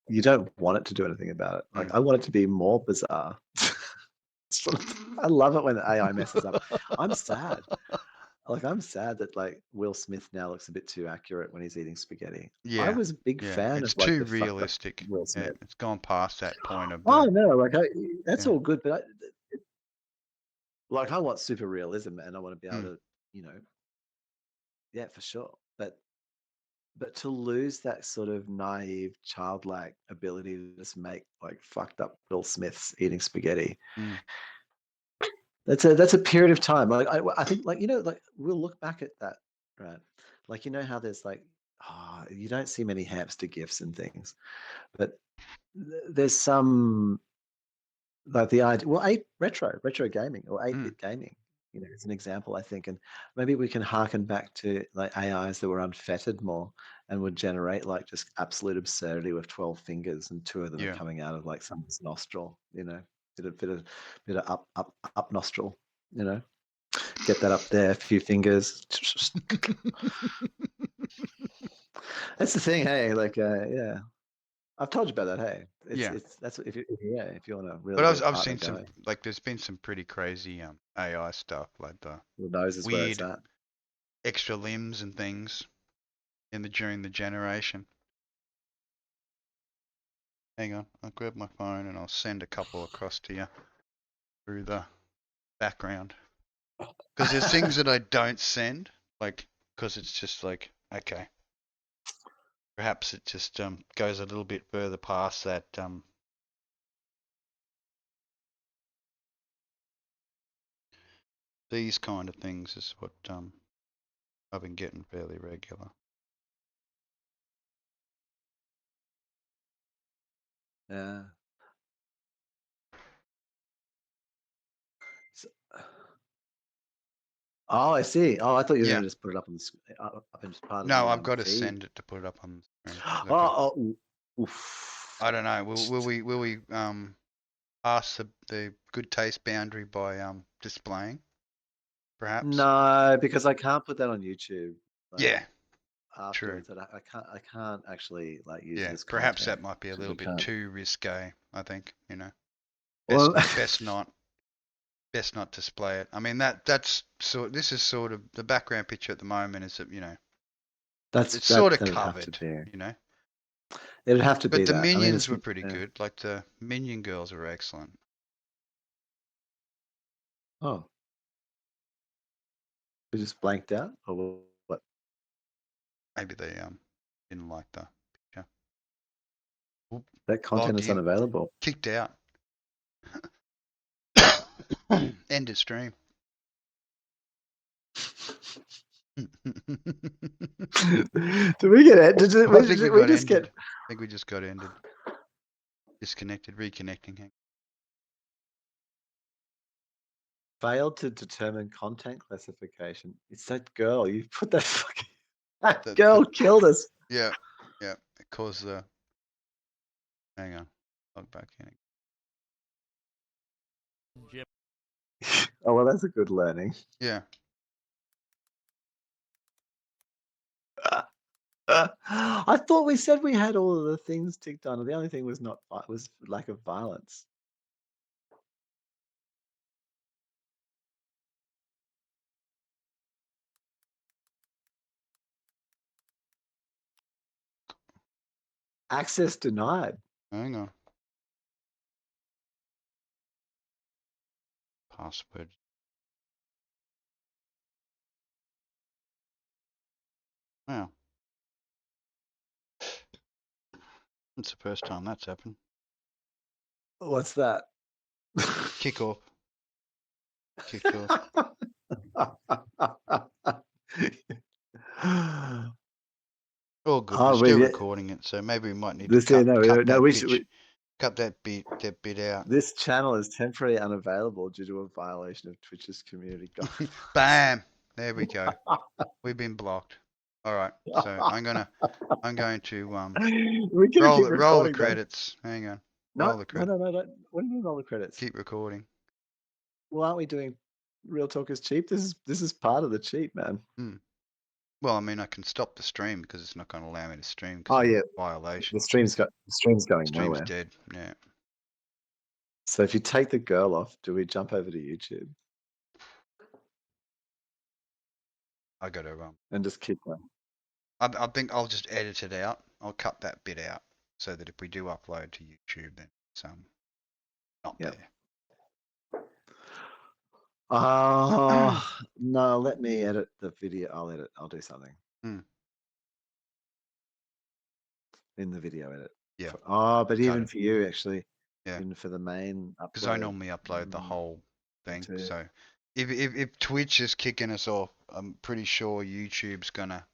You don't want it to do anything about it. Like, Mm. I want it to be more bizarre. I love it when the AI messes up. I'm sad. Like, I'm sad that like Will Smith now looks a bit too accurate when he's eating spaghetti. I Yeah, was a big yeah. fan It's of like too the fucked up realistic. Will Yeah, Smith. it's gone past that point of Oh the no, like that's yeah. all good, but like I want super realism, and I want to be able Mm. to, yeah, for sure. But to lose that sort of naive, childlike ability to just make like fucked up Will Smiths eating spaghetti, Mm. that's a period of time. Like I think, like like we'll look back at that, right? Like how there's like, you don't see many hamster gifs and things, but there's some, like the idea, well, retro gaming or Mm. 8-bit gaming, is an example, I think. And maybe we can harken back to like AIs that were unfettered more and would generate like just absolute absurdity with 12 fingers, and two of them are Yeah. coming out of like someone's nostril, bit of up nostril, get that up there, a few fingers. That's the thing, hey, like, yeah. I've told you about that, hey. Yeah. That's if you want a But really good I've partner seen some going, like there's been some pretty crazy AI stuff like the who knows is where it's weird at. extra limbs and things during the generation. Hang on, I'll grab my phone and I'll send a couple across to you through the background. Because there's things that I don't send, like, because it's just like, okay, perhaps it just goes a little bit further past that. These kind of things is what I've been getting fairly regular. Yeah. So, oh, I see. Oh, I thought you were going Yeah, to just put it up on up in part of no, the I've got to feed. send it to put it up on the screen. Like Oof. I don't know. Will we pass the good taste boundary by displaying, perhaps? No, because I can't put that on YouTube. Like Yeah, true. afterwards, I can't actually like use it Yeah, as perhaps content that might be a because little we bit can't. too risque. I think Well, best not display it. I mean that's this is sort of the background picture at the moment is that it's sort of that'd have to covered, be. you know. It'd have to But be the that. I mean, minions it's were pretty yeah. good. Like the minion girls were excellent. Oh, we just blanked out, or what? Maybe they didn't like the picture. Oop, That content logged is in. unavailable. Kicked out. End of stream. Did we get it? I think we We got just ended. get I think we just got ended. Disconnected, reconnecting. failed to determine content classification. It's that girl. You put that fucking that The, girl killed us. yeah, yeah. It caused the. Hang on. Log back in. Oh well, that's a good learning. Yeah. I thought we said we had all of the things ticked on. The only thing was lack of violence. Access denied. Hang on. Password. Wow. It's the first time that's happened. What's that? Kick off. Kicked off. All good. We're still recording it, so maybe we might need to cut that bit out. This channel is temporarily unavailable due to a violation of Twitch's community guidelines. Bam! There we go. We've been blocked. All right. So I'm going to roll the credits. Hang on. No. What do you mean roll the credits? Keep recording. Well, aren't we doing Real Talk is Cheap? This is part of the cheap, man. Well, I mean, I can stop the stream because it's not going to allow me to stream. Oh yeah, violation. The stream's going nowhere. Stream's dead. Yeah. So if you take the girl off, do we jump over to YouTube? I got to and just keep going. I think I'll just edit it out. I'll cut that bit out so that if we do upload to YouTube, then it's not there. No, let me edit the video. I'll do something. In the video edit. Yeah. But even for you, actually. Yeah. Even for the main upload. Because I normally upload the whole thing. So if Twitch is kicking us off, I'm pretty sure YouTube's gonna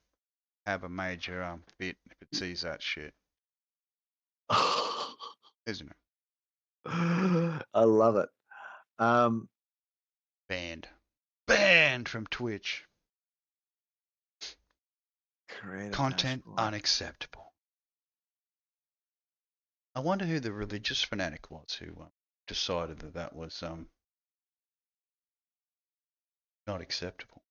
have a major fit if it sees that shit. Isn't it? I love it. Banned from Twitch. Content unacceptable. I wonder who the religious fanatic was who decided that was not acceptable.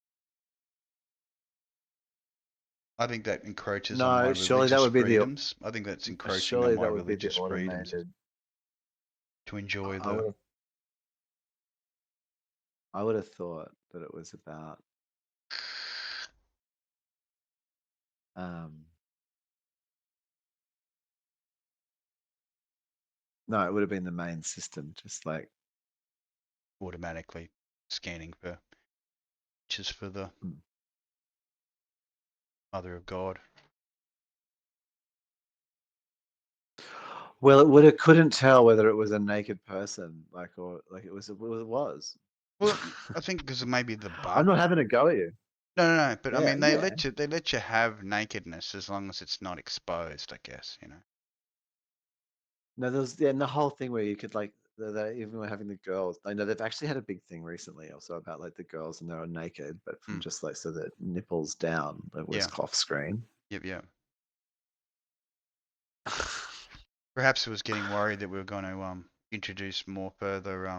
I think that encroaches on my religious freedoms. I think that's encroaching on my religious freedoms to enjoy the. I would have thought that it was about no, it would have been the main system, just like automatically scanning for pictures for the Mother of God. Well, it couldn't tell whether it was a naked person, or it was. Well, I think because maybe the butt. I'm not having a go at you. No, but I mean they let you have nakedness as long as it's not exposed, I guess, you know. No, there's and the whole thing where you could even when having the girls, I know they've actually had a big thing recently also about the girls and they're naked, but from just so that nipples down, it was off screen. Yep. Perhaps it was getting worried that we were going to introduce more further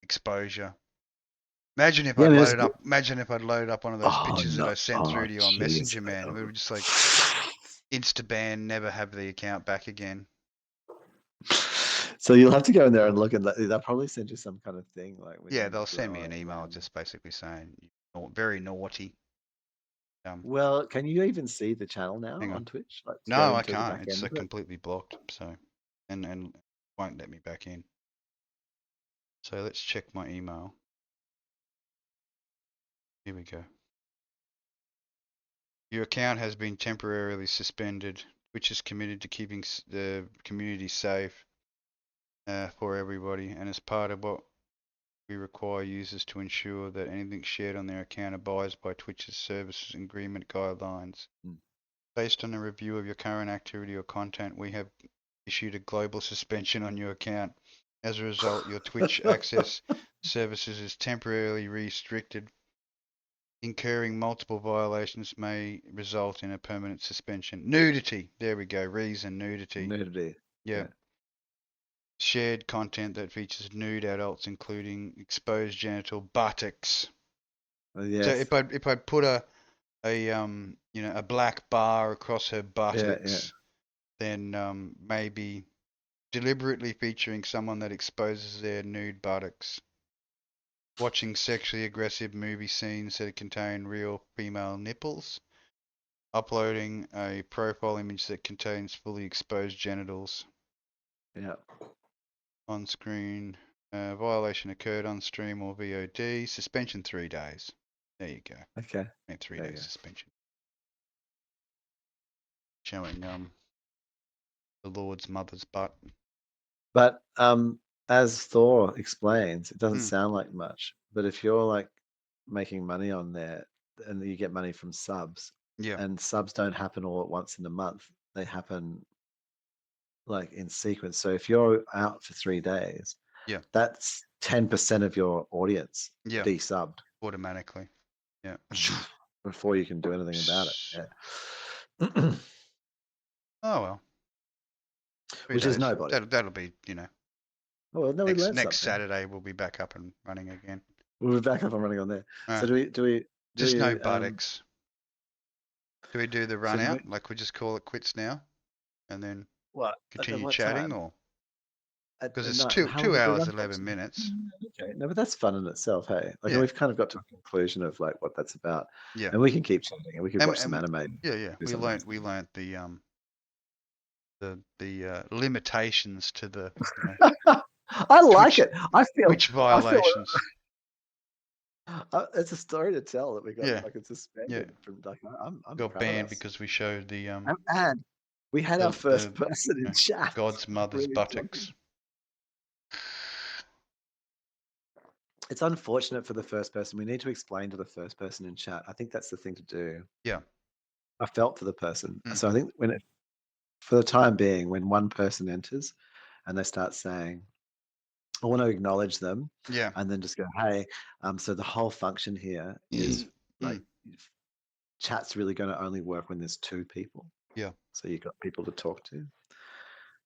exposure. Imagine if I'd loaded up one of those pictures that I sent through to you on Messenger, man. We were just like insta-ban, never have the account back again. So you'll have to go in there and look, and they'll probably send you some kind of thing they'll send me an email just basically saying very naughty. Well, can you even see the channel now on Twitch? No, I can't. It's completely blocked. So, and won't let me back in. So let's check my email. Here we go. Your account has been temporarily suspended Twitch is committed to keeping the community safe for everybody, and as part of what we require users to ensure that anything shared on their account abides by Twitch's services agreement guidelines. Based on a review of your current activity or content, we have issued a global suspension on your account. As a result, your Twitch access services is temporarily restricted. Incurring multiple violations may result in a permanent suspension. Nudity. There we go. Reason, nudity. Nudity. Yeah. Shared content that features nude adults, including exposed genital buttocks. Yes. So if I put a black bar across her buttocks, then maybe deliberately featuring someone that exposes their nude buttocks. Watching sexually aggressive movie scenes that contain real female nipples. Uploading a profile image that contains fully exposed genitals. Yeah. On screen. Violation occurred on stream or VOD. Suspension 3 days. There you go. Okay. And 3 days suspension. Showing the Lord's mother's butt. But as Thor explains, it doesn't sound like much. But if you're like making money on there and you get money from subs, and subs don't happen all at once in a month, they happen like in sequence. So if you're out for 3 days, that's 10% of your audience desubbed automatically. Yeah. Before you can do anything about it. Yeah. Oh well. Which is nobody. That'll be, Oh, well, no, next Saturday we'll be back up and running again. We'll be back up and running on there. So do we just no buttocks. Do we do the run out? Like we just call it quits now, and then continue chatting, or because it's 2 hours 11 minutes. Okay, no, but that's fun in itself, hey. Like we've kind of got to a conclusion of like what that's about. Yeah, and we can keep chatting, and we can watch some anime. Yeah. We learnt the limitations to the. I like it. I feel Twitch violations. It's a story to tell that we got fucking suspended from like I'm got banned because we showed the and we had our first person in chat. God's mother's buttocks. It's unfortunate for the first person. We need to explain to the first person in chat. I think that's the thing to do. Yeah. I felt for the person. So I think for the time being, when one person enters and they start saying, I want to acknowledge them. Yeah. And then just go, hey, so the whole function here is like chat's really going to only work when there's 2 people. Yeah. So you've got people to talk to.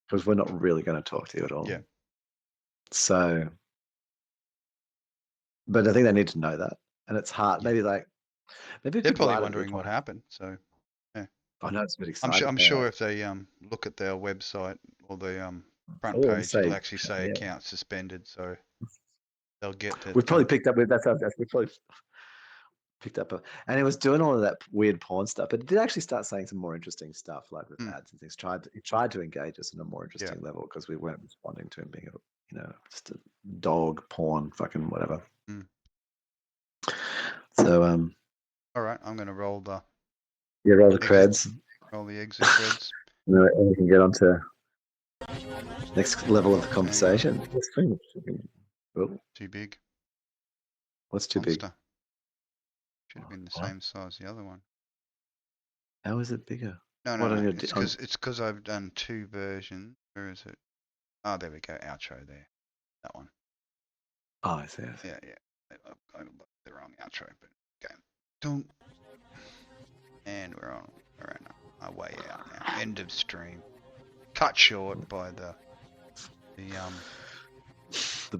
Because we're not really going to talk to you at all. Yeah. So, but I think they need to know that. And it's hard. Yeah. Maybe they're probably wondering what happened. So yeah. I know it's a bit exciting. I'm sure if they look at their website or the front page, it'll actually say account suspended, so they'll get that. We've probably picked up with we probably picked up and it was doing all of that weird porn stuff, but it did actually start saying some more interesting stuff, like with ads and things. It tried to engage us in a more interesting level because we weren't responding to him being just a dog porn fucking whatever. So all right, I'm gonna roll the roll the creds. Roll the exit creds. And we can get on to next level of the conversation. Too big. What's too big? Should have been the same size as the other one. How is it bigger? No. It's because I've done 2 versions. Where is it? Oh, there we go. Outro there. That one. Oh, I see. Yeah. I got the wrong outro, but okay. Don't. And we're on our way out now. End of stream. Cut short by the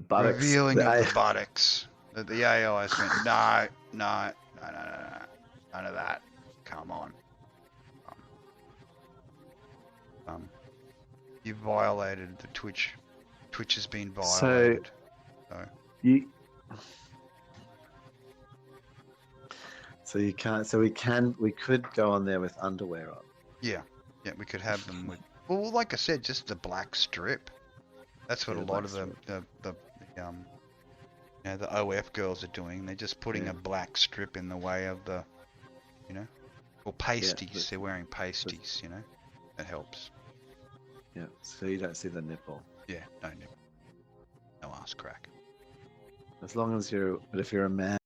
buttocks. Revealing of the buttocks. The AI went, no. None of that. Come on. You violated the Twitch. Twitch has been violated. So you can't. So we could go on there with underwear on. Yeah, we could have them with. Well, like I said, just the black strip. That's what a lot of the OF girls are doing. They're just putting a black strip in the way of the, or pasties. They're wearing pasties, It helps. Yeah, so you don't see the nipple. Yeah, no ass crack. As long as you're, but if you're a man